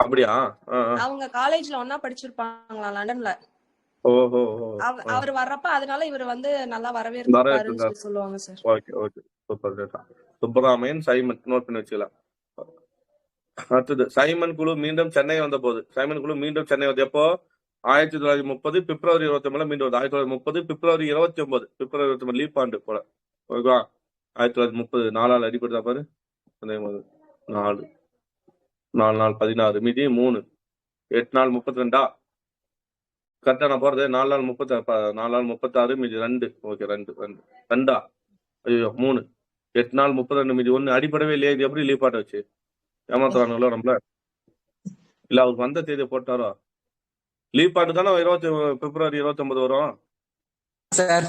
அப்படியா?
அவங்க காலேஜ்ல ஒன்னா படிச்சிருப்பாங்களா லண்டன்ல.
ஓஹோ.
அவர் வர்றப்ப அதனால இவர் வந்து நல்லா வரவேற்பாருன்னு சொல்லுவாங்க sir.
Okay okay, super. Subbaraman Simon note பண்ணி வச்சுக்கலாம். அடுத்தது சைமன் குழு மீண்டும் சென்னை வந்த போது. சைமன் குழு மீண்டும் சென்னை வந்து எப்போ? 1930 பிப்ரவரி 29 மீண்டும் வந்து 1930 பிப்ரவரி 29 லீப் ஆண்டு போல. ஓகேவா? 1930 4 அடிப்படுதா பாரு. 4 நாள் 16 மீதி 3 8 நாள் 32. கரெக்டா நான் போறது? 4 நாள் 36 மீதி 2. ஓகே, 2 ஐயோ 3 8 நாள் 32 மீதி 1 அடிப்படவே இல்லையா? இது எப்படி லீப் ஆட்ட வச்சு ஏமாத்துறானுங்களோ நம்மள? இல்ல அவருக்கு வந்த தேதியை போட்டாரோ? லீப் ஆண்டு தானே பிப்ரவரி 29 வரும்
சார்.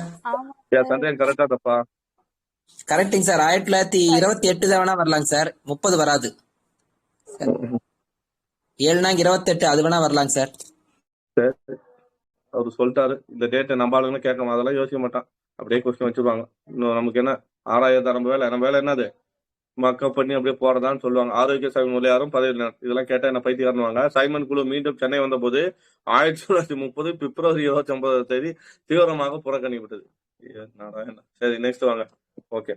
சந்தேகம் கரெக்டா தப்பா?
Correcting sir. 1928 தான் வேணா வரலாங்க சார், 30 வராது. 7 அது வேணா வரலாங்க சார்.
அவரு சொல்லிட்டாரு. இந்த டேட்டை நம்ம ஆளுங்களும் கேட்கணும், அதெல்லாம் யோசிக்க மாட்டான். அப்படியே கொஸ்டின் வச்சிருவாங்க. இன்னும் நமக்கு என்ன ஆராயதான் நம்ம வேலை என்னது? மக்கப் பண்ணி அப்படியே போறதான்னு சொல்லுவாங்க. ஆரோக்கியசாமி முதலியாரும் பதவி. இதெல்லாம் கேட்டா என்ன பைத்தியக்காரனுவாங்க. சைமன் குழு மீண்டும் சென்னை வந்த போது 1930 பிப்ரவரி 29 தீவிரமாக புறக்கணிக்கப்பட்டது. சரி, நெக்ஸ்ட் வாங்க. ஓகே,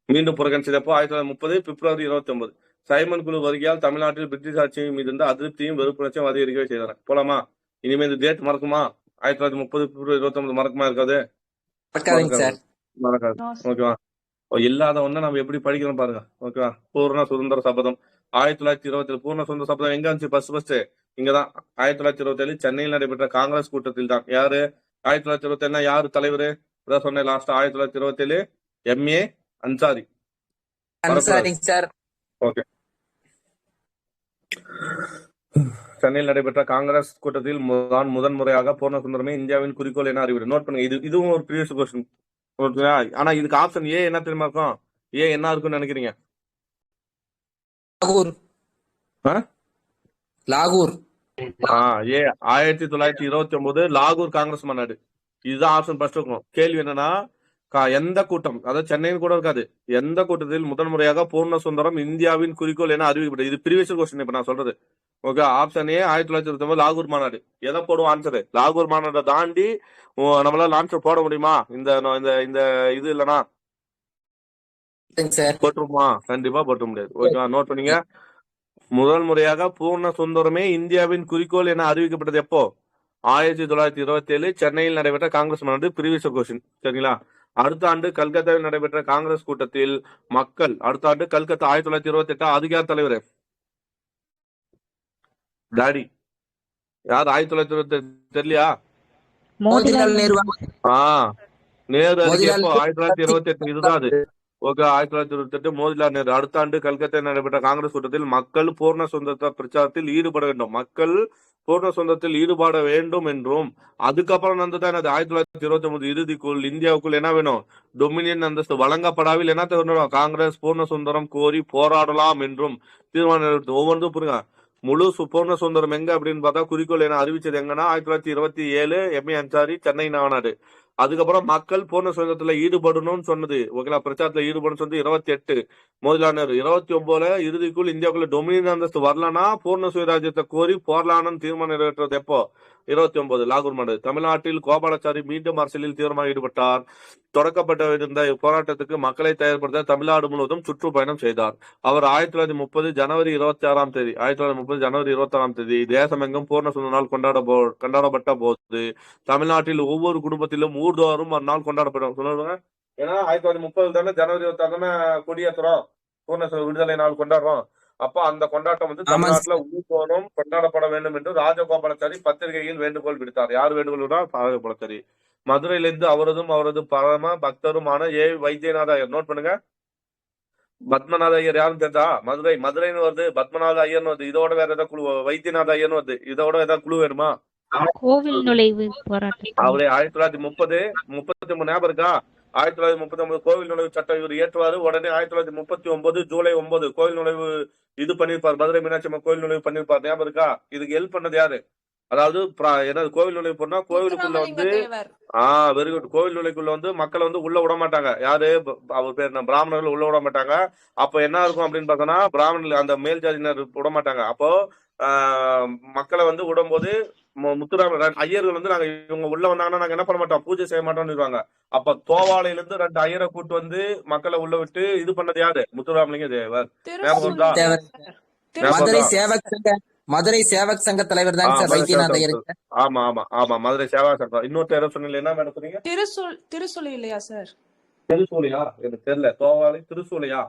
மீண்டும் புறக்கணிச்சதப்போ 1930 பிப்ரவரி 29 சைமன் குழு வருகையால் தமிழ்நாட்டில் பிரிட்டிஷ் ஆட்சியின் மீது இருந்த அதிருப்தியும் வெறுப்புணர்ச்சியும் அதிகரிக்கவே செய்தன. போலாமா? இனிமே இந்த டேட் மறக்குமா? 1930 பிப்ரவரி 29 மறக்குமா? இருக்காது. மறக்காது. ஓகேவா? இல்லாத ஒண்ணு நம்ம எப்படி படிக்கிறோம் பாருங்க. ஓகேவா? பூர்ண சுதந்திர சபதம் 1927. பூர்ண சுதந்திர சபதம் எங்க இருந்துச்சு? ஃபர்ஸ்ட் இங்கதான் 1927 சென்னையில் நடைபெற்ற காங்கிரஸ் கூட்டத்தில் தான். யாரு 1927 யாரு தலைவரு? அதான் சொன்னேன் லாஸ்ட். 1927 MA அன்சாரி. ஓகே, சென்னையில் நடைபெற்ற காங்கிரஸ் கூட்டத்தில் முதன் முறையாக பூர்ண சுதந்திரமே இந்தியாவின் குறிக்கோள் என அறிவிடு. நோட் பண்ணுங்க. இதுவும் ஒரு ப்ரீவியஸ் கொஸ்டின். ஆனா இதுக்கு ஆப்ஷன் ஏ என்ன தெரியுமா இருக்கும்? ஏ என்ன இருக்குன்னு நினைக்கிறீங்க?
லாகூர்.
ஏ 1929 லாகூர் காங்கிரஸ் மாநாடு. இதுதான் ஆப்ஷன் ஃபர்ஸ்ட் இருக்கும். கேள்வி என்னன்னா, எந்த கூட்டம், அதாவது சென்னையில் கூட இருக்காது, எந்த கூட்டத்தில் முதன் முறையாக பூர்ண சுதந்திரம் இந்தியாவின் குறிக்கோள் என அறிவிக்கப்பட்டது? இது ப்ரீவியஸ் கொஸ்டின் இப்ப நான் சொல்றது. ஓகே, ஆப்ஷன் ஏ 1929 லாகூர் மாநாடு. எதை போடுவோம் ஆன்சரு? லாகூர் மாநாட்டை தாண்டி நம்மளால ஆன்சர் போட முடியுமா? இந்த இது இல்லனா போட்டுருமா? கண்டிப்பா போட்ட முடியாது. ஓகேவா? நோட் பண்ணீங்க. முதல் முறையாக பூர்ண சுதந்திரமே இந்தியாவின் குறிக்கோள் என அறிவிக்கப்பட்டது எப்போ? 1927 சென்னையில் நடைபெற்ற காங்கிரஸ் மாநாடு. Previous question. சரிங்களா? அடுத்த ஆண்டு கல்கத்தாவில் நடைபெற்ற காங்கிரஸ் கூட்டத்தில் மக்கள். அடுத்த ஆண்டு கல்கத்தா 1928. அதுக்கு யார் தலைவர்? டாடி யார்? 1928 தெரியலையா?
மோதிலால் நேரு.
நேரு 1928. இதுதான் அது. ஓகே 1928 மோதிலால் நேரு. அடுத்த ஆண்டு கல்கத்தாவில் நடைபெற்ற காங்கிரஸ் கூட்டத்தில் மக்கள் பூர்ண சுதந்திர பிரச்சாரத்தில் ஈடுபட வேண்டும், மக்கள் பூர்ண சுதந்திரத்தில் ஈடுபட வேண்டும் என்றும், அதுக்கப்புறம் வந்துதான் 1929 இறுதிக்குள் இந்தியாவுக்குள் என்ன வேணும், டொமினியன் அந்தஸ்து வழங்கப்படாவில் என்ன சொல்லணும், காங்கிரஸ் பூர்ண சுதந்திரம் கோரி போராடலாம் என்றும் தீர்மானம். ஒவ்வொன்றும் புரியுங்க. முழு பூர்ண சுதந்திரம் எங்க அப்படின்னு பார்த்தா குறிக்கோள் என அறிவிச்சது எங்கன்னா 1927 எம்.ஏ. அன்சாரி சென்னை மாநாடு. அதுக்கப்புறம் மக்கள் பூர்ண சுதந்திரத்துல ஈடுபடணும்னு சொன்னது, ஓகேலா, பிரச்சாரத்துல ஈடுபடணும்னு சொன்னது 28 மோதிலால் நேரு. 29 இறுதிக்குள் இந்தியாவுக்குள்ள டொமினியன் அந்தஸ்து வரலன்னா பூர்ண சுயராஜ்யத்தை கோரி போராடலாம்னு தீர்மானம் நிறைவேற்றது எப்போ, 29 லாகூர் மாநாடு. தமிழ்நாட்டில் கோபாலாச்சாரி மீண்டும் அரசியலில் தீவிரமாக ஈடுபட்டார். தொடக்கப்பட்ட இருந்த போராட்டத்துக்கு மக்களை தயார்படுத்த தமிழ்நாடு முழுவதும் சுற்றுப்பயணம் செய்தார். அவர் 1930 ஜனவரி 26ஆம் தேதி 1930 ஜனவரி 26ஆம் தேதி தேசமெங்கும் பூர்ண சுதந்திர நாள் கொண்டாடப்பட்ட போது தமிழ்நாட்டில் ஒவ்வொரு குடும்பத்திலும் ஊர்தோறும் மறுநாள் கொண்டாடப்படும் சொல்லுவாங்க. ஏன்னா 1930 தானே ஜனவரி 26 தானே கொடியேற்றுறோம், பூர்ண விடுதலை நாள் கொண்டாடுறோம். அப்ப அந்த கொண்டாட்டம் வந்து தமிழ்நாட்டுல ஊர்தோறும் கொண்டாடப்பட வேண்டும் என்று ராஜகோபாலாச்சாரி பத்திரிகையில் வேண்டுகோள் விடுத்தார். யார் வேண்டுகோள் விடுறா? ராஜகோபாலாச்சாரி. மதுரையிலிருந்து அவரது பரம பக்தருமான வைத்தியநாத ஐயர். நோட் பண்ணுங்க, பத்மநாத ஐயர் யாருன்னு தெரிஞ்சா, மதுரைன்னு வருது, பத்மநாத ஐயர்னு வருது, இதோட வேற ஏதாவது குழு, வைத்தியநாத ஐயர்னு வருது, இதோட ஏதாவது குழு வேணுமா?
கோவில் நுழைவு போராட்டம்
அவரே 1933 ஞாபகம் இருக்கா? 1939 கோவில் நுழைவு சட்டம் இவர் ஏற்றுவாரு. உடனே 1939 ஜூலை 9 கோவில் நுழைவு இது பண்ணிருப்பார், மதுரை மீனாட்சி அம்மன் கோவில் நுழைவு பண்ணிருப்பார். ஞாபகம் இருக்கா? இதுக்கு ஹெல்ப் பண்ணது யாரு? அதாவது என்னது, கோவில் நுழைவு போனா கோவிலுக்குள்ள வந்து வெரி குட், கோவில் நுழைக்குள்ள வந்து மக்களை வந்து உள்ள விட மாட்டாங்க. யாரு, அவர் பேர் என்ன, பிராமணர்கள் உள்ள விட மாட்டாங்க. அப்ப என்ன இருக்கும் அப்படின்னு பார்த்தோம்னா, பிராமணர்கள் அந்த மேல் ஜாதியினர் விட மாட்டாங்க. அப்போ மக்களை வந்து விடும்போது முத்துராம ஐயர்கள் வந்து நாங்க இவங்க உள்ள வந்தாங்கன்னா நாங்க என்ன பண்ண மாட்டோம், பூஜை செய்ய மாட்டோம்னு சொல்லுவாங்க. அப்ப தோவாளையில இருந்து 2 ஐயரை கூட்டு வந்து மக்களை உள்ள விட்டு இது பண்ணது யாரு? முத்துராமலிங்க தேவர்.
மதுரை சேவக் சங்க தலைவர் தான் சார் வைத்தியநாத ஐயர்.
ஆமா ஆமா ஆமா, மதுரை சேவக் சங்கம். இன்னொரு யாரோ சொன்னீங்க, என்ன மேடம் சொன்னீங்க?
திருசூலி இல்லையா சார்?
திருசூலையா? எனக்கு தெரியல. தோவாளை திருசூலையா?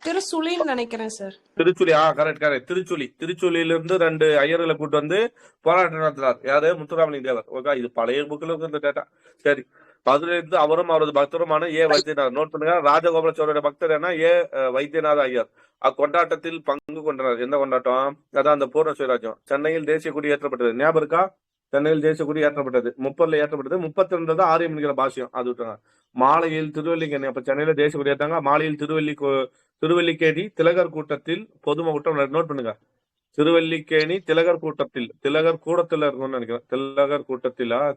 திருசுலின்னு நினைக்கிறேன் சார்.
திருச்சுலி. கரெக்ட். திருச்சுலியில இருந்து 2 ஐயர்களை கூட்டு வந்து போராட்டம் நடத்தினார். யாரு? முத்துராமலிங்க தேவர். ஓகே, இது பழைய புக்ல இருக்கிற டேட்டா. சரி, மதுரையிலிருந்து அவரும் அவரது பக்தருமான வைத்தியநாதர். நோட் பண்ணுங்க, ராஜகோபாலாச்சாரியோட பக்தர் என்ன? வைத்தியநாத ஐயர். அக்கொண்டாட்டத்தில் பங்கு கொண்டனர். எந்த கொண்டாட்டம்? அதான் அந்த பூர்ண சுயராஜ்யம். சென்னையில் தேசிய கொடி ஏற்றப்பட்டது. ஞாபகம் இருக்கா? சென்னையில் தேசிய கொடி ஏற்றப்பட்டது 30 ஏற்றப்பட்டது. 32 தான் ஆரியம் என்கிற பாஷ்யம், அது விட்டாங்க. மாலையில் திருவல்லிக்கேணி, அப்ப சென்னையில தேசிய கொடி ஏற்றாங்க. மாலையில் திருவல்லிக்கேணி திலகர் கூட்டத்தில் பொதுமக்கூட்டம். நோட் பண்ணுங்க, திருவல்லிக்கேணி திலகர் கூட்டத்தில், திலகர் கூடத்துல இருக்கும்னு நினைக்கிறேன்.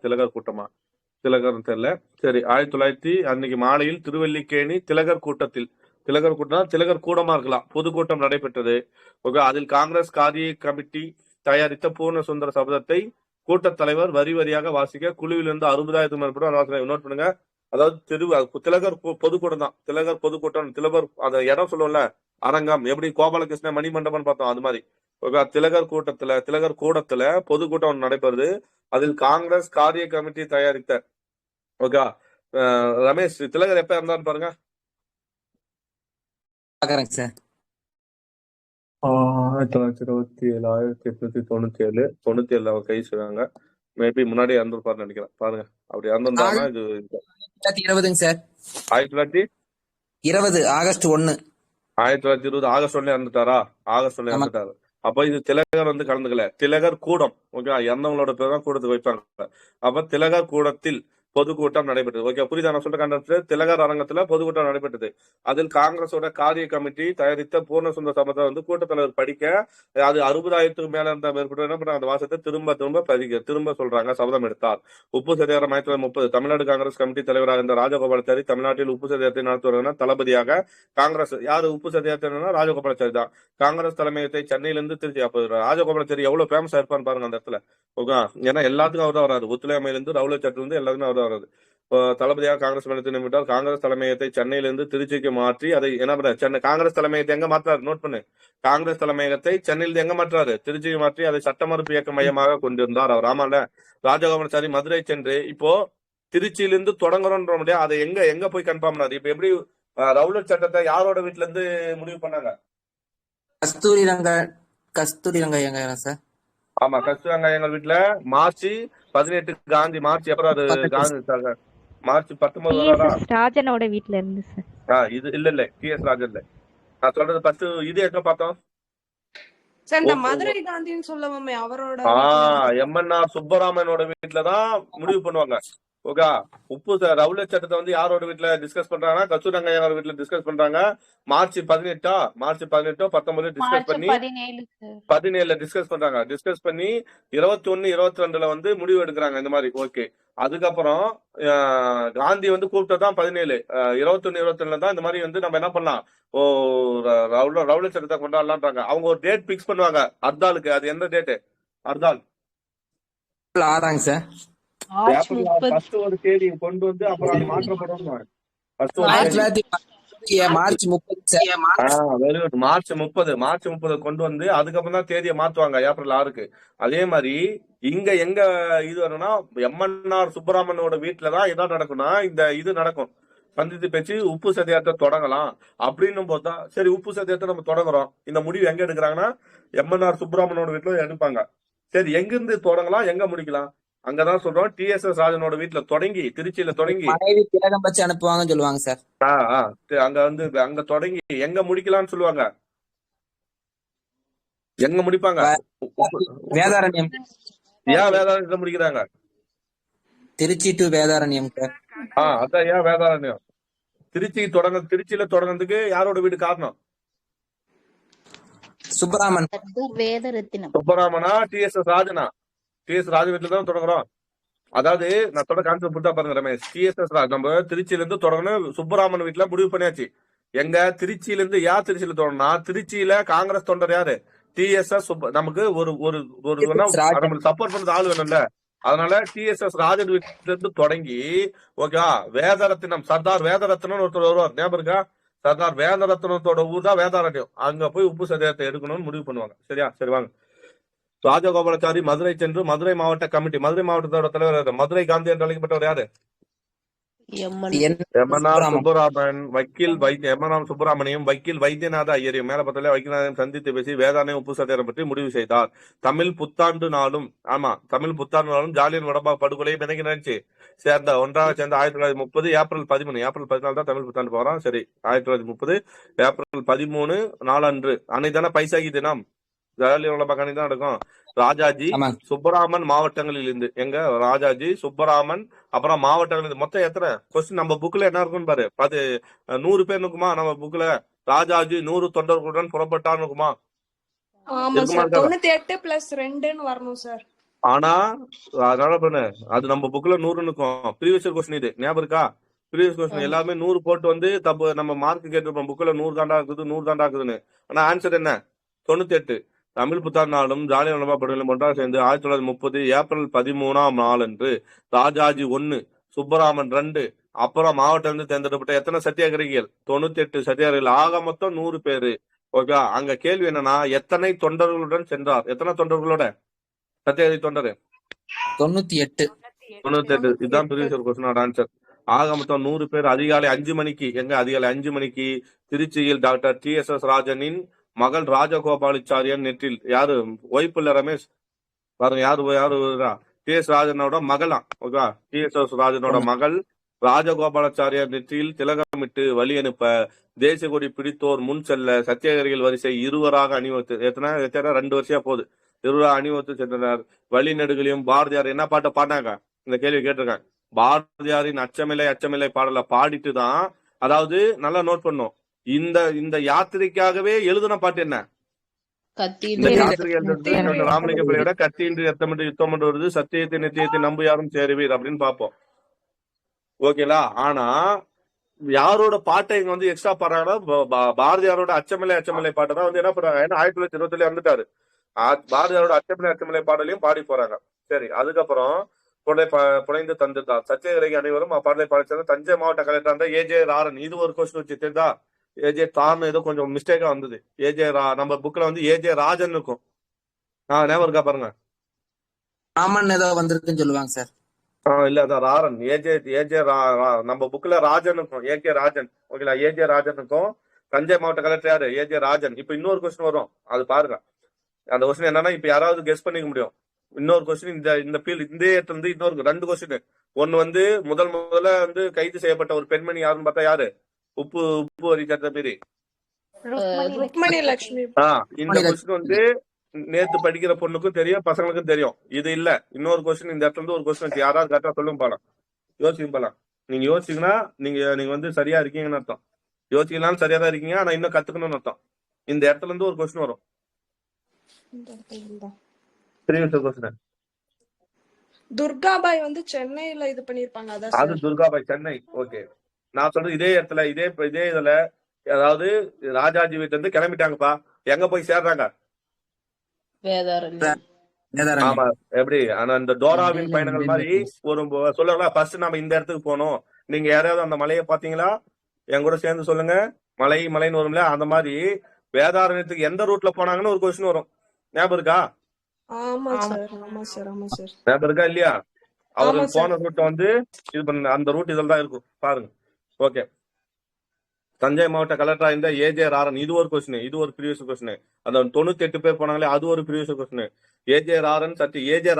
திலகர் கூட்டமா, திலகர் தெரியல. சரி, 1900 அன்னைக்கு மாலையில் திருவல்லிக்கேணி திலகர் கூட்டத்தில், திலகர் கூட்டம் திலகர் கூடமா இருக்கலாம், பொதுக்கூட்டம் நடைபெற்றது. ஓகே, அதில் காங்கிரஸ் காரிய கமிட்டி தயாரித்த பூர்ண சுந்தர சபதத்தை கூட்டத் தலைவர் வரி வரியாக வாசிக்க குழுவிலிருந்து 60,000 மேற்பட்ட. நோட் பண்ணுங்க, அதாவது திலகர் பொதுக்கூட்டம் தான், திலகர் பொதுக்கூட்டம். திலகர் அந்த இடம் சொல்லுவோம்ல, அரங்கம், எப்படி கோபாலகிருஷ்ண மணிமண்டபம் பார்த்தோம், அது மாதிரி. ஓகே, திலகர் கூடத்துல பொதுக்கூட்டம் நடைபெறுது. அதில் காங்கிரஸ் காரிய கமிட்டி தயாரித்த. ஓகே, ரமேஷ், திலகர் எப்ப இருந்தான்னு பாருங்க. 1927 1897 அவர் கை செய்வாங்க. மேபி முன்னாடி இறந்துருப்பாருன்னு நினைக்கிறேன். பாருங்க, அப்படி இறந்துருந்தாங்கன்னா இது
2020 சார்.
1920
August 1
1920 August 1 இறந்துட்டாரா? ஆகஸ்ட் 1 இறந்துட்டாரு. அப்ப இது திலகர் வந்து கலந்துக்கல. திலகர் கூடம். ஓகே, இறந்தவங்களோட பேர் தான் கூடத்துக்கு வைப்பாங்க. அப்ப திலகர் கூடத்தில் பொதுக்கூட்டம் நடைபெற்றது. ஓகே, புரியுதா? நான் சொல்ற கண்டத்துல திலகர் அரங்கத்துல பொதுக்கூட்டம் நடைபெற்றது. அதில் காங்கிரஸோட காரிய கமிட்டி தயாரித்த பூர்ண சுந்தர சபதத்தை வந்து கூட்டத் தலைவர் படிக்க, அது 60,000 மேல இருந்த மேற்பட்ட என்ன பண்ணாங்க, அந்த வாசத்தை திரும்ப சொல்றாங்க. சபதம் எடுத்தார். உப்பு சத்தியாகிரகம் 1930 தமிழ்நாடு காங்கிரஸ் கமிட்டி தலைவராக இருந்த ராஜகோபாலாச்சாரி தமிழ்நாட்டில் உப்பு சத்தியாகிரகத்தை நடத்துவார்கள். தளபதியாக காங்கிரஸ் யாரு? உப்பு சத்தியாகிரகம் ராஜகோபாலாச்சாரி தான். காங்கிரஸ் தலைமையகத்தை சென்னையிலிருந்து திருச்சி. அப்ப ராஜகோபாலாச்சாரி எவ்வளவு ஃபேமஸா இருப்பான்னு பாருங்க அந்த இடத்துல. ஓகே, ஏன்னா எல்லாத்துக்கும் அவர் தான் வராது. ஒத்துழைமையிலிருந்து ரவுலட் சட்டம் இருந்து எல்லாருமே அவர் வராது. தளபதியாக காங்கிரஸ் மேலத்தை நியமித்தார். காங்கிரஸ் தலைமையகத்தை சென்னையிலிருந்து திருச்சிக்கு மாற்றி அதை என்ன பண்ண, சென்னை காங்கிரஸ் தலைமையகத்தை எங்க மாற்றாரு? நோட் பண்ணு, காங்கிரஸ் தலைமையகத்தை சென்னையிலிருந்து எங்க மாற்றாரு? திருச்சிக்கு மாற்றி அதை சட்ட மறுப்பு இயக்க மையமாக கொண்டிருந்தார் அவர். ஆமால, ராஜகோபாலாச்சாரி மதுரை சென்று இப்போ திருச்சியிலிருந்து தொடங்குறோன்ற முடியாது, அதை எங்க போய் கன்ஃபார்ம் பண்ணாரு? இப்ப எப்படி ரவுலட் சட்டத்தை யாரோட வீட்டுல இருந்து முடிவு பண்ணாங்க?
கஸ்தூரி ரங்க சார்.
ஆமா, கஸ்தூரி ரங்க எங்க வீட்டுல மார்ச் 18 காந்தி மார்ச் எப்ப அது காந்தி மார்ச் 19 வராதா?
டிஎஸ்எஸ் ராஜனோட வீட்ல இருந்து சார்.
இது இல்ல டிஎஸ் ராஜன் இல்ல. நான் சொல்றது ஃபர்ஸ்ட் இது எங்க பார்த்தோம்?
சார் இந்த மதுரை காந்தின்னு சொல்லுவோமே அவரோட
ஆ
வீட்ல இருந்து.
எம்என்ஆர் சுப்பராமனோட வீட்டுலதான் முடிவு பண்ணுவாங்க. ஓகே, உப்பு ரவுலட் சட்டத்தை வந்து யாரோட வீட்டுல டிஸ்கஸ் பண்றாங்கன்னா கஸ்தூரங்கையாரோட வீட்டுல டிஸ்கஸ் பண்றாங்க. மார்ச் 18 19 டிஸ்கஸ் பண்ணி 17 டிஸ்கஸ் பண்றாங்க. டிஸ்கஸ் பண்ணி 21 22 வந்து முடிவு எடுக்கிறாங்க இந்த மாதிரி. ஓகே, அதுக்கப்புறம் காந்தி வந்து கூப்பிட்டதான் 17 21 22 தான் இந்த மாதிரி வந்து நம்ம என்ன பண்ணலாம், ரவுலட் சட்டத்தை கொண்டாடலான்றாங்க. அவங்க ஒரு டேட் பிக்ஸ் பண்ணுவாங்க ஹர்தாலுக்கு. அது எந்த டேட்டு? ஹர்தால்
6 சார்.
ஃபர்ஸ்ட் ஒரு தேதி கொண்டு வந்து அப்புறம் அது மாற்றப்படும்.
March 30
very good. மார்ச் 30 கொண்டு வந்து அதுக்கப்புறம் தான் தேதியை மாத்துவாங்க ஏப்ரல் 6க்கு. அதே மாதிரி இங்க எங்க இது வரும்னா எம்என்ஆர் சுப்பராமனோட வீட்டுலதான் என்ன நடக்கும்னா இந்த இது நடக்கும். சந்தித்து பேச்சு உப்பு சத்தியாகத்தை தொடங்கலாம் அப்படின்னு போதா சரி உப்பு சத்தியாகத்தை நம்ம தொடங்குறோம். இந்த முடிவு எங்க எடுக்கிறாங்கன்னா எம்என்ஆர் சுப்பராமனோட வீட்டுல எடுப்பாங்க. சரி எங்க இருந்து தொடங்கலாம் எங்க முடிக்கலாம் அங்கதான் சொல்றோம். டிஎஸ்எஸ் ராஜனோட வீட்டுல தொடங்கி திருச்சியில தொடங்கி
மனைவி திலகம் வச்சு அனுப்புவாங்கன்னு சொல்லுவாங்க சார்.
அங்க வந்து அங்க தொடங்கி எங்க முடிக்கலாம்னு சொல்லுவாங்க. எங்க முடிப்பாங்க?
வேதாரண்யம்.
ஏன் வேதாரண்யத்தை முடிக்கிறாங்க?
Trichy to Vedaranyam sir.
அதான் ஏன் வேதாரண்யம் திருச்சியில தொடங்கிறதுக்கு யாரோட வீடு காரணம்?
சுப்பராமன்.
சுப்பராமனா டிஎஸ்எஸ் ராஜனா? டிஎஸ் ராஜ வீட்டுல தான் தொடங்குறோம். அதாவது நான் தொடர் கான்செப்ட் புட்டா பாருங்க ரமேஷ். டிஎஸ்எஸ் ராஜ் நம்ம திருச்சியில இருந்து தொடங்கணும். சுப்பராமன் வீட்டுல முடிவு பண்ணியாச்சு. எங்க திருச்சியில இருந்து யார் திருச்சியில தொடங்கினா திருச்சியில காங்கிரஸ் தொண்டர் யாரு? டிஎஸ்எஸ். நமக்கு ஒரு ஒரு ஒரு நம்மளுக்கு சப்போர்ட் பண்றது ஆள் வேணும்ல. அதனால டிஎஸ்எஸ் ராஜன் வீட்டுல இருந்து தொடங்கி ஓகே வேதரத்னம் சர்தார் வேதரத்னம் ஒருத்தர் வருவார் ஞாபகம் இருக்கா? சர்தார் வேதரத்னத்தோட ஊர் தான் வேதாரண்யம். அங்க போய் உப்பு சத்தியாகத்தை எடுக்கணும்னு முடிவு பண்ணுவாங்க. சரியா? சரி வாங்க. ராஜகோபாலாச்சாரி மதுரை சென்று மதுரை மாவட்ட கமிட்டி மதுரை மாவட்டத்தோட தலைவர் மதுரை காந்தி என்று அழைக்கப்பட்டவர் யாரு? எம்என்ஆர் சுப்பராமன். வக்கீல் எம்என்ஆர் சுப்பராமணியம் வக்கீல் வைத்தியநாத ஐயரையும் மேல பத்தில வைத்தியநாதன் சந்தித்து பேசி வேதாரண்யம் உப்பு சத்தியாகம் பற்றி முடிவு செய்தார். தமிழ் புத்தாண்டு நாளும் ஜாலியன் வாலாபாக் படுகொலை பிணைக்கு நினைச்சு சேர்ந்த ஒன்றாக சேர்ந்த 1930 ஏப்ரல் 14 தான் தமிழ் புத்தாண்டு போறான். சரி, 1930 ஏப்ரல் 13 நாளன்று அன்னைதான பைசாகி தினம். ஜாலியன் வாலாபாக் அன்னைக்கு தான் நடக்கும். ராஜாஜி சுப்பராமன் மாவட்டங்களில் இருந்து எங்க ராஜாஜி சுப்பராமன் அப்புறம் மாவட்டங்கள் மொத்தம் எத்தனை கொஸ்டின் நம்ம புக்ல என்ன இருக்குன்னு பாரு. 100 பேர் இருக்குமா நம்ம புக்ல? ராஜாஜி 100 தொண்டர்களுடன் புறப்பட்டான்னு இருக்குமா? ஆனா அதனால பண்ணு அது நம்ம புக்ல 100 இருக்கும். ப்ரீவியஸ் கொஸ்டின் இது ஞாபகம் இருக்கா? ப்ரீவியஸ் கொஸ்டின் எல்லாமே 100 போட்டு வந்து தப்பு நம்ம மார்க் கேட்டிருப்போம். புக்ல 100 தாண்டா இருக்குதுன்னு. ஆனா ஆன்சர் என்ன? 98. தமிழ் புத்தாண்டு நாளும் ஜாலியன் வாலாபாக் படுகொலை ஒன்றாக சேர்ந்து 1930 ஏப்ரல் 13 நாளன்று ராஜாஜி 1 சுப்பராமன் 2 அப்புறம் மாவட்டம் தேர்ந்தெடுக்கப்பட்ட எத்தனை சத்தியாகிரகிகள்? 98 சத்தியாகிரகிகள். ஆக மொத்தம் 100 பேரு. ஓகே, அங்க கேள்வி என்னன்னா எத்தனை தொண்டர்களுடன் சென்றார்? எத்தனை தொண்டர்களோட சத்தியாகிரகி தொண்டர்? 98. இதுதான் ப்ரீவியஸ் கொஸ்டினோட ஆன்சர். ஆக மொத்தம் 100 பேர். அதிகாலை 5 மணிக்கு எங்க? அதிகாலை 5 மணிக்கு திருச்சியில் டாக்டர் டிஎஸ்எஸ் ராஜனின் மகள் ராஜகோபாலாச்சாரியன் நெற்றில் யாரு ஒய்ஃப் இல்ல ரமேஷ் பாருங்க யாரு டிஎஸ் ராஜனோட மகளாம். ஓகே, டிஎஸ்எஸ் ராஜனோட மகள் ராஜகோபாலாச்சாரியார் நெற்றியில் திலகமிட்டு வழி அனுப்ப தேசிய கொடி பிடித்தோர் முன் செல்ல சத்தியாகிரகிகள் வரிசை 20 அணிவகுத்து எத்தனை 2 வருஷம் போகுது 20 அணிவகுத்து சென்றனர். வழி நெடுகளையும் பாரதியார் என்ன பாட்டை பாடினாங்க? இந்த கேள்வி கேட்டிருக்காங்க. பாரதியாரின் அச்சமில்லை பாடல பாடிட்டு தான், அதாவது நல்லா நோட் பண்ணும், இந்த யாத்திரைக்காகவே எழுதின பாட்டு என்ன? ராமலிங்க பிள்ளையோட கத்தியின்றி ரத்தமிட்டு யுத்தம் என்று வருது. சத்தியத்தை நித்தியத்தை நம்பு யாரும் சேருவீர் அப்படின்னு பாப்போம். ஓகேலா? ஆனா யாரோட பாட்டை இங்க வந்து எக்ஸ்ட்ரா பாடுறாங்கன்னா பாரதியாரோட அச்சமில்லை பாட்டை தான் வந்து என்ன பண்றாங்க. ஏன்னா 1920 வந்துட்டாரு. பாரதியாரோட அச்சமில்லை பாடலையும் பாடி போறாங்க. சரி, அதுக்கப்புறம் புனைந்து தந்துட்டார். சத்தியாகிரகி அனைவரும் பாடலை பாடி தஞ்சை மாவட்ட கலெக்டர் ஏஜே ராரன். இது ஒரு கொஸ்டின் வச்சு தெரியுதா? ஏஜே தான் ஏதோ கொஞ்சம் மிஸ்டேக்கா வந்தது. நம்ம புக்ல வந்து ஏஜே ராஜன் இருக்கும். ஞாபகம் இருக்கா பாருங்க.
ராமன் ஏதோ வந்திருக்குன்னு சொல்லுவாங்க சார்.
இல்ல அதான் ராரன். ஏஜே நம்ம புக்ல ராஜன் இருக்கும். ஏகே ராஜன். ஓகேங்களா? ஏஜே ராஜன் இருக்கும். தஞ்சை மாவட்ட கலெக்டர் யாரு? ஏஜே ராஜன். இப்ப இன்னொரு கொஸ்டின் வரும், அது பாருங்க. அந்த கொஸ்டின் என்னன்னா இப்ப யாராவது கெஸ் பண்ணிக்க முடியும். இன்னொரு கொஸ்டின் இந்த ஃபீல்டு இந்த இடத்துல இருந்து இன்னொரு 2 கொஸ்டின். ஒன்னு வந்து முதல்ல வந்து கைது செய்யப்பட்ட ஒரு பெண்மணி யாருன்னு பார்த்தா யாரு? உப்பு வரி சட்ட மீறி.
ருக்மணி லட்சுமி.
இந்த கொஸ்டின் வந்து நேத்து படிக்கிற பொண்ணுக்கும் தெரியும், பசங்களுக்கும் தெரியும். இது இல்ல, இன்னொரு கொஸ்டின் இந்த இடத்துல இருந்து ஒரு கொஸ்டின் வச்சு யாராவது கரெக்டா சொல்லுங்க பாலாம். யோசிக்க பாலாம். நீங்க யோசிச்சீங்கன்னா நீங்க வந்து சரியா இருக்கீங்கன்னு அர்த்தம். யோசிக்கலாம் சரியா தான் இருக்கீங்க, ஆனா இன்னும் கத்துக்கணும்னு அர்த்தம். இந்த இடத்துல இருந்து ஒரு கொஸ்டின் வரும். கொஸ்டின்
துர்காபாய் வந்து சென்னையில இது பண்ணிருப்பாங்க.
அது துர்காபாய் சென்னை. ஓகே, நான் சொல்றது இதே இடத்துல இதே இதுல அதாவது ராஜாஜி வீட்டுல இருந்து கிளம்பிட்டாங்கப்பா. எங்க போய் சேர்றாங்க? ஆமா, எப்படி அந்த டோராவின் பயணங்கள் மாதிரி ஒரு சொல்லுங்களா. ஃபர்ஸ்ட் நம்ம இந்த இடத்துக்கு போனோம். நீங்க யாராவது அந்த மலையை பாத்தீங்களா? என் கூட சேர்ந்து சொல்லுங்க. மலைன்னு வரும்ல, அந்த மாதிரி வேதாரண்யத்துக்கு எந்த ரூட்ல போனாங்கன்னு ஒரு கொஸ்டின் வரும். ஞாபகம் இருக்கா? ஞாபகம் இருக்கா இல்லையா? அவர்கள் போன ரூட்டை வந்து இது பண்ண அந்த ரூட் இதில் தான் இருக்கும் பாருங்க. ஓகே, தஞ்சை மாவட்ட கலெக்டரா இருந்த ஏஜே ராரன், இது ஒரு கொஸ்டின், இது ஒரு ப்ரீவியஸ் கொஸ்டின். அந்த 98 பேர் போனாங்களே, அது ஒரு ப்ரீவியஸ் கொஸ்டின். ஏஜே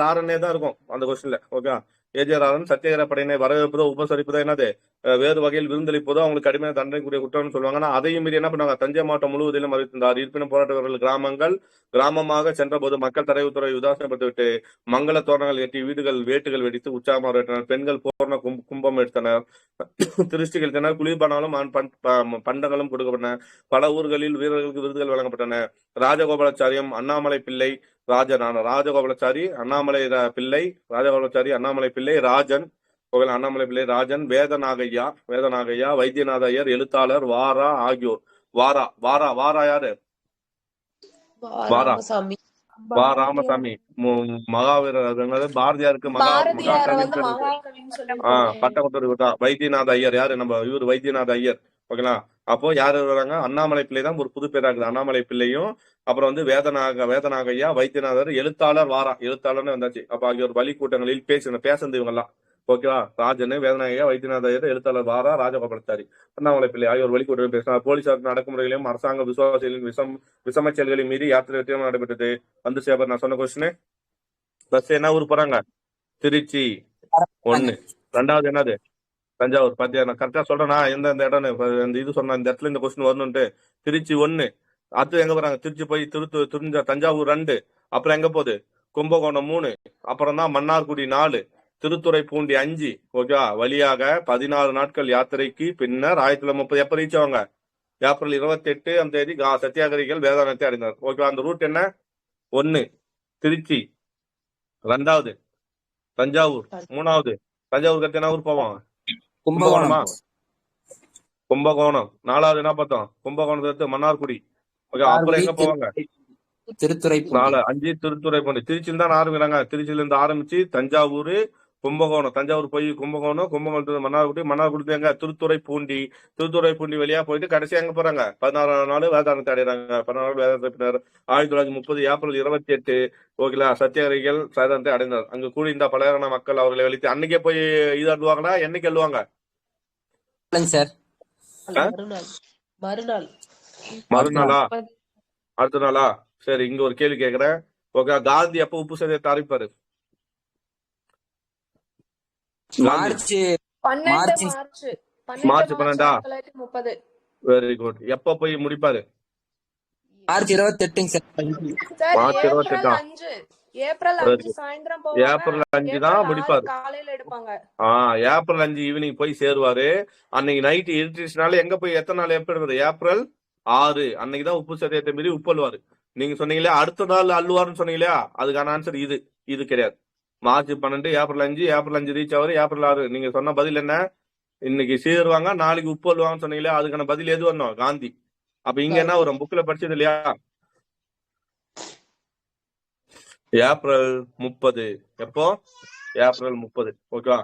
ராரனே தான் இருக்கும் அந்த கொஸ்டின்ல. ஓகே, ஏஜே ராரன் சத்தியகிர படையினை வரவேற்பதோ உபசரிப்பதோ என்னது வேறு வகையில் விருந்தளிப்பதோ அவங்களுக்கு கடுமையான தண்டனைக்குரிய குற்றம்னு சொல்லுவாங்க. ஆனா அதையும் மீறி என்ன பண்ணாங்க? தஞ்சை மாவட்டம் முழுவதிலும் அறிவித்திருந்தார். இருப்பினும் போராட்டவர்கள் கிராமமாக சென்ற போது மக்கள் தடை உத்தரவை உதாசனப்படுத்திவிட்டு மங்கள தோரணங்கள் கட்டி வீடுகள் வேட்டுகள் வெடித்து உற்சாகமாக வரவேற்றனர். பெண்கள் பூர்ண கும்பம் எடுத்தனர், திருஷ்டிகள் எடுத்தனர், குளிர்பானாலும் பண்டங்களும் கொடுக்கப்பட்டன. பல ஊர்களில் வீரர்களுக்கு விருதுகள் வழங்கப்பட்டன. ராஜகோபாலாச்சாரியம் அண்ணாமலை பிள்ளை ராஜகோபாலாச்சாரி அண்ணாமலை பிள்ளை ராஜன் அண்ணாமலை பிள்ளை ராஜன், வேதநாகையா, வைத்தியநாத ஐயர், எழுத்தாளர் வாரா ஆகியோர். வாரா யாரு? வா ராமசாமி மகாவீரர். பாரதியாருக்கு பட்டம் கொடுத்தா வைத்தியநாத ஐயர். யாரு? நம்ம இவர் வைத்தியநாத ஐயர். ஓகேங்களா? அப்போ யாரு வராங்க? அண்ணாமலை பிள்ளை தான் ஒரு புது பேரா இருக்குது. அண்ணாமலை பிள்ளையும் அப்புறம் வந்து வேதநாகையா, வைத்தியநாதர், எழுத்தாளர்னு வந்தாச்சு. அப்ப ஆகியோர் வழி கூட்டங்களில் பேசுனது இவங்க எல்லாம். ஓகேவா? ராஜன், வேதநாயகா, வைத்தியநாத ஐயர், எழுத்தாளர் வாரா, ராஜகோபாலாச்சாரி, அண்ணாமலை பிள்ளை ஆகியோர் வழிகூட்டம் பேசினார். போலீசார் நடக்குமுறைகளையும் அரசாங்க விசுவாசிகளின் விஷம செயல்களையும் மீறி யாத்திரை வெற்றியமாக நடைபெற்றது. வந்து சேபர் நான் சொன்ன கொஸ்டின். பஸ் என்ன ஊர் போறாங்க? திருச்சி 1. 2வது என்னது? தஞ்சாவூர். பாத்தியா, நான் கரெக்டா சொல்றேன்னா எந்த இடம் இது சொன்ன இந்த இடத்துல இந்த கொஸ்டின் வரணும்ட்டு. திருச்சி 1. அடுத்து எங்க போறாங்க? திருச்சி போய் தஞ்சாவூர் 2. அப்புறம் எங்க போகுது? கும்பகோணம் 3. அப்புறம் தான் மன்னார்குடி 4, திருத்துறைப்பூண்டி 5. ஓகேவா? வழியாக 14 நாட்கள் யாத்திரைக்கு பின்னர் 1930 எப்ப ரீச் ஆவாங்க? ஏப்ரல் 28ஆம் தேதி சத்தியாகிரிகள் வேதாரண்யத்தை அடைந்தார். ஓகேவா? அந்த ரூட் என்ன? 1 திருச்சி, 2வது தஞ்சாவூர், 3வது தஞ்சாவூர் கத்து என்ன ஊர் போவாங்க? கும்பகோணமா? கும்பகோணம். 4வது என்ன பார்த்தோம்? கும்பகோணத்தை மன்னார்குடி. ஓகே, அப்புறம் எங்க போவாங்க? திருத்துறைப்பூண்டி. 5 திருத்துறைப்பூண்டி. திருச்சியில தான் ஆரம்பிக்கிறாங்க. திருச்சியில இருந்து ஆரம்பிச்சு தஞ்சாவூர், கும்பகோணம், தஞ்சாவூர் போய் கும்பகோணம் மன்னார்குடி எங்க? திருத்துறைப்பூண்டி வழியா போயிட்டு கடைசி எங்க போறாங்க? 16ஆம் நாள் வேதாரண்யத்தை அடைகிறாங்க. 16 வேதாரண்யத்தினர் 1930 ஏப்ரல் 28. ஓகேங்களா? சத்தியாகிரிகள் வேதாரண்யத்தை அடைந்தார். அங்கு கூடியிருந்த பலரான மக்கள் அவர்களை வலித்து அன்னைக்கே போய் இது அழுவாங்களா? என்னைக்கு அழுவாங்க? மறுநாளா? அடுத்த நாளா? சரி, இங்க ஒரு கேள்வி கேக்குறேன். ஓகே, காந்தி அப்ப உப்பு சத்தியத்தை அறிவிப்பாரு?
மார்ச்
12.
Very good. எப்ப போய் முடிப்பாரு?
March 28
March 28.
ஏப்ரல் 5 சாயந்தரம் போவாங்க.
ஏப்ரல் 5 தான் முடிப்பாரு.
காலையில எடுப்பாங்க.
ஏப்ரல் 5 ஈவினிங் போய் சேருவாரு. அன்னைக்கு நைட் இருட்டுனால எங்க போய் எத்தனை நாள் ஏப்ரல்? ஏப்ரல் 6 அன்னைக்குதான் உப்பு சத்தியத்தை மீறி உப்பு அள்ளுவாரு. நீங்க சொன்னீங்களே அடுத்த நாள் அள்ளுவாருன்னு சொன்னீங்களா? அதுக்கான ஆன்சர் இது கிடையாது. மார்ச் 12, ஏப்ரல் 5 ரீச் ஆவாரு. ஏப்ரல் 6. நீங்க சொன்ன பதில் என்ன? இன்னைக்கு சேருவாங்க, நாளைக்கு உப்பு அள்ளுவாங்கன்னு சொன்னீங்களா? அதுக்கான பதில் எது வரணும்? காந்தி. அப்ப இங்க என்ன ஒரு புக்ல படிச்சது இல்லையா? ஏப்ரல் 30. எப்போ? ஏப்ரல் 30. ஓகேவா?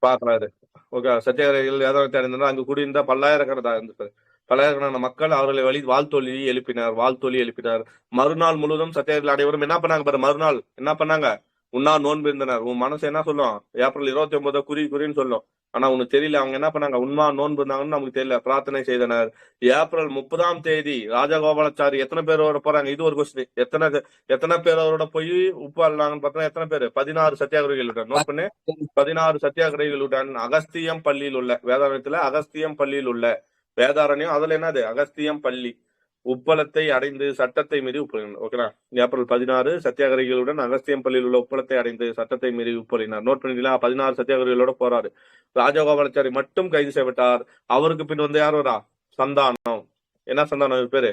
பாக்கலாம். ஓகே, சத்தியாகிரிகள் வேதாரண்யத்தை அடைந்தனர். அங்கு கூடியிருந்த பல்லாயிரக்கணக்கான மக்கள் அவர்களை வாழ்த்தொலி எழுப்பினார். மறுநாள் முழுவதும் சத்தியாகிரிகள் அனைவரும் என்ன பண்ணாங்க பாரு? மறுநாள் என்ன பண்ணாங்க? உண்ணா நோன்பு இருந்தனர். உன் மனசு என்ன சொல்லும்? ஏப்ரல் 29 குறின்னு சொல்லும். ஆனா உனக்கு தெரியல அவங்க என்ன பண்ணாங்க, உண்மா நோன்பு இருந்தாங்கன்னு நமக்கு தெரியல, பிரார்த்தனை செய்தனர். ஏப்ரல் 30ஆம் தேதி ராஜகோபாலாச்சாரி எத்தனை பேரோட போறாங்க? இது ஒரு கொஸ்டின். எத்தனை பேரோட போய் உப்பு அள்ளாங்கன்னு பார்த்தா எத்தனை பேரு? 16 சத்தியாகிரகிகளுடன். நோட் பண்ணு, 16 சத்தியாகிரகிகளுடன் அகஸ்தியம் பள்ளியில் உள்ள வேதாரண்யத்துல அகஸ்தியம் பள்ளியில் உள்ள வேதாரண்யம், அதுல என்னது அகஸ்தியம் பள்ளி உப்பளத்தை அடைந்து சட்டத்தை மீறி உப்பளினார். ஓகேங்களா? ஏப்ரல் 16 சத்தியாகிரகிகளுடன் அகஸ்தியம் பள்ளியில் உள்ள உப்பளத்தை அடைந்து சட்டத்தை மீறி உப்பளினார். நோட் பண்ணிக்கலாம். 16 சத்தியாகிரகிகளோட போறாரு. ராஜகோபாலாச்சாரி மட்டும் கைது செய்யப்பட்டார். அவருக்கு பின் வந்து யார் வரா? சந்தானம். என்ன சந்தானம் பேரு?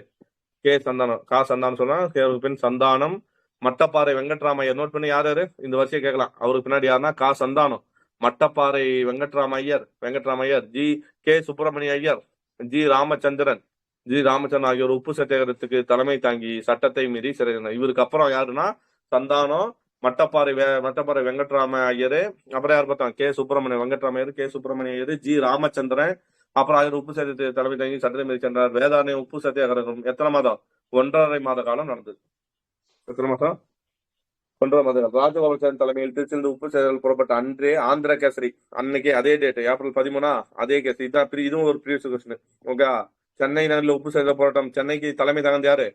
கே சந்தானம். சந்தானம் சொன்னா பின் சந்தானம். மட்டப்பாறை வெங்கட்ராமையர். நோட் பண்ணி யாரு இந்த வருஷம் கேட்கலாம். அவருக்கு பின்னாடி யாருன்னா Santhanam. Mattapparai Venkatramaiyer, G K Subramania Iyer, G Ramachandran ஆகியோர் உப்பு சத்தியாகிரகத்துக்கு தலைமை தாங்கி சட்டத்தை மீறி சிறையினர். இவருக்கு அப்புறம் யாருன்னா சந்தானம், மட்டப்பாறை வெங்கட்ராம ஐயரு, அப்புறம் யார் பார்த்தா கே சுப்பிரமணிய ஐயர், ஜி ராமச்சந்திரன், அப்புறம் ஆயிரம் உப்பு சத்தியத்தை தலைமை தாங்கி சட்டத்தை மீறி சென்றார். வேதாரண்யம் உப்பு சத்தியாகிரகம் எத்தனை மாதம்? 1.5 மாத காலம் நடந்தது. எத்தனை மாதம்? 1.5 மாத காலம். ராஜகோபாலாச்சாரி தலைமையில் திருச்சிலிருந்து உப்பு சத்தியாகிரகம் புறப்பட்ட அன்றே ஆந்திர கேசரி, அன்னைக்கு அதே டேட் ஏப்ரல் 13 அதே கேசரி. இதுவும் ஒரு ப்ரீவியஸ் கொஸ்டின். ஓகே, சென்னை நகரில் உப்பு சத்தியாகிரக போராட்டம் சென்னைக்கு தலைமை தாங்கந்து யாரு?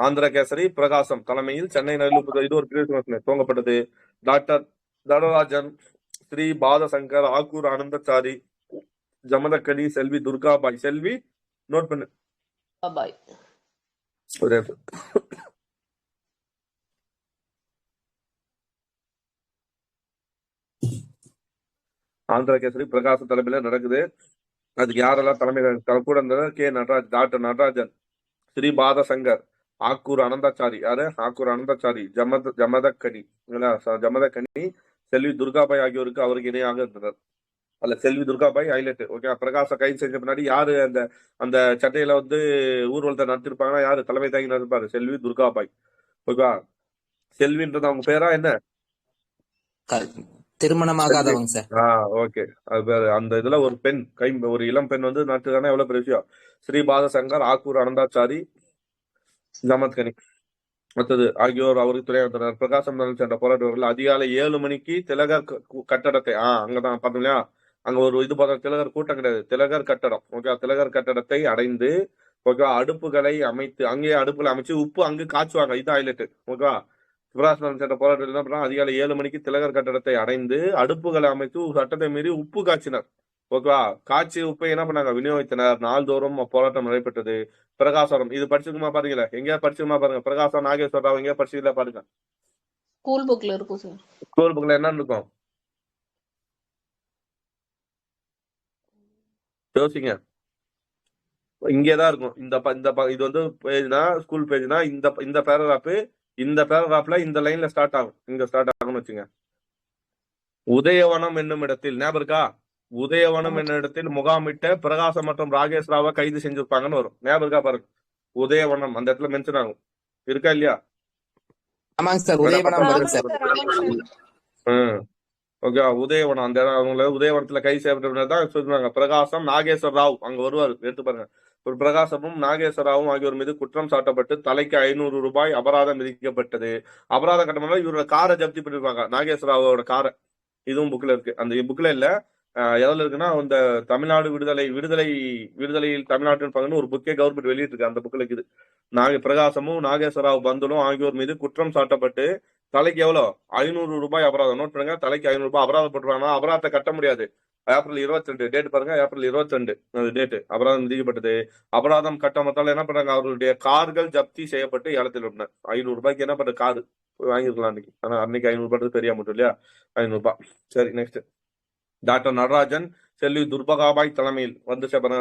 ஆந்திர கேசரி பிரகாசம் தலைமையில் சென்னை நகரில் உப்பு, இது ஒரு ப்ரீவியஸ் துவங்கப்பட்டது. டாக்டர் தடராஜன், ஸ்ரீ பாதசங்கர், ஆக்கூர் ஆனந்தச்சாரி, ஜமதக்கனி, செல்வி துர்காபாய். செல்வி நோட் பண்ணு.
பாய்.
ஆந்திர கேசரி பிரகாச தலைமையில நடக்குது. அதுக்கு யாரெல்லாம் தலைமை கூட இருந்தது? K Nataraj, doctor Natarajan, Sri Padasankar, Akkur Ananthachari. யாரு? ஆக்கூர் அனந்தாச்சாரி, ஜமதக்கனி, செல்வி துர்காபாய் ஆகியோருக்கு அவருக்கு இணையாக இருந்தனர். அல்ல, செல்வி துர்காபாய் ஹைலைட். ஓகே, பிரகாச கைது செஞ்ச பின்னாடி யாரு அந்த சட்டையில வந்து ஊர்வலத்தை நடத்திருப்பாங்கன்னா யாரு தலைமை தாங்கி நடத்திருப்பாரு? செல்வி துர்காபாய். ஓகேவா? செல்வின்றது அவங்க பேரா என்ன?
திருமணமாகாதவங்க சார்.
ஓகே, அது அந்த இதுல ஒரு பெண் ஒரு இளம் பெண் வந்து நாட்டுக்கான எவ்வளவு பெரிய விஷயம். ஸ்ரீ பாதசங்கர், ஆக்கூர் அனந்தாச்சாரி, ஜமத்கனி மற்றது ஆகியோர் அவருக்கு துணை வந்தனர். பிரகாசம் சென்ற போராட்டவர்கள் அதிகாலை 7 மணிக்கு திலகர் கட்டடத்தை அங்கதான் பார்த்தோம். அங்க ஒரு இது பார்த்தா திலகர் கூட்டம் கிடையாது, திலகர் கட்டடம். ஓகே, திலகர் கட்டடத்தை அடைந்து ஓகே அடுப்புகளை அமைத்து அங்கேயே அடுப்புகளை அமைச்சு உப்பு அங்கு காய்ச்சுவாங்க. இது ஹைலைட். ஓகேவா? பிரகாசம் சென்ற போராட்டம் என்ன பண்ணா அதிகாலை 7 மணிக்கு திலகர் கட்டடத்தை அடைந்து அடுப்புகளை அமைத்து சட்டத்தை மீறி உப்பு காய்ச்சினர். ஓகேவா? காய்ச்சி உப்பை என்ன பண்ணாங்க? விநியோகித்தனர். நாள்தோறும் போராட்டம் நடைபெற்றது. பிரகாசம் இது படிச்சுக்குமா பாருங்களா? எங்கேயா படிச்சுக்குமா பாருங்க. பிரகாசம் நாகேஸ்வர ராவ் எங்கேயா படிச்சுக்கல பாருங்க.
ஸ்கூல் புக்ல இருக்கும் சார்.
ஸ்கூல் புக்ல என்ன இருக்கும் யோசிங்க. இங்கேதான் இருக்கும். இது வந்து பேஜ்னா ஸ்கூல் பேஜ்னா இந்த பேராகிராஃப்ல இந்த லைன்ல ஸ்டார்ட் ஆகும். இங்க ஸ்டார்ட் ஆகும்னு வச்சுங்க. உதயவனம் என்னும் இடத்தில் ஞாபகம் இருக்கா? உதயவனம் என்னும் இடத்தில் முகாமிட்ட பிரகாசம் மற்றும் ராகேஷ் ராவை கைது செஞ்சிருப்பாங்கன்னு வரும். ஞாபகம் இருக்கா பாருங்க. உதயவனம் அந்த இடத்துல மென்ஷன் ஆகும். இருக்கா இல்லையா?
ஆமாங்க சார், உதயவனம் வருது சார்.
ஓகே, உதயவனம் அந்த அவங்கள உதயவனத்துல கைது செய்யப்பட்டதான் சொல்றாங்க. பிரகாசம், நாகேஸ்வர ராவ் அங்க வருவார். எடுத்து பாருங்க. ஒரு பிரகாசமும் நாகேஸ்வராவும் ஆகியோர் மீது குற்றம் சாட்டப்பட்டு தலைக்கு 500 ரூபாய் அபராதம் விதிக்கப்பட்டது. அபராத கட்டணம் இவரோட காரை ஜப்தி பண்ணிருப்பாங்க, நாகேஸ்வராவோட காரை. இதுவும் புக்ல இருக்கு. அந்த புக்ல இல்ல எதுல இருக்குன்னா இந்த தமிழ்நாடு விடுதலையில் தமிழ்நாட்டின் பங்குன்னு ஒரு புக்கே கவர்மெண்ட் வெளியிட்டு இருக்கு. அந்த புக்ல இருக்குது. பிரகாசமும் நாகேஸ்வராவ் பந்துலும் ஆகியோர் மீது குற்றம் சாட்டப்பட்டு தலைக்கு எவ்வளவு 500 ரூபாய் அபராதம். நோட் பண்ணுங்க. தலைக்கு 500 ரூபாய் அபராதம் போட்டுருவாங்க. அபராதத்தை கட்ட முடியாது. ஏப்ரல் 22 டேட் பாருங்க. ஏப்ரல் 22 அந்த டேட் அபராதம் விதிக்கப்பட்டது. அபராதம் கட்டாமத்தால என்ன பண்றாங்க? அவர்களுடைய கார்கள் ஜப்தி செய்யப்பட்டு ஏலத்தில் விட்டனர். 500 ரூபாய்க்கு என்ன பண்ற காரு வாங்கிருக்கலாம் அன்னைக்கு. ஆனா அன்னைக்கு 500 ரூபாய் பெரிய அமௌண்ட் இல்லையா? 500 ரூபாய். சரி, நெக்ஸ்ட். டாக்டர் நடராஜன், செல்வி துர்காபாய் தலைமையில்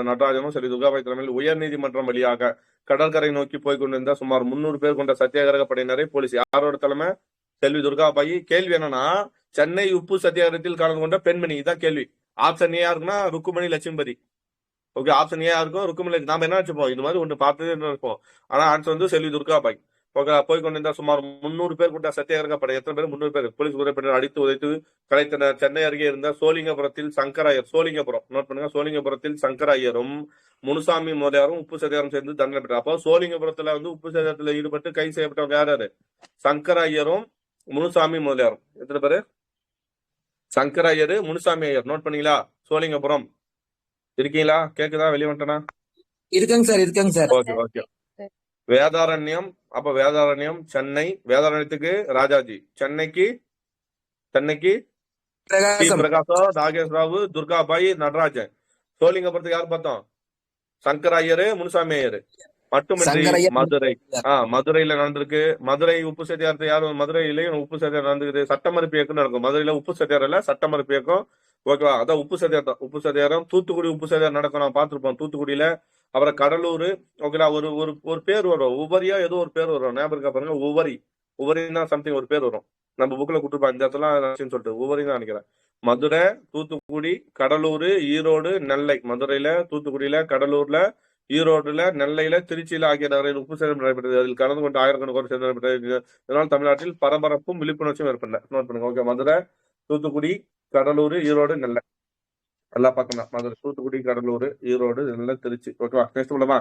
நடராஜனும் செல்வி துர்காபாய் தலைமையில் உயர் நீதிமன்றம் வழியாக கடற்கரை நோக்கி போய் கொண்டிருந்த சுமார் 300 பேர் கொண்ட சத்தியாகிரக படையினரை போலீஸ். யாரோட தலைமை? செல்வி துர்காபாய். கேள்வி என்னன்னா, சென்னை உப்பு சத்தியாகிரகத்தில் கலந்து கொண்ட பெண்மணி. இதான் கேள்வி. ஆப்ஷன் ஏ இருக்குன்னா Rukmini Lakshmipathi. Okay, option A இருக்கும் ருக்குமணி. நாம என்ன வச்சுப்போம்? இது மாதிரி ஒன்று பார்த்து இருப்போம். ஆனா ஆன்சர் வந்து செல்வி துர்காபாய். போய் கொண்டிருந்த சுமார் 300 பேர் கொண்ட சத்தியாகிரக படை. எத்தனை பேர்? 300 பேர். போலீஸ் உறுப்பினர் அடித்து உதைத்து கலைத்தனர். சென்னை அருகே இருந்த சோழிங்கபுரத்தில் சங்கராயர், சோழிங்கபுரம் நோட் பண்ணுங்க, சோழிங்கபுரத்தில் சங்கராயரும் முனுசாமி முதலியாரும் உப்பு சத்தியாகிரகம் சேர்ந்து தண்டனை பெற்றார். அப்போ சோழிங்கபுரத்துல வந்து உப்பு சத்தியாகிரகத்துல ஈடுபட்டு கைது செய்யப்பட்டவங்க யாரு? சங்கராயரும் முனுசாமி முதலியார். எத்தனை பேரு? சங்கர ஐயர், முனுசாமி ஐயர். நோட் பண்ணீங்களா? சோழிங்கபுரம் இருக்கீங்களா? கேக்குதா? வெளியே வந்துட்டனா?
இருக்குங்க சார், இருக்குங்க சார்.
Okay okay. வேதாரண்யம், அப்ப வேதாரண்யம் சென்னை. வேதாரண்யத்துக்கு ராஜாஜி. சென்னைக்கு டி.
பிரகாசம்.
பிரகாசா, நாகேஸ்வராவு, துர்காபாய், நடராஜன். சோழிங்கபுரத்துக்கு யார் பார்த்தோம்? சங்கர ஐயரு, முனுசாமி ஐயரு. மட்டுமின்றி
சங்கரையர்.
மதுரை. மதுரையில நடந்திருக்கு. மதுரை உப்பு சத்தியாரத்தை யாரும் மதுரையிலேயும் உப்பு சத்தியாரம் நடந்துக்குது. சட்டமறுப்பு இயக்கம் நடக்கும். மதுரையில உப்பு சத்தியாரம் இல்ல, சட்டமறுப்பு இயக்கம். ஓகேவா? அதான் உப்பு சத்தியாரம். உப்பு சத்தியாரம். தூத்துக்குடி உப்பு சத்தியாரம் நடக்கும். நான் பார்த்திருப்போம் தூத்துக்குடியில. அப்புறம் கடலூர். ஓகேலா? ஒரு ஒரு ஒரு பேர் வரும். உபரியா ஏதோ ஒரு பேர் வரும். ஞாபகம் இருக்கா பாருங்க. உவரின்னா சம்திங் ஒரு பேர் வரும். நம்ம புக்ல கொடுத்துருப்போம் இந்த இடத்துல சொல்லிட்டு உவரின்னு நினைக்கிறேன். மதுரை, தூத்துக்குடி, கடலூர், ஈரோடு, நெல்லை. மதுரையில, தூத்துக்குடியில, கடலூர்ல, ஈரோடுல, நெல்லையில, திருச்சியில ஆகிய நகரில் உப்பு சேதம் நடைபெற்றது. அதில் கலந்து கொண்டு ஆயிரக்கணக்கான சேதம் நடைபெற்றது. இதனால் தமிழ்நாட்டில் பரபரப்பும் விழிப்புணர்ச்சியும் ஏற்படல. நோட் பண்ணுங்க. ஓகே. மதுரை, தூத்துக்குடி, கடலூர், ஈரோடு, நெல்லை. எல்லா பக்கம் தான். மதுரை, தூத்துக்குடி, கடலூர், ஈரோடு, நெல்லை, திருச்சி. ஓகேவா? நெக்ஸ்ட் உள்ளமா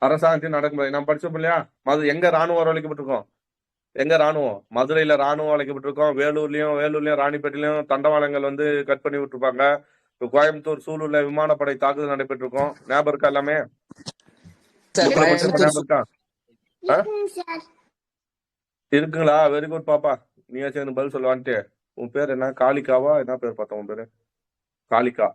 அரசாங்கத்தின் நடைமுறை நம்ம படிச்சோம் இல்லையா? எங்க ராணுவம் வரவழைக்கப்பட்டிருக்கோம்? எங்க ராணுவம்? மதுரையில ராணுவம் அழைக்கப்பட்டிருக்கோம். வேலூர்லயும் ராணிப்பேட்டையிலயும் தண்டவாளங்கள் வந்து கட் பண்ணி விட்டுருப்பாங்க. கோயம்புத்தூர், சூலூர்ல விமானப்படை தாக்குதல் நடைபெற்றிருக்கோம். ஞாபகம் இருக்கா? எல்லாமே ஞாபகம் இருக்கா? இருக்குங்களா? வெரி குட் பாப்பா. நீ சேர்ந்து பதில் சொல்லுவான்ட்டு. உன் பேர் என்ன? காளிகாவா? என்ன பேர் பார்த்தோம்? உன் பேரு காளிகா.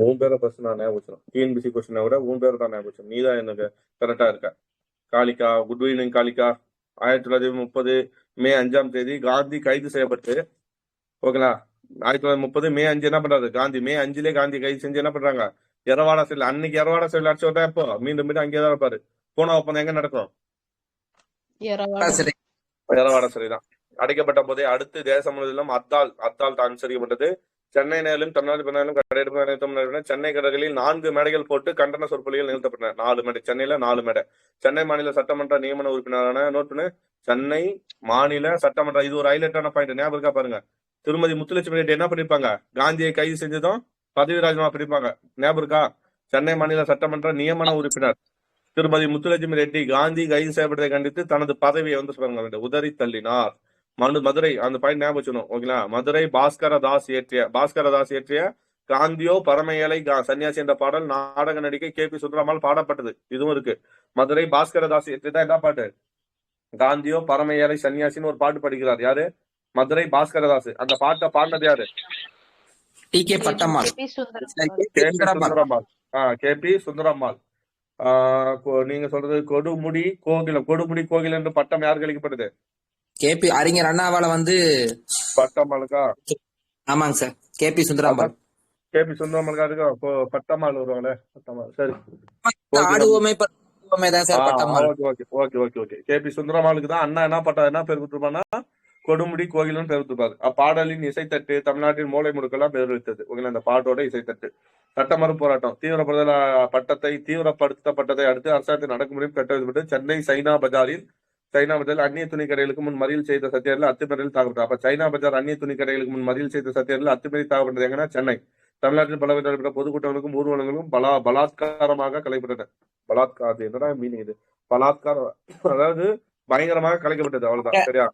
உன் பேரை ஃபர்ஸ்ட் நான் ஞாபகம். டிஎன்பிசி கொஸ்டினை விட உன் பேரை தான் ஞாபகம். நீ தான் எனக்கு கரெக்டா இருக்க. Kalika. Good evening Kalika. 1930 May 5ஆம் தேதி காந்தி கைது செய்யப்பட்டு, ஓகேங்களா? 1930 மே 5 என்ன பண்றாரு? மே 5லயே காந்தி கைது செஞ்சு என்ன பண்றாங்க? எரவாடா சிறையில். அன்னைக்கு எரவாடா சிறையில் அடிச்சு விட்டா இப்போ மீண்டும் அங்கேயே தான் இருப்பாரு. போன ஒப்பந்தம் எங்க நடக்கும்? எரவாடா சிறை தான். அடைக்கப்பட்ட போதே அடுத்து தேசம் முழுவதிலும் அத்தால் தான் அனுசரிக்கப்பட்டது. சென்னை நேரிலும் தமிழ்நாடு பின்னாலும் கடையெடுப்பு சென்னை கடற்கரையில் 4 மேடைகள் போட்டு கண்டன சொற்பொழிகள் நிகழ்த்தப்பட்டன. 4 மேடை. சென்னையில 4 மேடை. சென்னை மாநில சட்டமன்ற நியமன உறுப்பினரான நோட் பண்ணு. சென்னை மாநில சட்டமன்ற. இது ஒரு ஹைலைட்டான பாயிண்ட். ஞாபகம் இருக்கா பாருங்க. திருமதி முத்துலட்சுமி ரெட்டி என்ன பண்ணிருப்பாங்க? காந்தியை கைது செஞ்சதும் பதவி ராஜினாமா பண்ணிருப்பாங்க. ஞாபகம் இருக்கா? சென்னை மாநில சட்டமன்ற நியமன உறுப்பினர் திருமதி முத்துலட்சுமி ரெட்டி காந்தி கைது செய்யப்பட்டதை கண்டித்து தனது பதவியை வந்து சொல்றாங்க உதறி தள்ளினார். மதுரை. அந்த பாயிண்ட் ஞாபகம் வச்சுக்கணும். ஓகேங்களா? மதுரை பாஸ்கர தாஸ் இயற்றிய காந்தியோ பரம ஏழை சன்னியாசி என்ற பாடல் நாடக நடிகை KP சுந்தரம்மாள் பாடப்பட்டது. இதுவும் இருக்கு. மதுரை பாஸ்கர தாஸ் இயற்றியதான் என்ன பாட்டு? காந்தியோ பரம ஏழை சன்னியாசின்னு ஒரு பாட்டு படிக்கிறார். யாரு? மதுரை பாஸ்கரதாஸ். அந்த பாட்டை பாடினது யாரு?
TK பட்டம்மாள்.
KP சுந்தரம்மாள். நீங்க சொல்றது கொடுமுடி கோகில் என்று பட்டம் யாருக்கு அளிக்கப்பட்டது?
KP அறிஞர் அண்ணாவால வந்து
பட்டம்மாளுக்கா?
ஆமாங்க சார். KP சுந்தரம்மாள்.
KP சுந்தரம்மாளுக்கா இருக்கா? பட்டம்மாள் வருவாங்களே. பட்டம்மாள். சரி.
ஆடுவோமே தான் சார் பட்டம்மாள்.
ஓகே. KP சுந்தரம்மாளுக்கு தான் அண்ணா என்ன பேர் கொடுத்துருப்பானா? கொடுமுடி கோகிலன் பேர் கொடுத்துருப்பாரு. அப்பாடலின் இசைத்தட்டு தமிழ்நாட்டின் மூளை முடுக்கெல்லாம் பேர் வைத்தது. ஓகேங்களா? அந்த பாட்டோட இசைத்தட்டு. சட்டமறு போராட்டம். தீவிரப்படுத்தப்பட்டதை அடுத்து அரசாங்கத்தின் அடக்குமுறையும் கட்டவிழ்க்கப்பட்டு சென்னை சைனா பஜாரில் அந்நிய துணி கடைகளுக்கு முன் மறியல் செய்த சத்தியர்கள் அத்துமீறலில் தாக்கப்பட்டது. அப்ப சைனா பஜார் அந்நிய துணி கடைகளுக்கு முன் மறியல் செய்த சத்தியர்கள் அத்துமீறி தாக்கப்பட்டது எங்கன்னா சென்னை. தமிழ்நாட்டில் பல நடைபெற்ற பொதுக்கூட்டங்களுக்கும் ஊர்வலங்களுக்கும் பலாத்காரமாக கலைக்கப்பட்டன. பலாத்காரம் என்னடா மீனிங் இது? பலாத்காரம் அதாவது பயங்கரமாக கலைக்கப்பட்டது. அவ்வளவுதான். சரியா?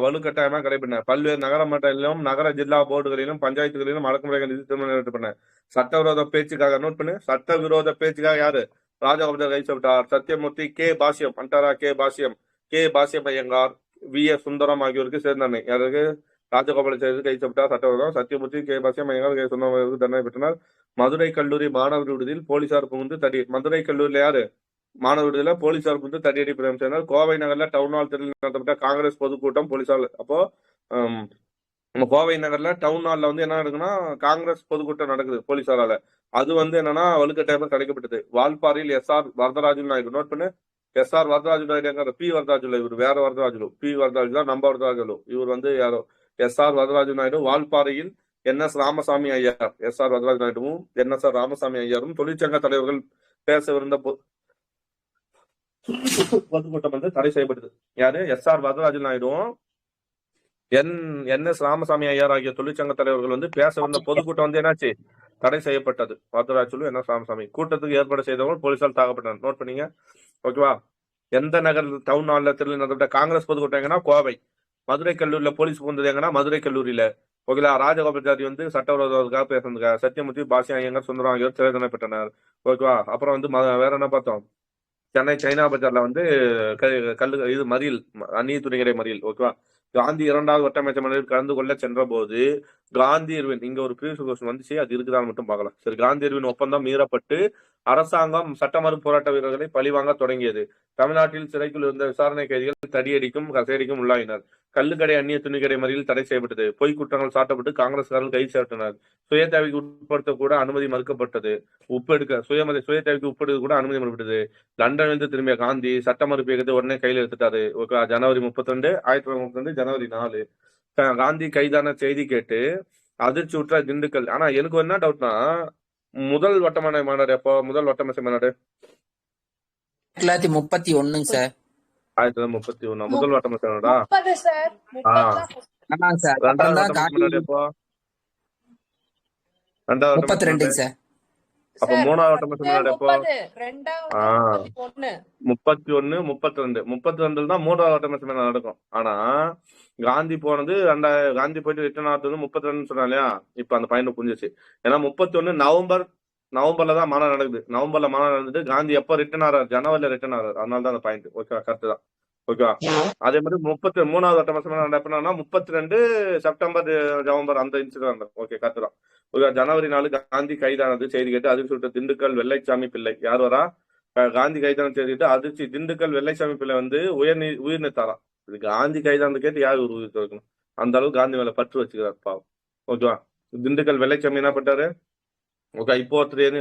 வலுக்கட்டாயமா கடைபிடின. பல்வேறு நகர மட்டங்களிலும் நகர ஜில்லா போர்டுகளிலும் பஞ்சாயத்துகளிலும் அடக்குமுறைகள் திருமணம். சட்டவிரோத பேச்சுக்காக நோட் பண்ணு. சட்டவிரோத பேச்சுக்காக யாரு? ராஜகோபால் கைச்சப்பட்டார். சத்தியமூர்த்தி, பாசியம் அண்டாரா, பாசியம் ஐயங்கார், VS சுந்தரம் ஆகியோருக்கு சேர்ந்தனை. யாருக்கு? ராஜகோபால் கைச்சப்பட்டார் சட்டவிரோதம். சத்தியமூர்த்தி, பாசியம் ஐயங்கார், சுந்தரம் தண்டனை பெற்றனர். மதுரை கல்லூரி மாணவர் விடுதியில் போலீசார் புகுந்து தடி. மதுரை கல்லூரியில யாரு? மாணவர் விடுதலை போலீசார் வந்து தடியடி பிரதம் செய்தார். கோவை நகர்ல டவுன் ஹால் தெருவில் நடத்தப்பட்ட காங்கிரஸ் பொதுக்கூட்டம் போலீசார். அப்போ நம்ம கோவை நகர்ல டவுன் ஹால்ல வந்து என்ன நடக்குன்னா காங்கிரஸ் பொதுக்கூட்டம் நடக்குது போலீசாரால. அது வந்து என்னன்னா வலுக்கட்டாயமா கிடைக்கப்பட்டது. வால்பாறையில் SR வரதராஜு நாயுடு. நோட் பண்ணு. SR வரதராஜு நாயுடு. P வரதராஜுல. இவர் வேற வரதராஜுலு. P வரதராஜு தான் நம்ம வரதராஜுலு. இவர் வந்து யாரோ SR Varadaraju Naidu. வால்பாறையில் NS Ramasamy Iyer. SR Varadaraju நாயுடுவும் NSR ராமசாமி ஐயரும் தொழிற்சங்க தலைவர்கள் பேசவிருந்த பொதுக்கூட்டம் வந்து தடை செய்யப்பட்டது. யாரு? SR வரதராஜு நாயுடுவும் NS ராமசாமி ஐயர் ஆகிய தொழிற்சங்க தலைவர்கள் வந்து பேச வந்த பொதுக்கூட்டம் வந்து என்னாச்சு? தடை செய்யப்பட்டது. வரதராஜுலு என்ன சாமி கூட்டத்துக்கு ஏற்பாடு செய்தவங்க போலீசால் தாக்கப்பட்டனர். நோட் பண்ணீங்க. ஓகேவா? எந்த நகர் டவுன் ஹால்ல திருநெல்வேலி நடந்த காங்கிரஸ் பொதுக்கூட்டம் எங்கன்னா கோவை. மதுரை கல்லூரியில போலீஸ் புகுந்தது எங்கன்னா மதுரை கல்லூரியில. ஓகேலா? ராஜகோபாலாச்சாரி வந்து சட்டவிரோதத்துக்காக பேசுறதுக்காக சத்தியமூர்த்தி, பாசி ஐயங்கார், சுந்தரம் ஆகியோர் சிறை தண்டனை பெற்றனர். ஓகேவா? அப்புறம் வந்து வேற என்ன பார்த்தோம்? சென்னை சைனா பஜார்ல வந்து இது மறியல், அந்நிய துணிகடை மறியல். ஓகேவா? காந்தி 2வது வட்டமேசை மறியலில் கலந்து கொள்ள சென்ற போது காந்தி இர்வின் இங்க ஒரு ப்ரீவியஸ் கொஸ்டின் வந்துச்சு, அது இருக்குதான்னு மட்டும் பார்க்கலாம். சரி, காந்தி இர்வின் ஒப்பந்தம் மீறப்பட்டு அரசாங்கம் சட்டமறு போராட்ட வீரர்களை பழிவாங்க தொடங்கியது. தமிழ்நாட்டில் சிறைக்குள் இருந்த விசாரணை கைதிகள் தடியடிக்கும் கசையடிக்கும் உள்ளாயினர். கள்ளுக்கடை, அந்நிய துணிக்கடை மறியல் தடை செய்யப்பட்டது. பொய் குற்றங்கள் சாட்டப்பட்டு காங்கிரஸ்காரர்கள் கைது செய்யப்பட்டனர். சுய தேவைக்கு உட்படுத்த கூட அனுமதி மறுக்கப்பட்டது. சுய தேவைக்கு உட்படுத்த கூட அனுமதி மறுக்கப்பட்டது. லண்டனிலிருந்து திரும்பிய காந்தி சட்ட மறுப்பு இயக்கத்தை உடனே கையில் எடுத்துட்டாரு. ஜனவரி 32, 1932, ஜனவரி 4 காந்தி கைதான செய்தி கேட்டு அதிர்ச்சி உற்ற திண்டுக்கல். ஆனா எனக்கு என்ன டவுட்னா, முதல் வட்டமான மாநாடு எப்போ? முதல் வட்டமேசை மாநாடு
1931 சார்.
1931 முதல் வட்டமேசை மாநாடா?
30 சார். 30
ஆமாங்க சார்.
ரெண்டாவது
அப்புறம் தான்
வட்டமேசை மாநாடு எப்போ? ரெண்டாவது வட்டமேசை
32
மாநாடு.
சார்.
அப்ப மூணாவது வட்டமேசை மாநாடு எப்போ?
32
31, 32. 32 தான் மூன்றாவது வட்டமேசை மாநாடு நடக்கும். ஆனா காந்தி போனது காந்தி போயிட்டு ரிட்டர்ன் ஆகிறது 32 சொன்னா இல்லையா? இப்ப அந்த பாயிண்ட் புரிஞ்சிச்சு. ஏன்னா 31 நவம்பர்ல தான் மாநாடு நடக்குது. நவம்பர்ல மாநாடு நடந்துட்டு காந்தி எப்ப ரிட்டர்ன் ஆறாரு? ஜனவரில ரிட்டர்ன் ஆறாரு. அதனால தான் அந்த பாயிண்ட். ஓகேவா? கரெக்ட் தான். ஓகேவா? அதே மாதிரி 33வது வட்டமேசை மாநாடு எப்படின்னா 32 செப்டம்பர், நவம்பர் அந்த இன்சிடென்ட். ஓகே, கரெக்ட் தான். ஓகே, ஜனவரி 4 காந்தி கைதானது செய்தி கேட்டு அதிர்ச்சி விட்ட திண்டுக்கல் வெள்ளைச்சாமி பிள்ளை. யார் வரா? காந்தி கைதான செய்தி கேட்டு அதிர்ச்சி. திண்டுக்கல் வெள்ளைச்சாமி பிள்ளை வந்து உயிர் நீத்தாராம். இது காந்தி கைதானது கேட்டு யார் உயிர் வைக்கணும்? அந்த அளவுக்கு காந்தி மேல பற்று வச்சுக்கிறார் பாவம். ஓகேவா? திண்டுக்கல் வெள்ளைச்சாமி என்ன பண்றாரு? ஓகே, இப்போ ஒருத்தர்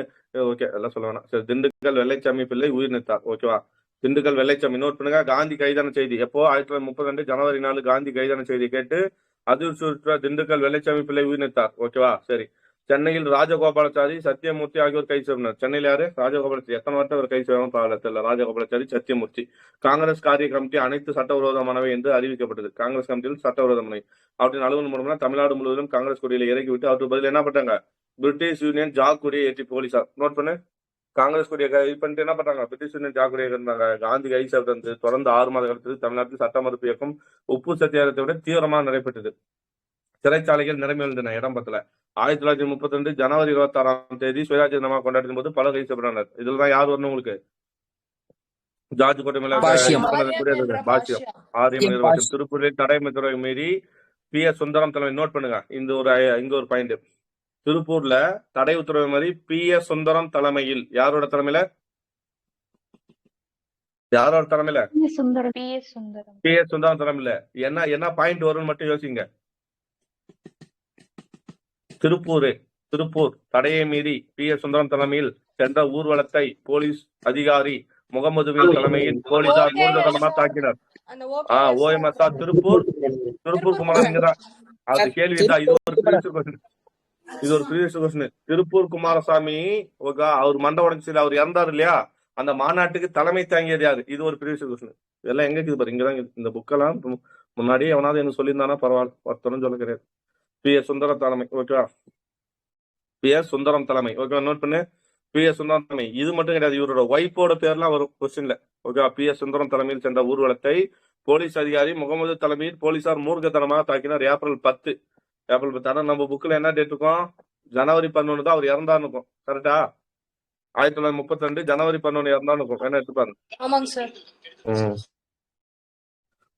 ஓகே எல்லாம் சொல்ல வேணாம். சரி, திண்டுக்கல் வெள்ளைச்சாமி பிள்ளை உயிர் நீத்தார். ஓகேவா? திண்டுக்கல் வெள்ளைச்சாமி நோட் பண்ணுங்க. காந்தி கைதான செய்தி எப்போ? 1932 ஜனவரி 4 காந்தி கைதான செய்தி கேட்டு அதிர்ச்சி திண்டுக்கல் வெள்ளைச்சாமி பிள்ளை உயிர் நீத்தார். ஓகேவா? சரி, சென்னையில் ராஜகோபாலாச்சாரி, சத்தியமூர்த்தி ஆகியோர் கைது செய்யப்பட்டனர். சென்னையில் யாரு? ராஜகோபாலாச்சாரி. எத்தனை வருஷம் அவர் கைது செய்வாங்க தெரியல. ராஜகோபாலாச்சாரி, சத்தியமூர்த்தி. காங்கிரஸ் காரிய கமிட்டி அனைத்து சட்டவிரோதமானவை என்று அறிவிக்கப்பட்டது. காங்கிரஸ் கமிட்டியில் சட்டவிரோதமானவை அவற்றின் அலுவலகம் மூலமா தமிழ்நாடு முழுவதும் காங்கிரஸ் கொடியில இறக்கிவிட்டு அவருக்கு பதில் என்ன பண்ணாங்க? பிரிட்டிஷ் யூனியன் ஜாக் கொடியை ஏற்றி போலீசார். நோட் பண்ணு. காங்கிரஸ் கொடியை இது பண்ணிட்டு என்ன பண்றாங்க? பிரிட்டிஷ் யூனியன் ஜாக் கொடியை இருந்தாங்க. காந்தி கைது செய்யப்பட்டது தொடர்ந்து 6 மாத காலத்தில் தமிழ்நாட்டில் சட்ட மறுப்பு இயக்கம் உப்பு சத்தியாகிரகத்தை விட தீவிரமாக நடைபெற்றது. சிறைச்சாலைகள் நிரம்பியிருந்தன. இடம் பத்தல. 1932 ஜனவரி 26 தேதி சுயராஜ்ய தினமாக கொண்டாடும் போது பல கைது செய்யப்பட்டனர். இதுலதான் யார் வரணும் உங்களுக்கு? ஜார்ஜ் கோட்டை மேல
பாஷ்யம்.
பாஷ்யம். ஆரியமணி நிர்வாகம். திருப்பூரில் தடை மீறி PS சுந்தரம் தலைமை. நோட் பண்ணுங்க. இங்க ஒரு பாயிண்ட். திருப்பூர்ல தடை உத்தரவு மாதிரி PS சுந்தரம் தலைமையில். யாரோட தலைமையில? PS சுந்தரம் தலைமையில. என்ன பாயிண்ட் வரும்னு மட்டும் யோசிங்க. திருப்பூர் தடையை மீறி PS சுந்தரம் தலைமையில் சென்ற ஊர்வலத்தை போலீஸ் அதிகாரி முகமதுவின் தலைமையில் போலீசார் மூர்க்கத்தனமா தாக்கினர். OMSA திருப்பூர் குமாரசாமி. அது கேள்விதான். இது ஒரு ப்ரீவியஸ் கொஸ்டின். திருப்பூர் குமாரசாமி அவர் மண்டை உடைச்சு அவர் இறந்தாரு இல்லையா? அந்த மாநாட்டுக்கு தலைமை தாங்கியது யாரு? இது ஒரு ப்ரீவியஸ் கொஸ்டின். இதெல்லாம் எங்க இருக்குது பாரு. இங்கதான் இந்த புக்கெல்லாம் முன்னாடியே எவனாவது எனக்கு சொல்லியிருந்தானா பரவாயில்ல. ஒருத்தரும் சொல்ல கிடையாது. PS சுந்தரம் தலைமை. ஓகேவா? PS சுந்தரம் தலைமை. ஓகேவா? நோட் பண்ணு. PS சுந்தரம் தலைமை. இது மட்டும் கிடையாது, இவரோட ஒய்ஃபோட பேர்லாம் வரும் கொஸ்டின்ல. ஓகேவா? PS சுந்தரம் தலைமையில் சென்ற ஊர்வலத்தை போலீஸ் அதிகாரி முகமது தலைமையில் போலீசார் மூர்க்கத்தனமாக தாக்கினார். ஏப்ரல் 10. ஆனா நம்ம புக்ல என்ன டேட் இருக்கும்? ஜனவரி 11 தான் அவர் இறந்தான்னு இருக்கும். கரெக்டா? 1932 ஜனவரி 11 இறந்தான்னு இருக்கும். என்ன எடுத்துப்பாரு?
ஆமாங்க சார்.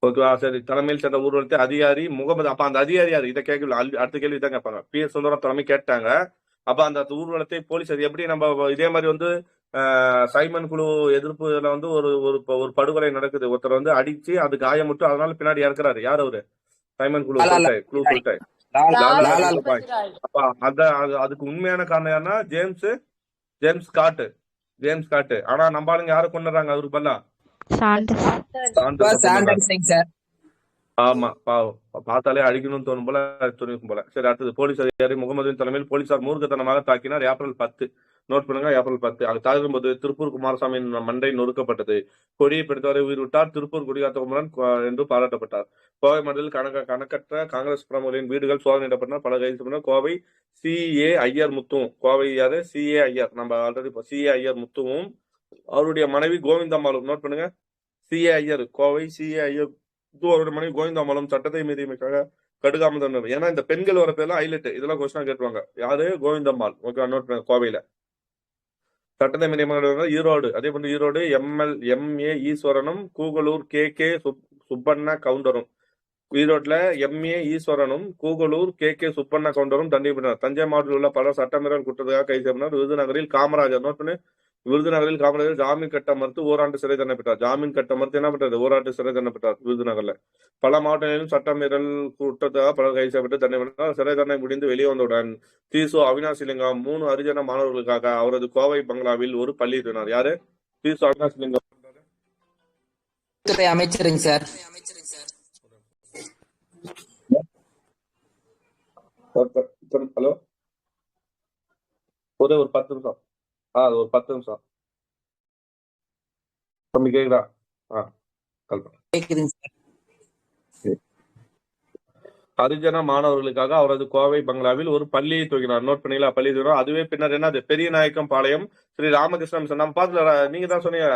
ஓகேவா? சரி, தலைமையில் சென்ற ஊர்வலத்தை அதிகாரி முகமது. அப்ப அந்த அதிகாரி யாரு? இதை கேட்கல. அடுத்த கேள்வி தான் கேட்பாங்க. PS சுந்தரம் தலைமை கேட்டாங்க. அப்ப அந்த ஊர்வலத்தை போலீஸ் அது எப்படி நம்ம இதே மாதிரி வந்து சைமன் குழு எதிர்ப்பு இதுல வந்து ஒரு படுகொலை நடக்குது. ஒருத்தர் வந்து அடிச்சு அது காயமுட்டு அதனால பின்னாடி இறக்குறாரு. யார் அவரு? சைமன் குழு சொல்லிட்டாய். அப்ப அதுக்கு உண்மையான காரணம் யாருன்னா ஜேம்ஸ் ஸ்காட். ஆனா நம்ம ஆளுங்க யாரை கொண்டுறாங்க? அவருக்கு பல்லா ஆமா பாவம். பார்த்தாலே அழிக்கணும்னு தோணும் போல, துணிக்கும் போல. சரி, அடுத்தது போலீஸ் அதிகாரி முகமதுவின் தலைமையில் போலீசார் மூர்க்கத்தனமாக தாக்கினார். ஏப்ரல் 10. நோட் பண்ணுங்க, ஏப்ரல் 10. அது தாக்கும் போது திருப்பூர் குமாரசாமியின் மண்டை நொறுக்கப்பட்டது. கொடியை பிடித்தவரை உயிர் விட்டார். திருப்பூர் குடிகாத்த குமரன் என்று பாராட்டப்பட்டார். கோவை மண்டலத்தில் கணக்கற்ற காங்கிரஸ் பிரமுகர்களின் வீடுகள் சோதனையிடப்பட்டன. பல கைது செய்யப்பட்டனர். கோவை CA ஐயர் முத்துவும், கோவை யாரு? CA ஐயர், நம்ம ஆல்ரெடி CA ஐயர் முத்துவும் அவருடைய மனைவி கோவிந்தம்மாளும். நோட் பண்ணுங்க, CA ஐயர், கோவை CA ஐயர் அவருடைய மனைவி கோவிந்தம்மாளும் சட்டத்தை மீறியமைக்காக கடுகாமல் தண்டனை. ஏன்னா இந்த பெண்கள் வர பேர்லாம் ஹைலைட், இதெல்லாம் கொஸ்டினா கேட்டுவாங்க. யாரு? கோவிந்தம்மாள். ஓகே, நோட் பண்ணுங்க. கோவையில சட்டத்தை மீறியமாக ஈரோடு, அதே போன்று ஈரோடு MA ஈஸ்வரனும் கூகலூர் KK சுப்பண்ண கவுண்டரும். ஈரோட்ல MA ஈஸ்வரனும் கூகலூர் KK சுப்பண்ண கவுண்டரும் தண்டிக்கப்பட்டனர். தஞ்சை மாவட்டத்தில் உள்ள பல சட்டமீறல் குற்றத்துக்காக கைது செய்யப்பட்டனர். விருதுநகரில் காமராஜர். நோட் பண்ணு, விருதுநகரில் காமராஜர் ஜாமீன் கட்ட மறுத்து ஓராண்டு சிறை தண்டனை பெற்றார். ஜாமீன் கட்ட மறுத்து என்ன பண்றது? ஓராண்டு சிறை தண்டனை பெற்றார் விருதுநகர்ல. பல மாவட்டங்களிலும் சட்டமீறல் குற்றத்துக்காக பலர் கைது செய்யப்பட்டு தண்டனை பெற்றார். சிறை தண்டனை முடிந்து வெளியே வந்தவுடன் தீசு அவினாசிலிங்கம் 3 ஹரிஜன மாணவர்களுக்காக அவரது கோவை பங்களாவில் ஒரு பள்ளி திறனார். யாரு? தீசு அவினாசிலிங்கம்
துறை அமைச்சருங்க சார்.
ஹலோ, ஒரே ஒரு 10 நிமிஷம். அது ஒரு 10 நிமிஷம் தம்பி, கேக்குதா?
கேக்குதுங்க சார்.
ஹரிஜன மாணவர்களுக்காக அவரது கோவை பங்களாவில் ஒரு பள்ளியை துவங்கினார். நோட் பண்ணீங்களா? பள்ளி துவங்கினார். அதுவே பின்னர் என்னது? பெரிய நாயக்கம் பாளையம் ஸ்ரீ ராமகிருஷ்ண மிஷன். நம்ம பாத்துல நீங்க தான் சொன்னீங்க,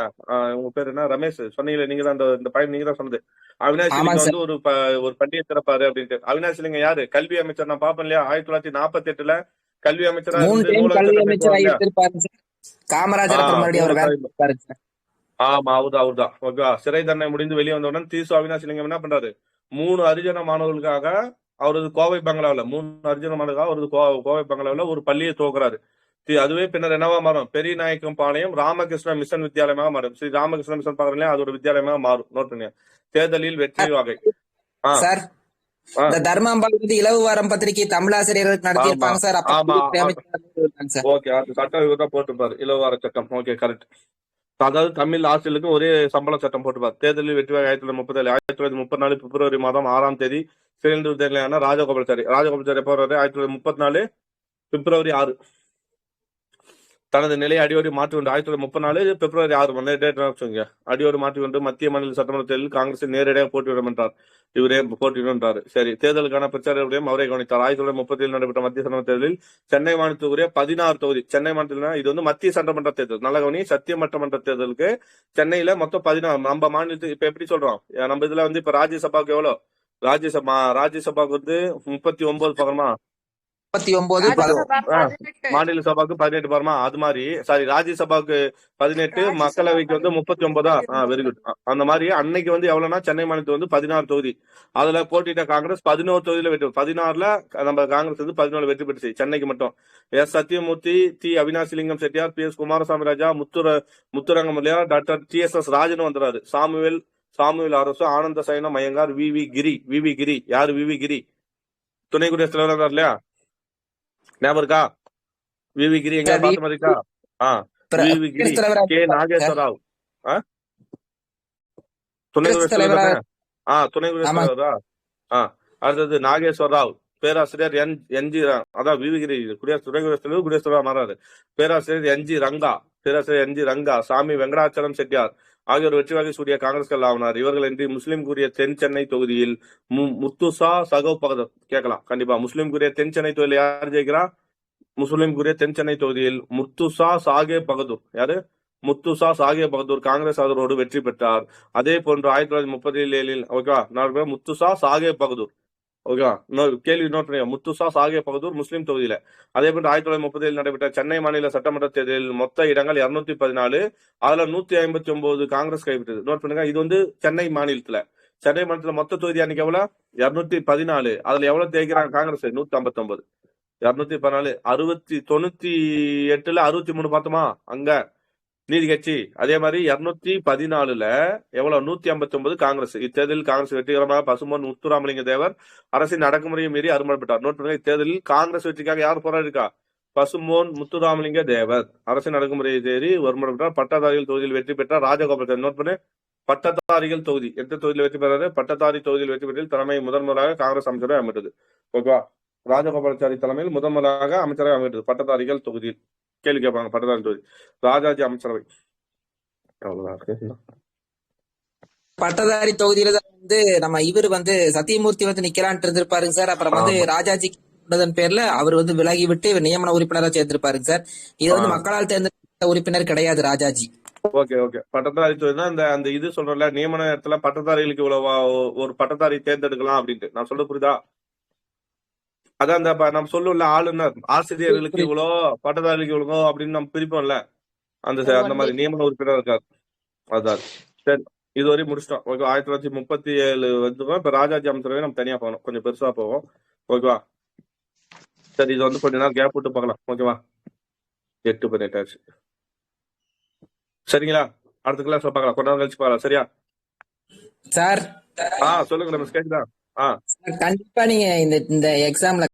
உங்க பேர் என்ன? ரமேஷ் சொன்னீங்களே, நீங்க தான் இந்த பையன் நீங்க தான் சொன்னது. அவினாஷ் லிங்கம் வந்து ஒரு பள்ளியை திறப்பாரு அப்படின்ட்டு. அவினாஷ் லிங்கம் யாரு? கல்வி அமைச்சர். நான் பாப்பேன் இல்லையா, 1948 கல்வி அமைச்சரா ஆமா, அவர்தான். ஓகேவா? சிறை தண்டனை முடிந்து வெளியே வந்தவுடன் தீசு அவினாஷ் லிங்கம் என்ன பண்றாரு? 3 ஹரிஜன மாணவர்களுக்காக அவரது கோவை பங்களாவில் 3 ஹரிஜன மாணவர்களுக்காக அவரது கோவை பங்களாவில் ஒரு பள்ளியை துவக்குறாரு. அதுவே பின்னர் என்னவா மாறும்? பெரிய நாயக்கம் பாளையம் ராமகிருஷ்ண மிஷன் வித்யாலயமாக மாறும். ஸ்ரீ ராமகிருஷ்ண மிஷன் பாக்குறீங்களா, அது ஒரு வித்யாலயமாக மாறும். நோட் பண்ணி. தேர்தலில் வெற்றி வகை
சார். இந்த தர்மாம்பாள் இலவு வாரம் பத்திரிகை தமிழாசிரியர்களுக்கு நடத்தியிருப்பாங்க சார்.
ஓகே, அது சட்டம் இவர்தான் போட்டுப்பாரு, இலவார சட்டம். Okay, correct. அதாவது தமிழ் ஆசிரியர்களுக்கு ஒரே சம்பள சட்டம் போட்டுப்பார். தேர்தலில் வெற்றி 1937 1934 பிப்ரவரி மாதம் 6ஆம் தேதி சிறந்த தேர்தலான ராஜகோபாலாச்சாரி எப்போ வர்றாரு? 1934 பிப்ரவரி 6. தனது நிலையை அடியோடி மாற்றிக்கொண்டு 1934 பிப்ரவரி 6 அடியோடு மாற்றிக்கொண்டு மத்திய மாநில சட்டமன்ற தேர்தலில் காங்கிரஸில் நேரடியாக போட்டியிடும் என்றார். இவரே போட்டியிடுன்றாரு. சரி, தேர்தலுக்கான பிரச்சாரம் அவரை கவனித்தார். 1937 நடைபெற்ற மத்திய சட்டமன்ற தேர்தலில் சென்னை மாநிலத்துக்குரிய 16 தொகுதி. சென்னை மாநிலத்தில் இது வந்து மத்திய சட்டமன்ற தேர்தல். நல்ல கவனி, சத்தியமன்ற தேர்தலுக்கு சென்னையில மொத்தம் 16. நம்ம மாநிலத்துக்கு இப்ப எப்படி சொல்றோம்? நம்ம இதுல வந்து இப்ப ராஜ்யசபாவுக்கு எவ்வளவு? ராஜ்யசபாவுக்கு வந்து 39 பக்கமா,
39.
மாநில சபாவுக்கு 18 பாருமா. அது மாதிரி சாரி, ராஜ்யசபாவுக்கு 18, மக்களவைக்கு வந்து 39. Very good. அந்த மாதிரி அன்னைக்கு வந்து எவ்வளவுனா சென்னை மாநிலத்துக்கு வந்து 16 தொகுதி. அதுல போட்டிட்ட காங்கிரஸ் 11 தொகுதியில வெற்றி. 16ல நம்ம காங்கிரஸ் வந்து 14 வெற்றி பெற்று. சென்னைக்கு மட்டும் S Sathyamurthy, Avinashilingam Chettiar, PS Kumaraswamy Raja, Muthuranga Mudaliar, doctor TSS Rajan வந்துறாரு. சாமுவேல் அரசு, ஆனந்த சயனம் ஐயங்கார், VV கிரி. யாரு? VV கிரி துணை குடியரசுத் தலைவர் இருந்தார் இல்லையா, ஞாபகம் இருக்கா? VV கிரி எங்க பார்த்த மாதிரி இருக்கா? VV கிரி, K நாகேஸ்வர ராவ் துணை குடியரசுத் தலைவர். துணை குடியரசுத் தலைவரா? அடுத்தது நாகேஸ்வர ராவ், பேராசிரியர் NG, அதான் VV கிரி துணை குடியரசுத் தலைவர், குடியரசுத் தலைவர் மாறாரு. பேராசிரியர் NG ரங்கா, சாமி வெங்கடாச்சலம் செட்டியார் ஆகியோர் வெற்றி வாகை சூடிய காங்கிரஸ்கள் ஆனார். இவர்கள் இன்றி முஸ்லீம் கூறிய தென் சென்னை தொகுதியில் முத்துசா சகவ் பகதூர். கேட்கலாம் கண்டிப்பா. முஸ்லீம் கூறிய தென் சென்னை தொகுதியில் யார் ஜெயிக்கிறா? முஸ்லீம் கூறிய தென் சென்னை தொகுதியில் முத்துசா சாகே பகதூர். யாரு? முத்துசா சாகே பகதூர் காங்கிரஸ் ஆதரவோடு வெற்றி பெற்றார். அதே போன்று 1937 ஓகேவா, முத்துசா சாகே பகதூர். ஓகேவா, கேள்வி நோட் பண்ணி. முத்துசா சாகே பகதூர் முஸ்லீம் தொகுதியில. அதே போன்று 1937 நடைபெற்ற சென்னை மாநில சட்டமன்ற தேர்தலில் மொத்த இடங்கள் 214. அதுல 159 காங்கிரஸ் கைவிட்டது. நோட் பண்ணுங்க, இது வந்து சென்னை மாநிலத்துல மொத்த தொகுதி அன்னைக்கு எவ்வளவு? 214. அதுல எவ்வளவு தேய்க்கிறாங்க காங்கிரஸ்? 159. 214 98ல 63 பார்த்தோமா அங்க நீதி கட்சி. அதே மாதிரி 214ல எவ்வளவு? 159 காங்கிரஸ். இத்தேர்தலில் காங்கிரஸ் வெற்றிகரமாக பசும்பொன் முத்துராமலிங்க தேவர் அரசின் அடக்குமுறையை மீறி அருமப்பட்டார். நோட் பண்ணுங்க, இத்தேர்தலில் காங்கிரஸ் வெற்றிக்காக யார் போராடி இருக்கா? பசும்பொன் முத்துராமலிங்க தேவர் அரசின் அடக்குமுறையை தேடி வருமானப்பட்டார். பட்டாதாரிகள் தொகுதியில் வெற்றி பெற்றார் ராஜகோபால். நோட் பண்ணு, பட்டதாரிகள் தொகுதி எந்த தொகுதியில் வெற்றி பெறாரு? பட்டதாரி தொகுதியில் வெற்றி பெற்று தலைமை முதன்முறையாக காங்கிரஸ் அமைச்சரை அமைத்தது. ஓகேவா? ராஜகோபாலாச்சாரி தலைமையில் முதன்முறையாக அமைச்சரை அமைத்தது பட்டதாரிகள் தொகுதியில். கேள்வி கேட்பாங்க. பட்டதாரி தொகுதி ராஜாஜி அமைச்சரவை. அவ்வளவுதான் இருக்கு.
பட்டதாரி தொகுதியில தான் வந்து நம்ம இவர் வந்து சத்தியமூர்த்தி வந்து நிக்கலான்ட்டு இருந்திருப்பாருங்க சார். அப்புறம் வந்து
ஆமா.
ராஜாஜி பேர்ல அவர் வந்து விலகி விட்டு நியமன உறுப்பினரா சேர்ந்திருப்பாருங்க சார். இது வந்து மக்களால் தேர்ந்தெடுத்த உறுப்பினர் கிடையாது ராஜாஜி.
Okay okay. பட்டதாரி தொகுதினா அந்த இது சொல்றல நியமன இடத்துல பட்டதாரிகளுக்கு இவ்வளவு ஒரு பட்டதாரி தேர்ந்தெடுக்கலாம் அப்படின்ட்டு நான் சொல்ல புரியுதா? அதான் அந்த நம்ம சொல்லுவோம்ல ஆளுநர் ஆசிரியர்களுக்கு இவ்வளோ பட்டதாரிகளுக்கு இவ்வளோ அப்படின்னு நம்ம பிரிப்போம்ல அந்த மாதிரி நியமன உறுப்பினர் இருக்காரு. அதான் சரி. இதுவரை முடிச்சிட்டோம். ஓகே. 1937 வந்துடும். இப்ப ராஜாஜி அமைச்சரவை நம்ம தனியா போகணும். கொஞ்சம் பெருசா போவோம். ஓகேவா? சரி, இது வந்து கொஞ்ச நேரம் கேப் விட்டு பார்க்கலாம். ஓகேவா? 8:18 ஆச்சு. சரிங்களா? அடுத்த கிளாஸ் பார்க்கலாம். கொஞ்ச நேரம் கழிச்சு பார்க்கலாம். சரியா?
சார்
சொல்லுங்க ரமேஷ், கேக்குதா?
கண்டிப்பா நீங்க இந்த எக்ஸாம்ல